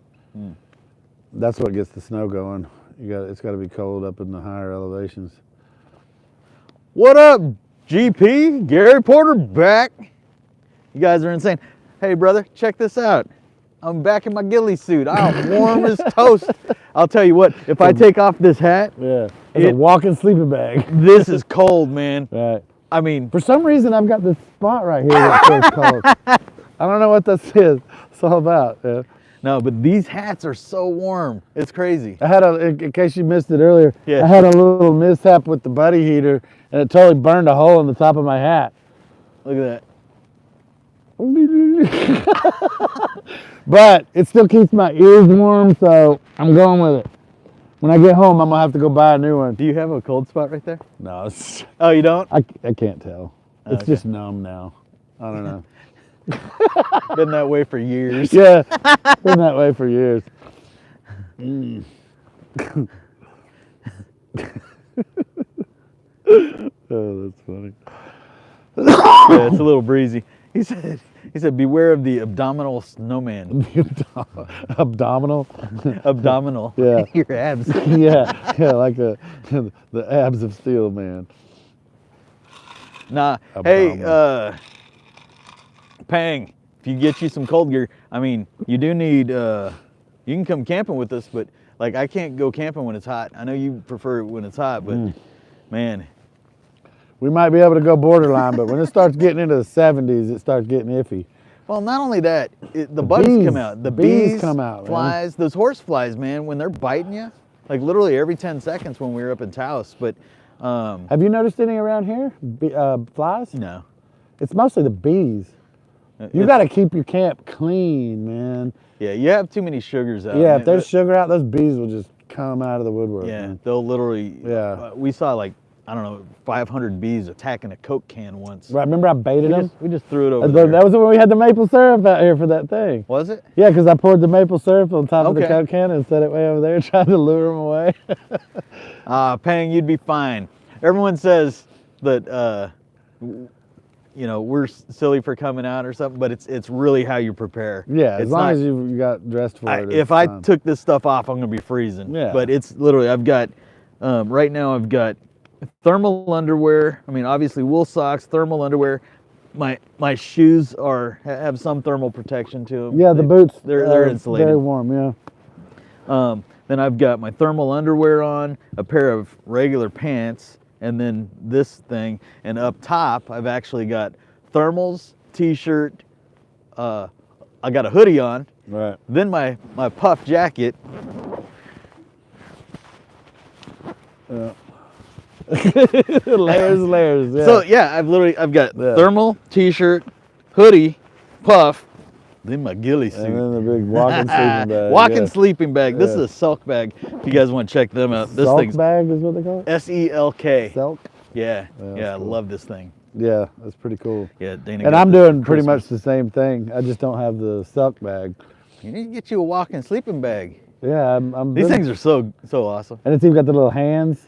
That's what gets the snow going. It's got to be cold up in the higher elevations. What up, GP? Gary Porter back. You guys are insane. Hey, brother, check this out. I'm back in my ghillie suit. I'm warm as toast. I'll tell you what, if I take off this hat, Yeah, it's a walking sleeping bag. this is cold, man. Right. I mean, For some reason, I've got this spot right here that feels cold. I don't know what this is. It's all about. Yeah. no, but these hats are so warm. It's crazy. I had in case you missed it earlier, Yeah. I had a little mishap with the buddy heater, and it totally burned a hole in the top of my hat. Look at that. But it still keeps my ears warm, so I'm going with it. When I get home, I'm gonna have to go buy a new one. Do you have a cold spot right there? No, Oh, you don't? I can't tell. It's Okay. just numb now. I don't know. Been that way for years. Yeah, been that way for years. Mm. Oh, that's funny. Yeah, it's a little breezy. He said, beware of the abdominal snowman. Abdominal. Abdominal. Yeah. Your abs. Yeah, like the abs of steel, man. Nah. Hey, Abdominal. Pang, if you get you some cold gear, I mean, you do need, you can come camping with us, but like I can't go camping when it's hot. I know you prefer it when it's hot, but man, We might be able to go borderline, but when it starts getting into the 70s, it starts getting iffy. Well, not only that, the bugs bees. come out. The Bees bees come out, man. flies, those horse flies, man, when they're biting you, like literally every 10 seconds when we were up in Taos. But have you noticed any around here? Flies? no. It's mostly the bees. You got to keep your camp clean, man. Yeah, you have too many sugars out. Yeah, if there's sugar out, those bees will just come out of the woodwork. Yeah, man. they'll literally. Yeah. We saw like, I don't know, 500 bees attacking a Coke can once. Right, remember I baited them? We just threw it over there. That was when we had the maple syrup out here for that thing. Was it? Yeah, because I poured the maple syrup on top of the Coke can and set it way over there, trying to lure them away. Pang, you'd be fine. Everyone says that, you know, we're silly for coming out or something, but it's really how you prepare. Yeah, as long as you got dressed for it. If I took this stuff off, I'm gonna be freezing. Yeah. But it's literally, I've got, right now I've got thermal underwear. I mean, obviously wool socks, thermal underwear. My shoes have some thermal protection to them. Yeah, the boots. They're insulated. Very warm. Yeah. Then I've got my thermal underwear on, a pair of regular pants, and then this thing. And up top, I've actually got thermals, t-shirt. I got a hoodie on. Right. Then my puff jacket. Yeah. layers. Yeah. So yeah, I've got thermal, t-shirt, hoodie, puff, then my ghillie suit. And then the big walking sleeping bag. Walking sleeping bag. This is a Selk bag. If you guys want to check them out. This Selk bag is what they call it? S-E-L-K. Selk? Yeah. Yeah, Yeah, I cool. love this thing. Yeah, that's pretty cool. Yeah, Dana. And I'm doing pretty much the same thing. I just don't have the Selk bag. You need to get you a walking sleeping bag. Yeah, These things are so awesome. And it's even got the little hands.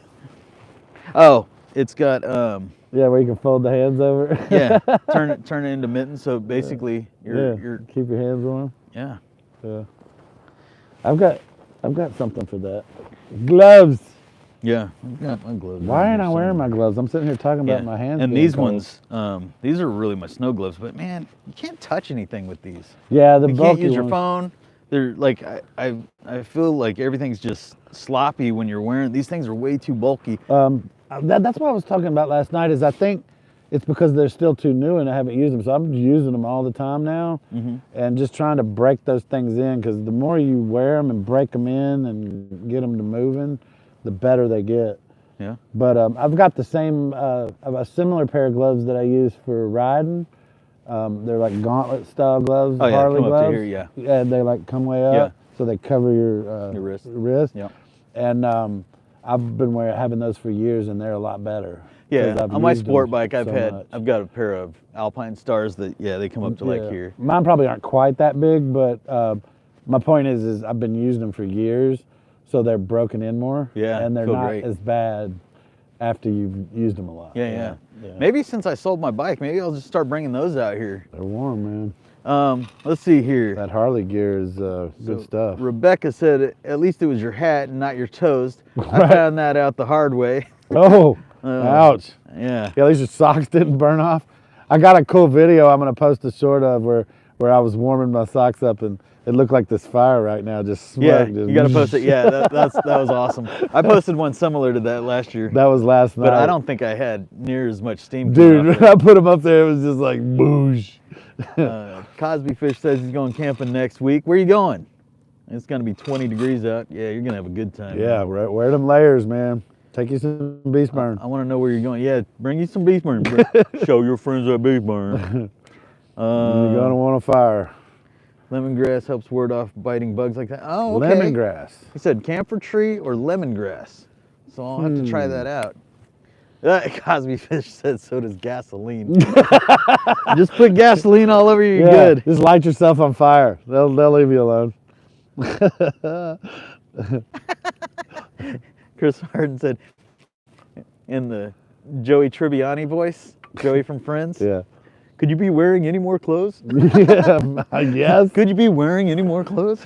Oh, it's got Yeah, where you can fold the hands over. yeah, turn it into mittens. So basically, you're keep your hands warm. yeah. Yeah. I've got something for that. Gloves. Yeah, I've got my gloves. Why ain't I wearing my gloves? I'm sitting here talking about my hands. And being these cold. ones, these are really my snow gloves. But man, you can't touch anything with these. Yeah, the You bulky can't use your ones. phone. They're like I feel like everything's just sloppy when you're wearing these things. Are way too bulky. That's what I was talking about last night. Is I think it's because they're still too new and I haven't used them. So I'm using them all the time now, and just trying to break those things in. Because the more you wear them and break them in and get them to moving, the better they get. Yeah. But I've got the same, a similar pair of gloves that I use for riding. They're like gauntlet style gloves, Oh, yeah, Harley come up to gloves. here, yeah. Yeah, they like come way up, so they cover your wrist. Yeah. And I've been having those for years, and they're a lot better. Yeah. 'cause I've On my used sport them bike, so much. I've got a pair of Alpine Stars that they come up to like here. Mine probably aren't quite that big, but my point is I've been using them for years, so they're broken in more. Yeah, and they're feel not great. as bad after you've used them a lot. Yeah. Maybe since I sold my bike, maybe I'll just start bringing those out here. They're warm, man. Let's see here. That Harley gear is good stuff. Rebecca said, at least it was your hat and not your toast. I found that out the hard way. Oh, ouch. Yeah. Yeah, at least your socks didn't burn off. I got a cool video I'm going to post a short of where I was warming my socks up and it looked like this fire right now, just smoke. Yeah, just you got to post it. Yeah, that was awesome. I posted one similar to that last year. That was last night. But I don't think I had near as much steam. Dude, when I put them up there, it was just like boosh. Cosby Fish says he's going camping next week. Where are you going? It's going to be 20 degrees out. Yeah, you're going to have a good time. Yeah, right. Wear them layers, man. Take you some beast burn. I want to know where you're going. Yeah, bring you some beast burn. Show your friends that beast burn. You're going to want a fire. Lemongrass helps ward off biting bugs like that. Oh, okay. Lemongrass. He said camphor tree or lemongrass. So I'll have to try that out. Cosby Fish said so does gasoline. Just put gasoline all over you, you're good. Just light yourself on fire. They'll leave you alone. Chris Harden said in the Joey Tribbiani voice, Joey from Friends. Yeah. Could you be wearing any more clothes? Yeah, I guess. Could you be wearing any more clothes?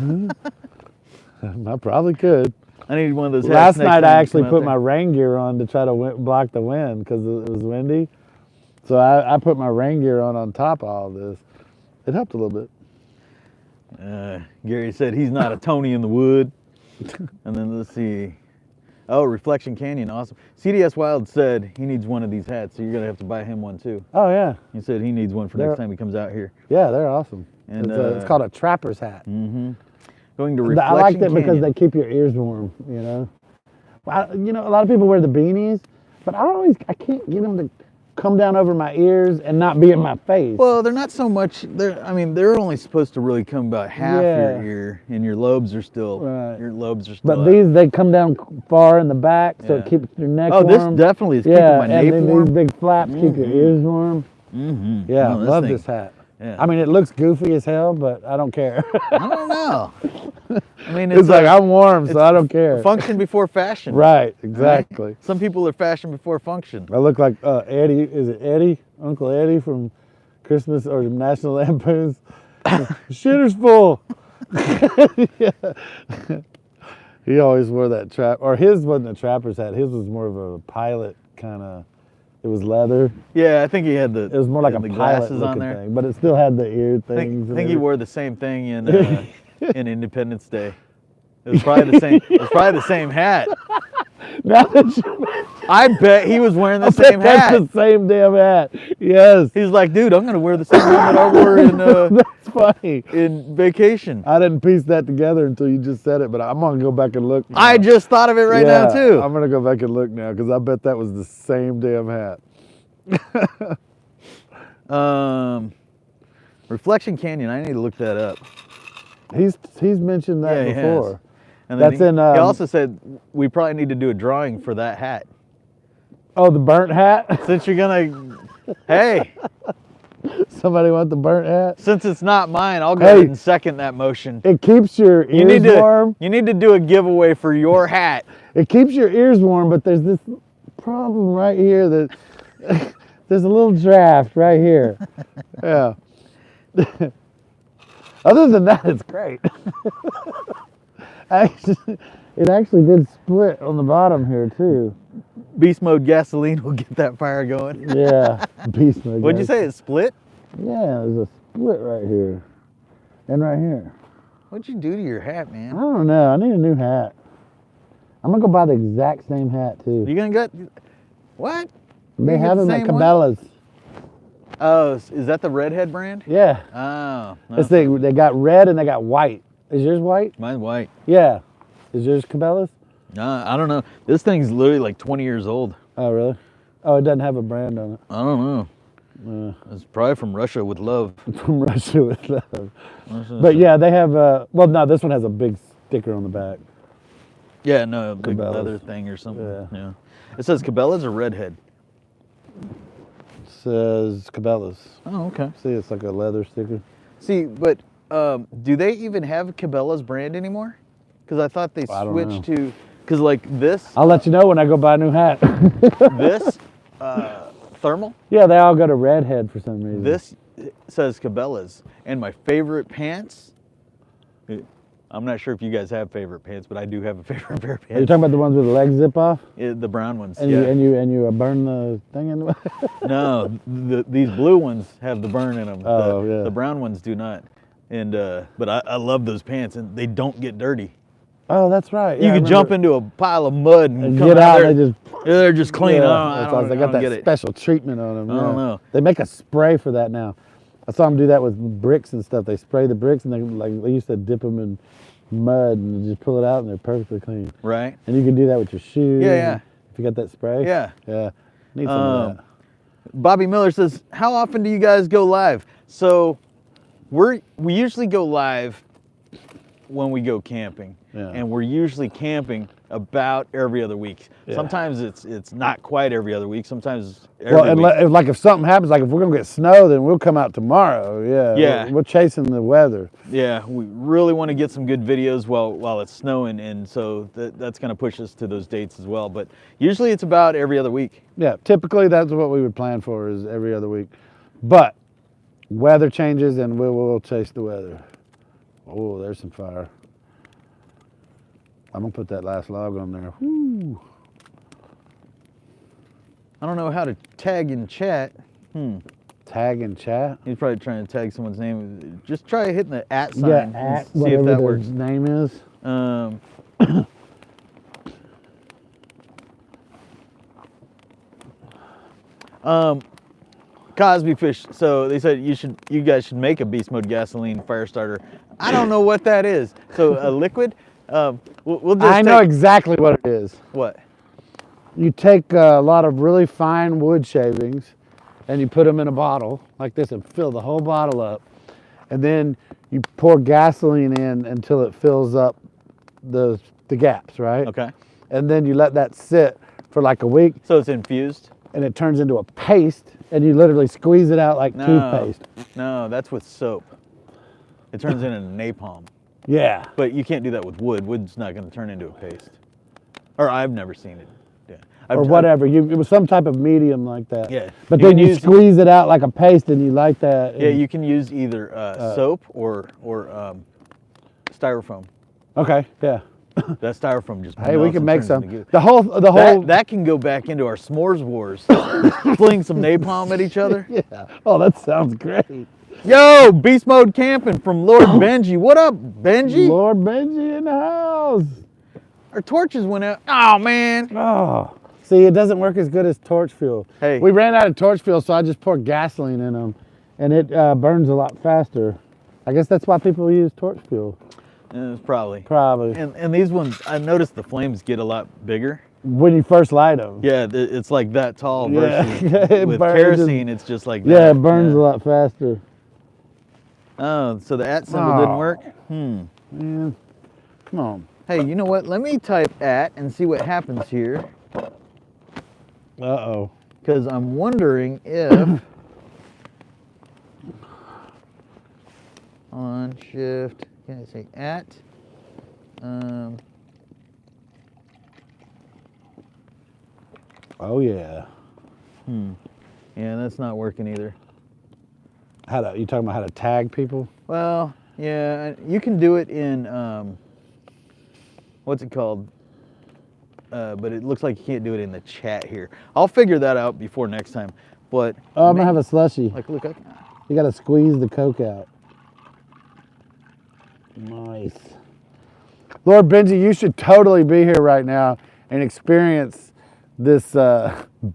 I probably could. I need one of those Last hats next night time I you actually come out put there. my rain gear on to try to block the wind because it was windy. So I put my rain gear on top of all this. It helped a little bit. Gary said he's not a Tony in the wood. And then let's see. Oh, Reflection Canyon, awesome. CDS Wild said he needs one of these hats, so you're gonna have to buy him one too. Oh yeah. He said he needs one for next time he comes out here. Yeah, they're awesome. And It's called a trapper's hat. Going to Reflection I like that Canyon. because they keep your ears warm. You know. You know, a lot of people wear the beanies, but I can't get them to come down over my ears and not be in my face. Well, they're not so much. They're only supposed to really come about half your ear, and your lobes are still. Right. Your lobes are still. But out. these, they come down far in the back, so it keeps your neck warm. Oh, this definitely is keeping my nape and warm. these big flaps keep your ears warm. Yeah, I love this hat. Yeah. I mean, it looks goofy as hell, but I don't care. I don't know. I mean, it's like I'm warm, so I don't care. Function before fashion. Right, exactly. Right? Some people are fashion before function. I look like Eddie. Is it Eddie? Uncle Eddie from Christmas or National Lampoon's? Shitter's full. Yeah. He always wore that or his wasn't a trapper's hat. His was more of a pilot kind of. It was leather. Yeah, I think he had It was more like a pilot glasses looking on there. thing, but it still had the ear things. I think he wore the same thing in in Independence Day. It was probably the same. It was probably the same hat. Now that you mention, I bet he was wearing the same hat. That's the same damn hat. Yes. He's like, dude, I'm gonna wear the same one that I wore in That's funny. in vacation. I didn't piece that together until you just said it, but I'm gonna go back and look now. I just thought of it right now too. I'm gonna go back and look now because I bet that was the same damn hat. Reflection Canyon. I need to look that up. He's mentioned that Yeah, he before. has. And then That's in. He also said we probably need to do a drawing for that hat. Oh, the burnt hat. Since you're gonna, hey, Somebody want the burnt hat? since it's not mine, I'll go ahead and second that motion. It keeps your ears warm. You need to do a giveaway for your hat. It keeps your ears warm, but there's this problem right here that there's a little draft right here. Yeah. Other than that, it's great. It actually did split on the bottom here too. Beast Mode gasoline will get that fire going. Yeah, beast mode. What'd you say? It split? Yeah, there's a split right here and right here. What'd you do to your hat, I man? don't know. I need a new hat. I'm gonna go buy the exact same hat too. You gonna get what? They You have get the them at same one? Cabela's. Oh, is that the redhead brand? Yeah. Oh, no. This thing, they got red and they got white. Is yours white? Mine's white. Yeah. Is yours Cabela's? I don't know. This thing's literally like 20 years old. Oh, really? Oh, it doesn't have a brand on it. I don't know. It's probably from Russia with love. From Russia with love. But yeah, they have, well, no, this one has a big sticker on the back. Yeah, no, a big Cabela's. leather thing or something. Yeah. Yeah. It says Cabela's or Redhead. It says Cabela's. Oh, okay. See, it's like a leather sticker. See, but do they even have Cabela's brand anymore? Because I thought they I don't switched to, because like this, I'll let you know when I go buy a new hat. this thermal, Yeah, they all go to Redhead for some reason. this says Cabela's. And my favorite pants, I'm not sure if you guys have favorite pants, but I do have a favorite pair of Are you pants. talking about the ones with the legs zip off? The brown ones, And yeah. you burn the thing in the No, these blue ones have the burn in them. Oh, yeah. The brown ones do not. And but I love those pants, and they don't get dirty. Oh, that's right. You can jump into a pile of mud and come get out. there. And They're just clean. Yeah, I that's don't, awesome. They I got don't that get it. special treatment on them. I don't know. They make a spray for that now. I saw them do that with bricks and stuff. They spray the bricks and they used to dip them in mud and just pull it out and they're perfectly clean. Right. And you can do that with your shoes. Yeah, yeah. If you got that spray. Yeah. Yeah. Need some of that. Bobby Miller says, "How often do you guys go live?" So, we usually go live when we go camping, Yeah. and we're usually camping about every other week. Yeah. Sometimes it's not quite every other week. Sometimes every Well, week. if something happens, like if we're gonna get snow, then we'll come out tomorrow. Yeah. Yeah. We're chasing the weather. Yeah, we really want to get some good videos while it's snowing, and so that's going to push us to those dates as well. But usually it's about every other week. Yeah. Typically, that's what we would plan for is every other week, but weather changes and we'll chase the weather. Oh, there's some fire. I'm gonna put that last log on there. Woo. I don't know how to tag in chat. Tag and chat. He's probably trying to tag someone's name. Just try hitting the @ sign Yeah, and at see whatever if that their works. name is. Cosby fish. So they said you guys should make a Beast Mode gasoline fire starter. I don't know what that is. So a liquid. We'll just. I know exactly what it is. What? You take a lot of really fine wood shavings, and you put them in a bottle like this, and fill the whole bottle up, and then you pour gasoline in until it fills up the gaps, right? Okay. And then you let that sit for like a week. So it's infused. And it turns into a paste, and you literally squeeze it out like toothpaste. No, that's with soap. It turns into napalm. Yeah. But you can't do that with wood. Wood's not going to turn into a paste. Or I've never seen it. Yeah. Or whatever. It was some type of medium like that. Yeah. But then you squeeze it out like a paste, and you like that. Yeah, you can use either soap or styrofoam. Okay. Yeah. That styrofoam just Hey, we can make some. The That can go back into our s'mores wars. Fling some napalm at each other. Yeah. Oh, that sounds great. Yo, Beast Mode Camping from Lord Benji. What up, Benji? Lord Benji in the house. Our torches went out. Oh man. Oh. See, it doesn't work as good as torch fuel. Hey. We ran out of torch fuel, so I just poured gasoline in them, and it burns a lot faster. I guess that's why people use torch fuel. Probably. Probably. And these ones, I noticed the flames get a lot bigger. When you first light them. Yeah, it's like that tall versus Yeah. with kerosene, it's just like that. Yeah, it burns a lot faster. Oh, so the @ symbol didn't work? Man, come on. Hey, you know what? Let me type @ and see what happens here. Uh-oh. Because I'm wondering if on shift, can I say @ Oh yeah. yeah, that's not working either. You talking about how to tag people? Well, yeah, you can do it in what's it called? But it looks like you can't do it in the chat here. I'll figure that out before next time. But Oh, I'm gonna have a slushie. like, look, You gotta squeeze the Coke out. Nice. Lord Benji, you should totally be here right now and experience this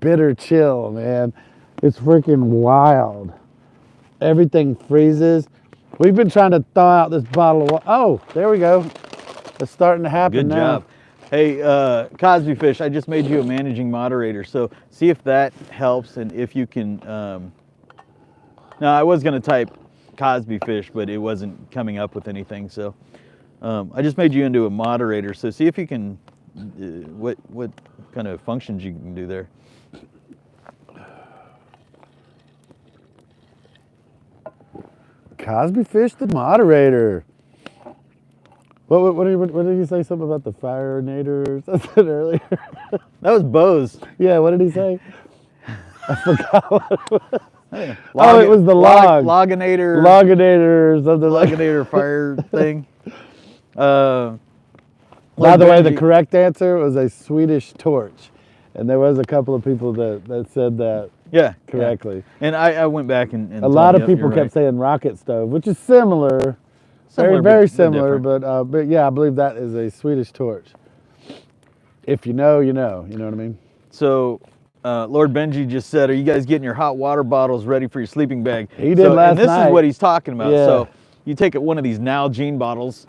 bitter chill, man. It's freaking wild. Everything freezes. We've been trying to thaw out this bottle of water. Oh, there we go. It's starting to happen now. Good job. Hey, Cosby Fish, I just made you a managing moderator, so see if that helps and if you can. No, I was going to type Cosby Fish, but it wasn't coming up with anything, so I just made you into a moderator, so see if you can, what kind of functions you can do there. Cosby Fish, the moderator. What did he say? Something about the Firenator or something earlier? That was Bose. Yeah, what did he say? I forgot what it was. Hey, Oh, it was the log. Loginator. Loginator or something like that. Loginator fire thing. By the way, the correct answer was a Swedish torch. And there was a couple of people that said that correctly. Yeah. And I went back and a lot of people kept saying rocket stove, which is similar. Very similar, but yeah, I believe that is a Swedish torch. If you know, you know. You know what I mean? So, Lord Benji just said, are you guys getting your hot water bottles ready for your sleeping bag? He did last night. And this night. is what he's talking about. Yeah. So, you take one of these Nalgene bottles,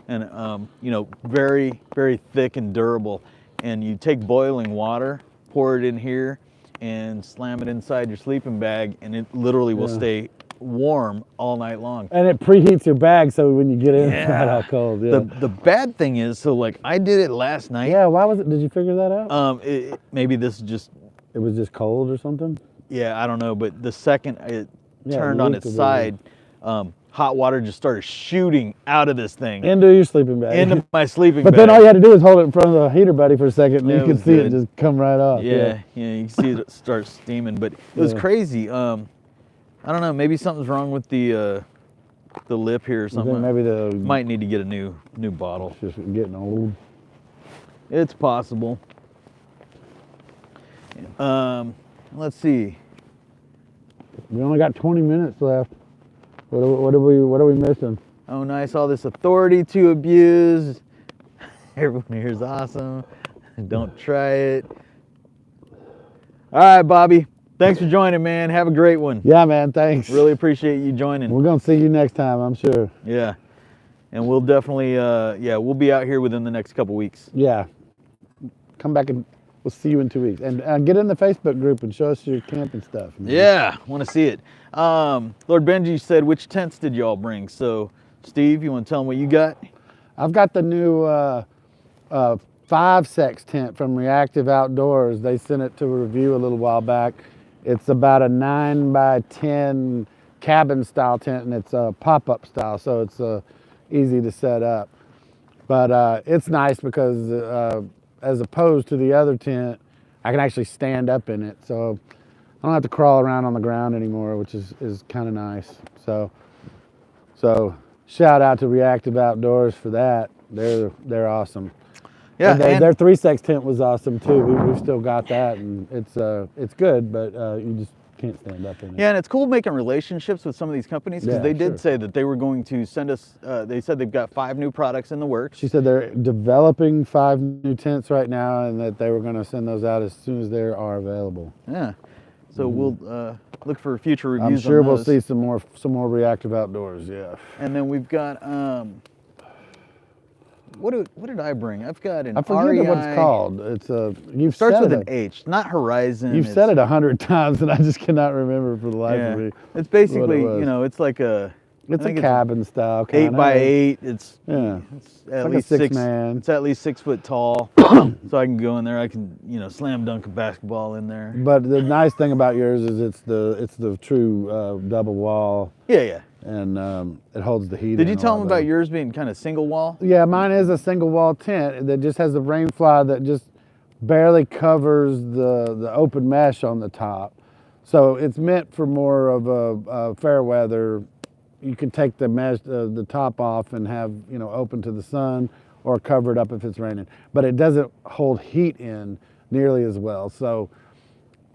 and you know, very, very thick and durable, and you take boiling water, pour it in here, and slam it inside your sleeping bag, and it literally will stay warm all night long. And it preheats your bag, so when you get in, it's not all cold. Yeah. The bad thing is, so like I did it last night. Yeah, why was it? Did you figure that out? Maybe this is just. It was just cold or something. Yeah, I don't know, but the second it turned on its side, hot water just started shooting out of this thing. Into your sleeping bag. Into my sleeping But bag. then all you had to do was hold it in front of the heater buddy for a second, and you could see good. it just come right off. Yeah, you can see it start steaming, but it was crazy. I don't know, maybe something's wrong with the lip here or something. Maybe the might need to get a new bottle. Just getting old. It's possible. Let's see. We only got 20 minutes left. What are we missing? Oh, nice! All this authority to abuse. Everyone here is awesome. Don't try it. All right, Bobby. Thanks for joining, man. Have a great one. Yeah, man. Thanks. Really appreciate you joining. We're gonna see you next time, I'm sure. Yeah. And we'll definitely, we'll be out here within the next couple weeks. Yeah. Come back and we'll see you in 2 weeks. And get in the Facebook group and show us your camping stuff, man. Yeah, want to see it. Lord Benji said, which tents did y'all bring? So, Steve, you want to tell them what you got? I've got the new 5-sex tent from Reactive Outdoors. They sent it to a review a little while back. It's about a 9 by 10 cabin style tent, and it's a pop-up style, so it's easy to set up. But it's nice because as opposed to the other tent, I can actually stand up in it, so I don't have to crawl around on the ground anymore, which is kind of nice. So shout out to Reactive Outdoors for that. They're awesome. Yeah, and their 3-sex tent was awesome too. We've still got that, and it's good, but you just can't stand up in it. Yeah, and it's cool making relationships with some of these companies because Yeah, they did sure. say that they were going to send us. They said they've got 5 new products in the works. She said they're developing 5 new tents right now, and that they were going to send those out as soon as they are available. Yeah, so we'll look for future I'm reviews. sure on we'll those. see some more Reactive Outdoors. Yeah. And then we've got what did I bring? I've got an I forget REI. what it's called. It's you've Starts said with it. an H, not Horizon. You've said it 100 times, and I just cannot remember for the life Yeah, of me. it's basically was. it's like a. It's I a think cabin style. 8 kinda. by 8. It's Yeah. It's at like a least 6 man. It's at least 6 foot tall, so I can go in there. I can slam dunk a basketball in there. But the nice thing about yours is it's the true double wall, Yeah. and it holds the heat. Did in you a tell lot them about better. yours being kind of single wall? Yeah, mine is a single wall tent that just has the rain fly that just barely covers the open mesh on the top. So it's meant for more of a fair weather. You can take the mesh, the top off, and have open to the sun, or cover it up if it's raining. But it doesn't hold heat in nearly as well. So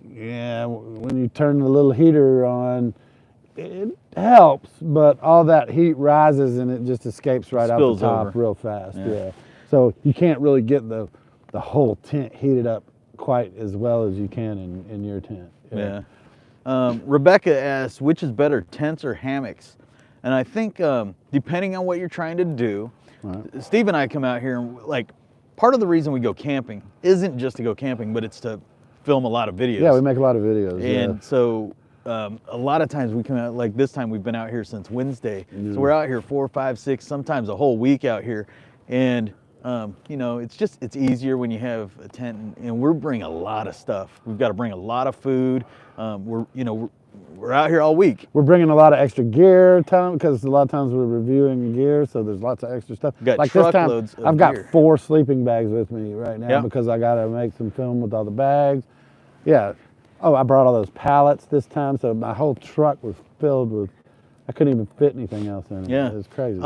yeah, when you turn the little heater on, it helps, but all that heat rises and it just escapes right out the Spills top over. real fast. Yeah. Yeah. So you can't really get the whole tent heated up quite as well as you can in your tent. Yeah. Rebecca asked, which is better, tents or hammocks? And I think depending on what you're trying to do, Right. Steve and I come out here and part of the reason we go camping isn't just to go camping, but it's to film a lot of videos. Yeah, we make a lot of videos. And so a lot of times we come out, like this time we've been out here since Wednesday. So we're out here 4, 5, 6, sometimes a whole week out here. And it's easier when you have a tent, and we're bringing a lot of stuff. We've got to bring a lot of food. We're out here all week. We're bringing a lot of extra gear because a lot of times we're reviewing gear, so there's lots of extra stuff. We've got like this time, truckloads of I've got gear. 4 sleeping bags with me right now Yeah. because I got to make some film with all the bags. Yeah. Oh, I brought all those pallets this time, so my whole truck was filled with. I couldn't even fit anything else in it. Yeah. It was crazy.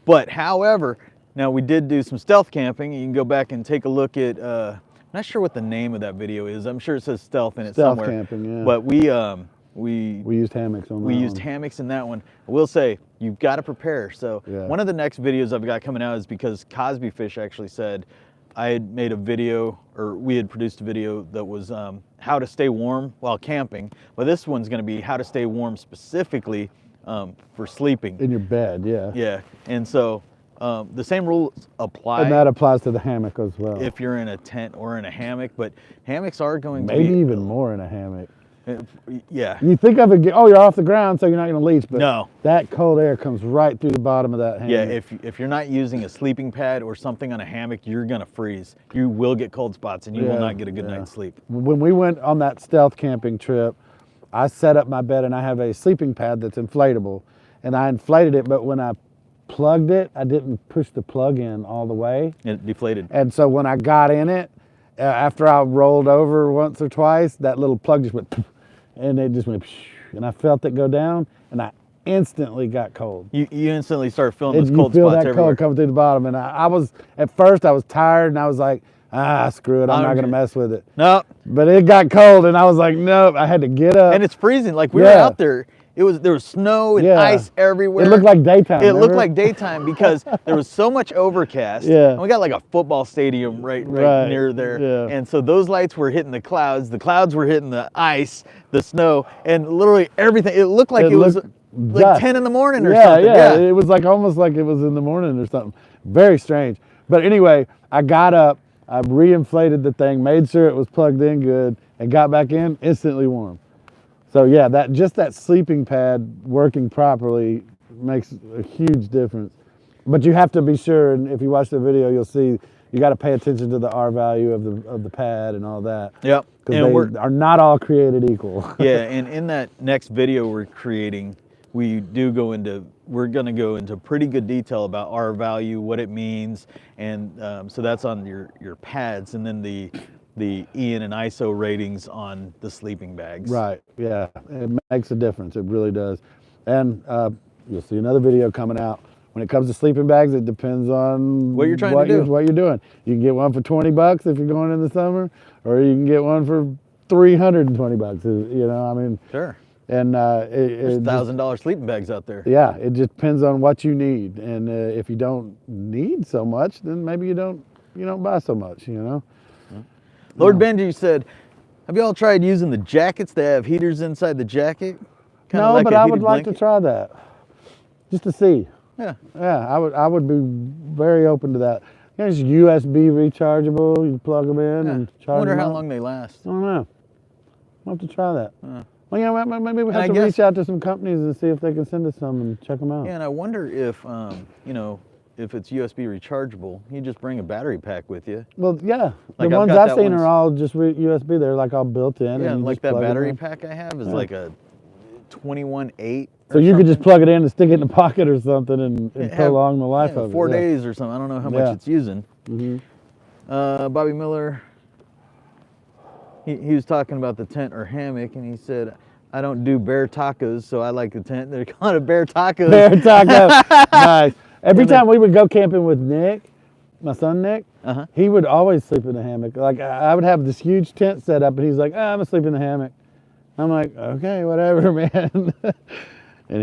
But however, now we did do some stealth camping. You can go back and take a look at. I'm not sure what the name of that video is. I'm sure it says stealth in it Stealth somewhere. camping, yeah. But we used hammocks on that we used one. hammocks in that one. I will say you've got to prepare. So Yeah. one of the next videos I've got coming out is because Cosby Fish actually said I had made a video, or we had produced a video that was how to stay warm while camping. But this one's going to be how to stay warm specifically for sleeping. In your bed, yeah. Yeah, and so the same rules apply And that applies to the hammock as well. if you're in a tent or in a hammock. But hammocks are going to Maybe be even more in a hammock. Yeah. You think of it, you're off the ground, so you're not going to leach, but No. that cold air comes right through the bottom of that hammock. Yeah, if you're not using a sleeping pad or something on a hammock, you're gonna freeze. You will get cold spots, and you will Yeah, not get a good yeah. night's sleep. When we went on that stealth camping trip, I set up my bed and I have a sleeping pad that's inflatable, and I inflated it, but when I plugged it, I didn't push the plug in all the way. It deflated. And so when I got in it, after I rolled over once or twice, that little plug just went, poof, and it just went, pshh, and I felt it go down, and I instantly got cold. You instantly start feeling And those you cold feel spots that everywhere. cold coming through the bottom, and I was, at first I was tired, and I was like, screw it, I'm not gonna mess with it. No, But it got cold, and I was like, nope, I had to get up. and it's freezing. Like we were Yeah. out there, there was snow and Yeah. ice everywhere. It looked like daytime. It looked remember? like daytime because there was so much overcast. Yeah. And we got like a football stadium right near there. Yeah. And so those lights were hitting the clouds were hitting the ice, the snow, and literally everything. It looked like it was like dusk. 10 in the morning or Yeah, something. yeah. It was like almost like it was in the morning or something. Very strange. But anyway, I got up, I reinflated the thing, made sure it was plugged in good, and got back in, instantly warm. So yeah, that sleeping pad working properly makes a huge difference. But you have to be sure, and if you watch the video, you'll see you got to pay attention to the R value of the pad and all that. Yep. Because they are not all created equal. Yeah, and in that next video we're creating, we're going to go into pretty good detail about R value, what it means, and so that's on your pads, and then the Ian and ISO ratings on the sleeping bags. Right, yeah, it makes a difference, it really does. And you'll see another video coming out. When it comes to sleeping bags, it depends on what you're trying to do. What you're doing. You can get one for 20 bucks if you're going in the summer, or you can get one for 320 bucks, you know, I mean. Sure. And there's $1,000 sleeping bags out there. Yeah, it just depends on what you need. And if you don't need so much, then maybe you don't buy so much, you know. Lord Benji said, have you all tried using the jackets that have heaters inside the jacket? Kinda No, like but a I heated would like to blanket? try that, just to see. Yeah. Yeah, I would be very open to that. You know, it's USB rechargeable. You plug them in and charge them. I wonder how up. long they last. I don't know. I'll have to try that. Well, you know, maybe we And have I to reach guess- out to some companies and see if they can send us some and check them out. Yeah, and I wonder if, you know, if it's USB rechargeable, you just bring a battery pack with you. Well, yeah, Like the I've ones got I've that seen one- are all just USB. They're like all built in. Yeah, and you like just that plug it battery in. pack I have is Yeah. like a 21.8. So you could just plug it in and stick it in the pocket or something and prolong the life of it. 4 yeah. days or something. I don't know how Yeah. much it's using. Mhm. Bobby Miller, he was talking about the tent or hammock, and he said, I don't do bear tacos, so I like the tent. They're calling it bear tacos. Bear taco. Nice. Every And then- time we would go camping with Nick, my son Nick, Uh-huh. he would always sleep in the hammock. Like I would have this huge tent set up, and he's like, I'm gonna sleep in the hammock. I'm like, okay, whatever, man. And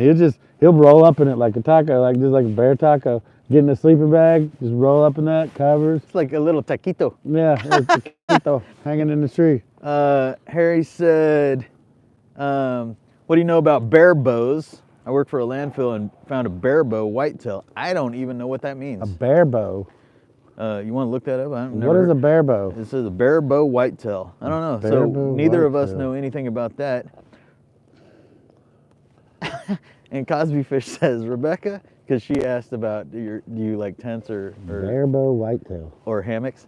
he'll roll up in it like a taco, like just like a bear taco. Get in a sleeping bag, just roll up in that, covers. It's like a little taquito. Yeah, it's a taquito hanging in the tree. Harry said, what do you know about bear bows? I work for a landfill and found a bear bow whitetail. I don't even know what that means. A bear bow. You want to look that up? What is a bear bow? This is a bear bow whitetail. I don't know. Bear So bow neither of us whitetail. know anything about that. And Cosby Fish says, Rebecca, because she asked about do you like tents or Bear bow whitetail. or hammocks,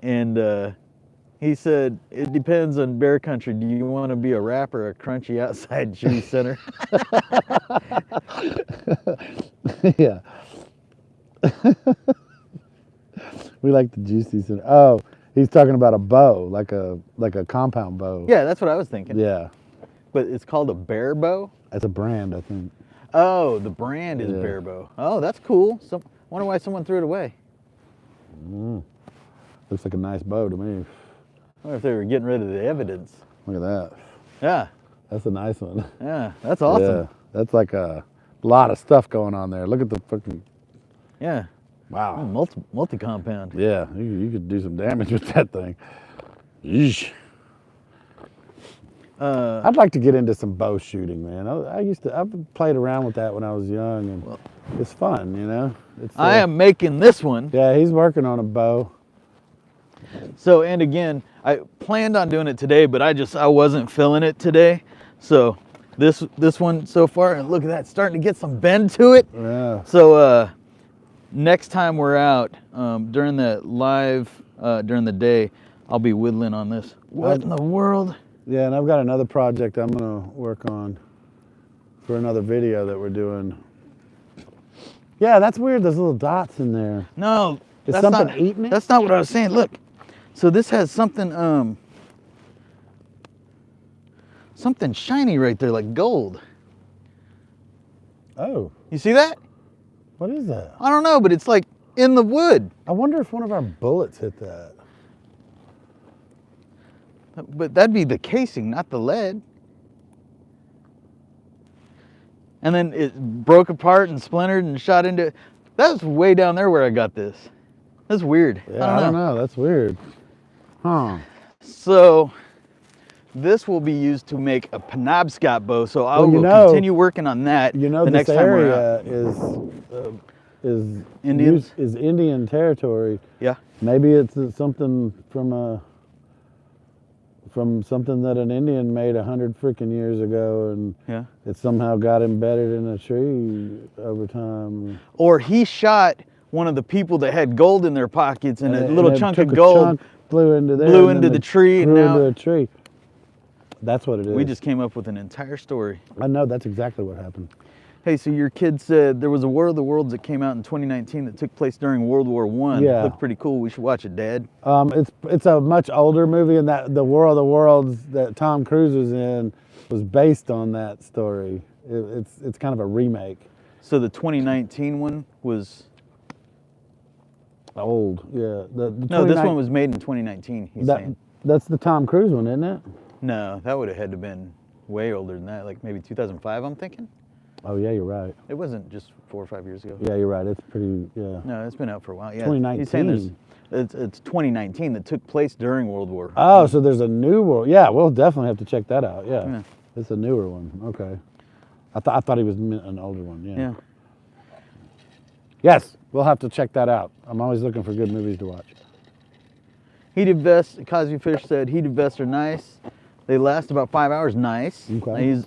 and he said it depends on bear country. Do you want to be a rapper, a crunchy outside chewy center? Yeah. We like the juicy center. Oh, he's talking about a bow, like a compound bow. Yeah, that's what I was thinking. Yeah. But it's called a bear bow. That's a brand, I think. Oh, the brand is Yeah. bear bow. Oh, that's cool. Wonder why someone threw it away. Looks like a nice bow to me. I wonder if they were getting rid of the evidence. Look at that. Yeah, That's a nice one. yeah, that's awesome. Yeah. That's like a lot of stuff going on there. Look at the fucking, Yeah, wow. multi compound. Yeah, you could do some damage with that thing. Yeesh. I'd like to get into some bow shooting, man. I've played around with that when I was young, and it's fun, you know. It's, I am making this one. Yeah, he's working on a bow. So, and again, I planned on doing it today, but I wasn't feeling it today. So this one so far, and look at that, starting to get some bend to it. Yeah. So next time we're out, during the live, during the day, I'll be whittling on this. What in the world? Yeah, and I've got another project I'm gonna work on for another video that we're doing. Yeah, that's weird. There's little dots in there. No, Is that's something not, eating it? That's not what I was saying. Look, so this has something, something shiny right there, like gold. Oh, You see that? what is that? I don't know, but it's like in the wood. I wonder if one of our bullets hit that. But that'd be the casing, not the lead. and then it broke apart and splintered and shot into. That's way down there where I got this. That's weird. Yeah, I don't know. That's weird. Huh. So this will be used to make a Penobscot bow. So I will continue working on that. You know, the this next time we're area out. is Indians? is Indian territory. Yeah. Maybe it's something from something that an Indian made 100 freaking years ago, and Yeah. it somehow got embedded in a tree over time. Or he shot one of the people that had gold in their pockets, and a little chunk took of a gold chunk, flew into there, blew and into then the tree, and grew now into a tree. That's what it is. we just came up with an entire story. I know, that's exactly what happened. Hey, so your kid said there was a War of the Worlds that came out in 2019 that took place during World War I. Yeah. Looked pretty cool. We should watch it, Dad. It's a much older movie, and that the War of the Worlds that Tom Cruise was in was based on that story. It's kind of a remake. So the 2019 one was Old, yeah. no. This one was made in 2019. He's saying. That's the Tom Cruise one, isn't it? No, that would have had to been way older than that. Like maybe 2005. I'm thinking. Oh yeah, you're right. It wasn't just 4 or 5 years ago. Yeah, you're right. It's pretty. Yeah. No, it's been out for a while. Yeah, 2019. He's saying it's 2019 that took place during World War. Oh, so there's a new one. Yeah, we'll definitely have to check that out. Yeah, Yeah. It's a newer one. Okay. I thought he was an older one. Yeah. Yeah. Yes, we'll have to check that out. I'm always looking for good movies to watch. Heated vests. Cosby Fish said heated vests are nice. They last about 5 hours. Nice. Okay.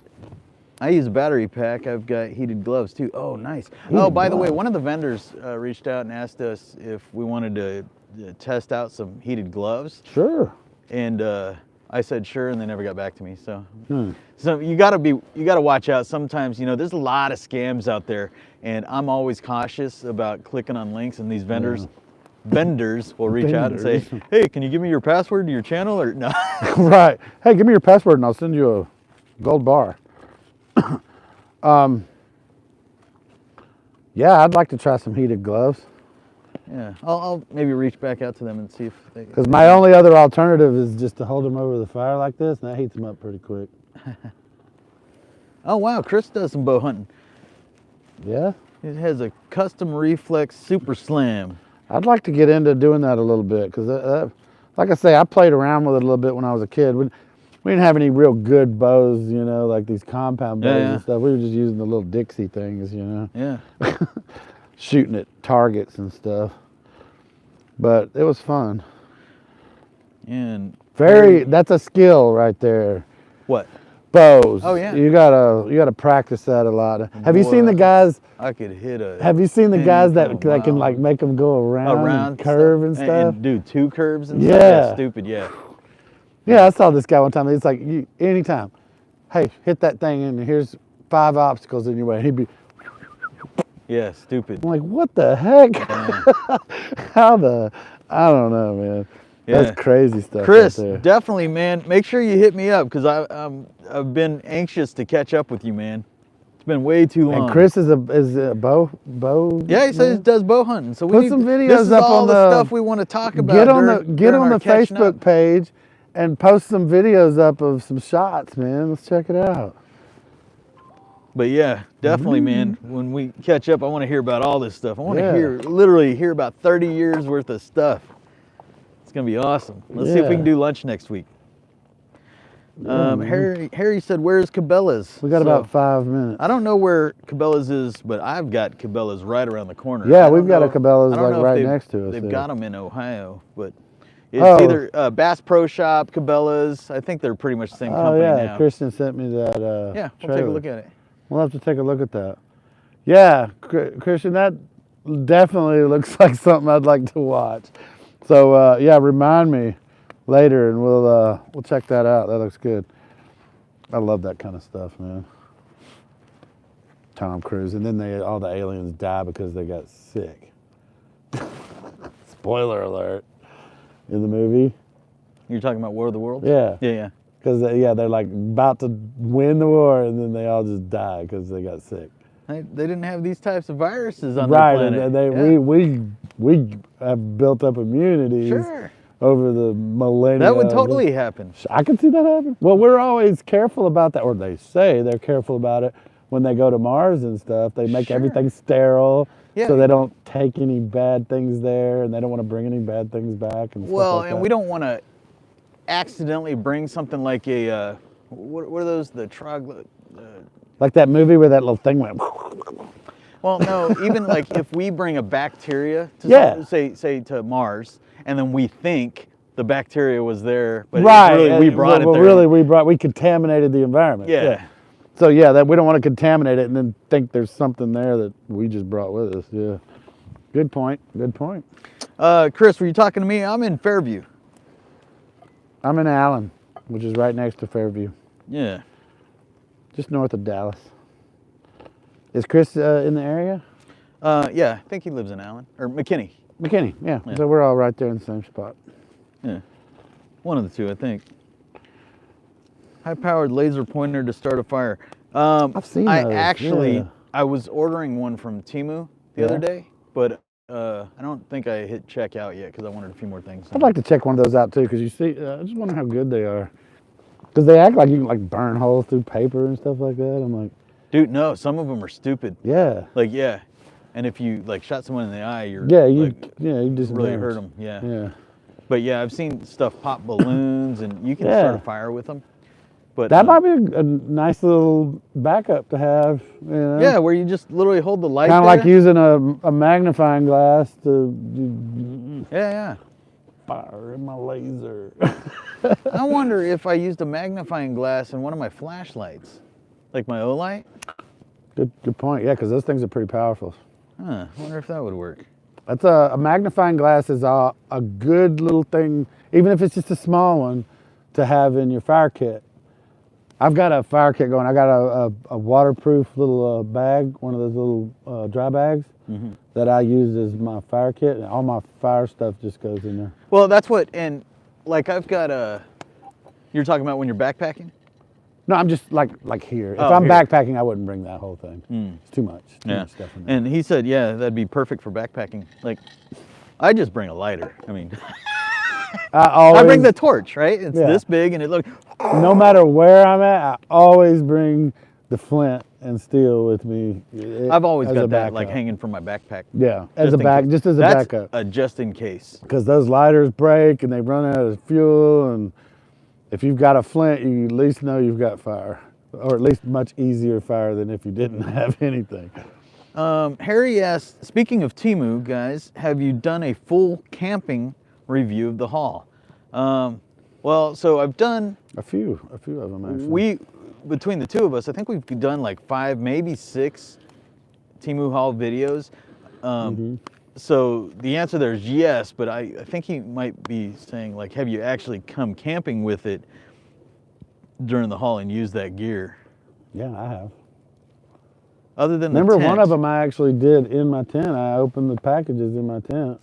I use a battery pack. I've got heated gloves too. Oh, nice. Oh, by the way, one of the vendors reached out and asked us if we wanted to test out some heated gloves. Sure. And I said sure, and they never got back to me. So, so you gotta watch out. Sometimes there's a lot of scams out there, and I'm always cautious about clicking on links. And these vendors will reach out and say, "Hey, can you give me your password to your channel?" Or no. Right. Hey, give me your password, and I'll send you a gold bar. Yeah, I'd like to try some heated gloves. Yeah, I'll maybe reach back out to them and see if they. Because my only other alternative is just to hold them over the fire like this, and that heats them up pretty quick. Oh wow, Chris does some bow hunting. Yeah? It has a custom reflex super slam. I'd like to get into doing that a little bit, because like I say, I played around with it a little bit when I was a kid. We didn't have any real good bows, like these compound bows and stuff. We were just using the little Dixie things, Yeah. shooting at targets and stuff. But it was fun. And That's a skill right there. what? Bows. Oh, yeah. You gotta practice that a lot. Have you seen the guys? I could hit a. Have you seen the pin guys that from a can mile. make them go around and stuff, curve and stuff? and do 2 curves and stuff? Yeah. That's stupid. Yeah. Yeah, I saw this guy one time. It's like, anytime, hey, hit that thing and here's 5 obstacles in your way. And he'd be, Yeah, stupid. I'm like, what the heck? I don't know, man. Yeah. That's crazy stuff. Chris, right there. definitely, man. Make sure you hit me up because I've been anxious to catch up with you, man. It's been way too long. And Chris is a bow. Yeah, he says he does bow hunting. So Put some videos this is up all on the the stuff we want to talk about. Get on the catching Facebook up. page and post some videos up of some shots, man. Let's check it out. But yeah, definitely, man. When we catch up, I want to hear about all this stuff. I want Yeah. to literally hear about 30 years worth of stuff. It's gonna be awesome. Let's see if we Yeah. can do lunch next week. Harry said, "Where's Cabela's?" We got So, about 5 minutes. I don't know where Cabela's is, but I've got Cabela's right around the corner. Yeah, I don't we've got a know- Cabela's, I don't like, know if right next to us They've there. got them in Ohio, but it's Oh. either Bass Pro Shop, Cabela's. I think they're pretty much the same Oh company yeah, now. Christian sent me that. Yeah, we'll take a trailer. look at it. We'll have to take a look at that. Yeah, Christian, that definitely looks like something I'd like to watch. So yeah, remind me later, and we'll check that out. That looks good. I love that kind of stuff, man. Tom Cruise, and then all the aliens die because they got sick. Spoiler alert! In the movie. You're talking about War of the Worlds? Yeah. Yeah. Because they're like about to win the war, and then they all just die because they got sick. They didn't have these types of viruses on Right, their and planet. we have built up immunities Sure. over the millennia. That would totally happen. I can see that happen. Well, we're always careful about that, or they say they're careful about it, when they go to Mars and stuff, they make Sure. everything sterile, Yeah. so they don't take any bad things there, and they don't want to bring any bad things back and Well, stuff like and that. we don't want to accidentally bring something like a what are those, the Like that movie where that little thing went. well, no, even like if we bring a bacteria to Yeah. say to Mars, and then we think the bacteria was there, but Right. really we brought well, it there. really, we contaminated the environment. Yeah. So yeah, that we don't want to contaminate it and then think there's something there that we just brought with us. Yeah. Good point. Good point. Chris, were you talking to me? I'm in Fairview. I'm in Allen, which is right next to Fairview, Yeah. just north of Dallas. Is Chris in the area? Yeah, I think he lives in Allen or McKinney. McKinney. Yeah. Yeah. So we're all right there in the same spot. Yeah. One of the two, I think. High-powered laser pointer to start a fire. I've seen I those, actually, yeah. I was ordering one from Temu the other day, but I don't think I hit checkout yet because I wanted a few more things. I'd like to check one of those out too, because you see, I just wonder how good they are. Because they act like you can like burn holes through paper and stuff like that. I'm like, Dude, no, some of them are stupid. yeah. Like, yeah. And if you like shot someone in the eye, you're You like, just really damage. hurt them. Yeah. Yeah. But yeah, I've seen stuff pop balloons and you can Yeah. start a fire with them. But That might be a nice little backup to have. You know? yeah, where you just literally hold the light Kind of there. like using a magnifying glass to Yeah, fire in my laser. yeah. I wonder if I used a magnifying glass in one of my flashlights, like my Olight. Good point. Yeah, because those things are pretty powerful. Huh, I wonder if that would work. That's a magnifying glass is a good little thing, even if it's just a small one, to have in your fire kit. I've got a fire kit going. I got a waterproof little bag, one of those little dry bags that I use as my fire kit, and all my fire stuff just goes in there. Well, that's what, and like I've got a, you're talking about when you're backpacking? No, I'm just like here. If Oh, I'm here. backpacking, I wouldn't bring that whole thing. It's too much. Too much stuff in there. And he said, yeah, that'd be perfect for backpacking. Like, I just bring a lighter. I mean, I bring the torch, right? It's Yeah. this big and it looks, No matter where I'm at, I always bring the flint and steel with me. I've always as got a that like backup. hanging from my backpack. Yeah, Just in case. just as a That's backup. a just in case. Because those lighters break and they run out of fuel, and if you've got a flint, you at least know you've got fire, or at least much easier fire than if you didn't have anything. Harry asked, speaking of Temu, guys, have you done a full camping review of the haul? Well, so I've done, A few of them actually. between the two of us, I think we've done like 5, maybe 6 Temu haul videos. So the answer there is yes, but I think he might be saying like, have you actually come camping with it during the haul and used that gear? Yeah, I have. Other than Remember the tent. one of them I actually did in my tent. I opened the packages in my tent,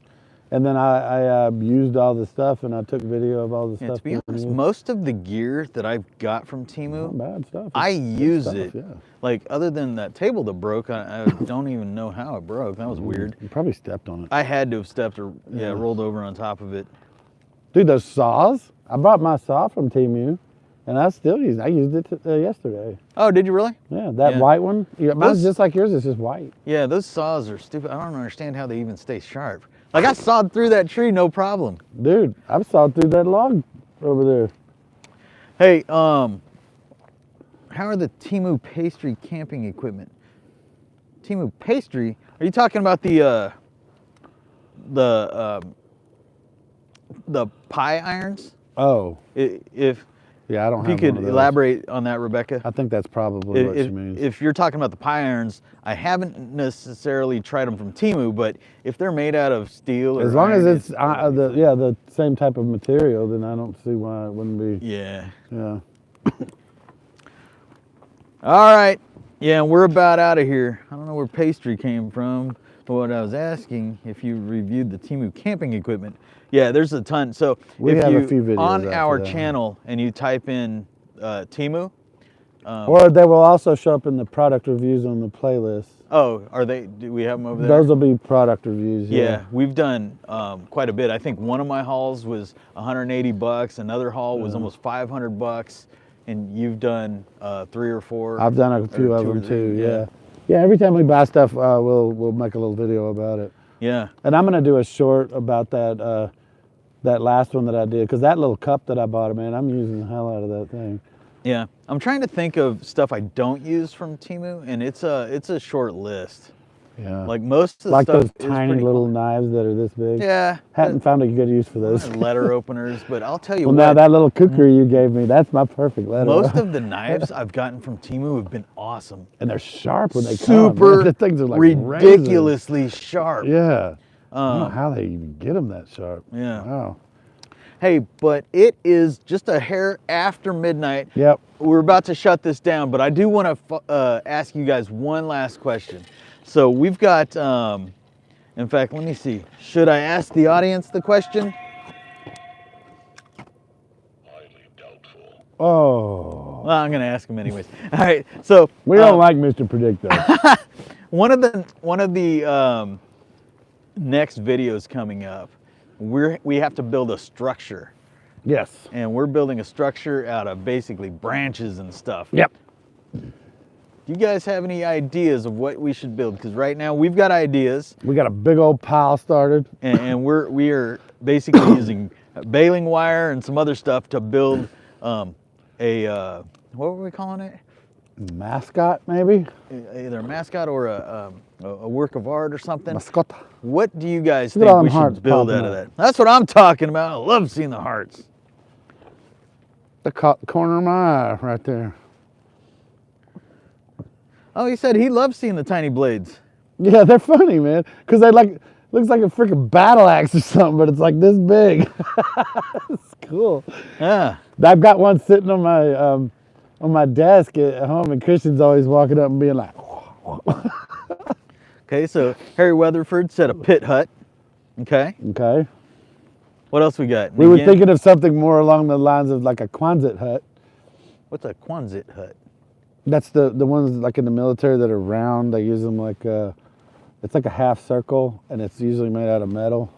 and then I used all the stuff, and I took video of all the Yeah, stuff. to be being honest, used. most of the gear that I've got from Temu, Not bad stuff. I It's good use stuff, it. Yeah. Like, other than that table that broke, I don't even know how it broke. That was weird. You probably stepped on it. I had to have stepped or Yeah. rolled over on top of it. Dude, those saws. I bought my saw from Temu, and I still use it. I used it yesterday. Oh, did you really? Yeah, that Yeah. white one. Yeah, mine's Those- just like yours. It's just white. Yeah, those saws are stupid. I don't understand how they even stay sharp. Like, I sawed through that tree, no problem. Dude, I sawed through that log over there. Hey, how are the Temu pastry camping equipment? Temu pastry? Are you talking about the pie irons? Oh, If yeah, I don't If have you could one of those. elaborate on that, Rebecca. I think that's probably what she If, means. if you're talking about the pie irons, I haven't necessarily tried them from Temu, but if they're made out of steel, or As long as iron, it's the same type of material, then I don't see why it wouldn't be. yeah. Yeah. All right, yeah, we're about out of here. I don't know where pastry came from, but what I was asking if you reviewed the Temu camping equipment. Yeah, there's a ton. So We if have you a few videos on after our that. channel and you type in Temu. Or they will also show up in the product reviews on the playlist. Oh, are they? Do we have them over there? Those will be product reviews. Yeah, we've done quite a bit. I think one of my hauls was $180. Another haul was almost $500. and you've done 3 or 4. I've done a few or of 2 or them 3, too. Yeah. Yeah. Every time we buy stuff, we'll make a little video about it. Yeah. And I'm gonna do a short about that that last one that I did, because that little cup that I bought, man, I'm using the hell out of that thing. Yeah. I'm trying to think of stuff I don't use from Temu, and it's a short list. Yeah. Like most of the Like stuff those is tiny pretty little cool. knives that are this big. Yeah. Hadn't found a good use for those. Letter openers, but I'll tell you Well, what. now that little kukri you gave me, that's my perfect letter. Most of the knives I've gotten from Temu have been awesome. And they're sharp when they come. Super Man. The things are like ridiculously sharp. razors. Yeah. I don't know how they even get them that sharp. Yeah. Wow. Hey, but it is just a hair after midnight. Yep. We're about to shut this down, but I do want to ask you guys one last question. So we've got, in fact, let me see. Should I ask the audience the question? Highly doubtful. Oh. Well, I'm going to ask them anyways. All right. So We don't like Mr. Predictor. one of the next videos coming up, we have to build a structure. Yes. And we're building a structure out of basically branches and stuff. Yep. Do you guys have any ideas of what we should build? Because right now we've got ideas, We got a big old pile started. and we are basically using baling wire and some other stuff to build a what were we calling it? Mascot, maybe? Either a mascot or a work of art or something. Mascota. What do you guys Look at all think we them hearts should build popping out of up. that? That's what I'm talking about. I love seeing the hearts. The corner of my eye right there. Oh, he said he loves seeing the tiny blades. Yeah, they're funny, man. Because they looks like a freaking battle axe or something, but it's like this big. It's cool. Yeah. I've got one sitting on my desk at home, and Christian's always walking up and being like, Okay, so Harry Weatherford said a pit hut. Okay. okay. What else we got? We were Again, thinking of something more along the lines of like a Quonset hut. What's a Quonset hut? That's the ones like in the military that are round. They use them like it's like a half circle, and it's usually made out of metal.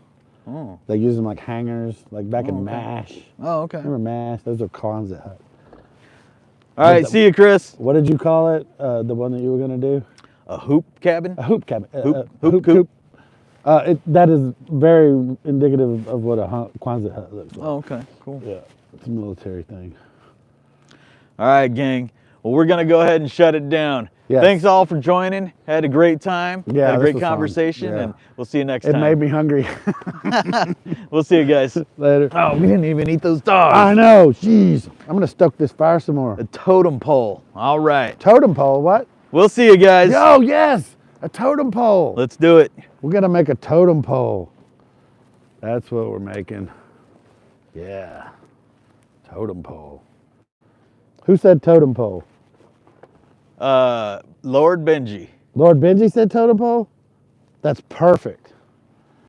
Oh. They use them like hangers, like back in okay. MASH. Oh, okay. Remember MASH? Those are Quonset hut. All right, see you, Chris. What did you call it? The one that you were gonna do? A hoop cabin? A hoop cabin. Hoop coop. That is very indicative of what a Quonset hut looks like. Oh, okay, cool. Yeah, it's a military thing. All right, gang. Well, we're going to go ahead and shut it down. Yes. Thanks all for joining. Had a great time. Yeah, Had a this great was fun. conversation, Yeah. and we'll see you next It time. made me hungry. We'll see you guys. Later. Oh, we didn't even eat those dogs. I know. Jeez. I'm gonna stoke this fire some more. A totem pole. All right. Totem pole. What? We'll see you guys. Oh yes, a totem pole. Let's do it. We're gonna make a totem pole. That's what we're making. Yeah. Totem pole. Who said totem pole? Lord Benji. Lord Benji said totem pole? That's perfect.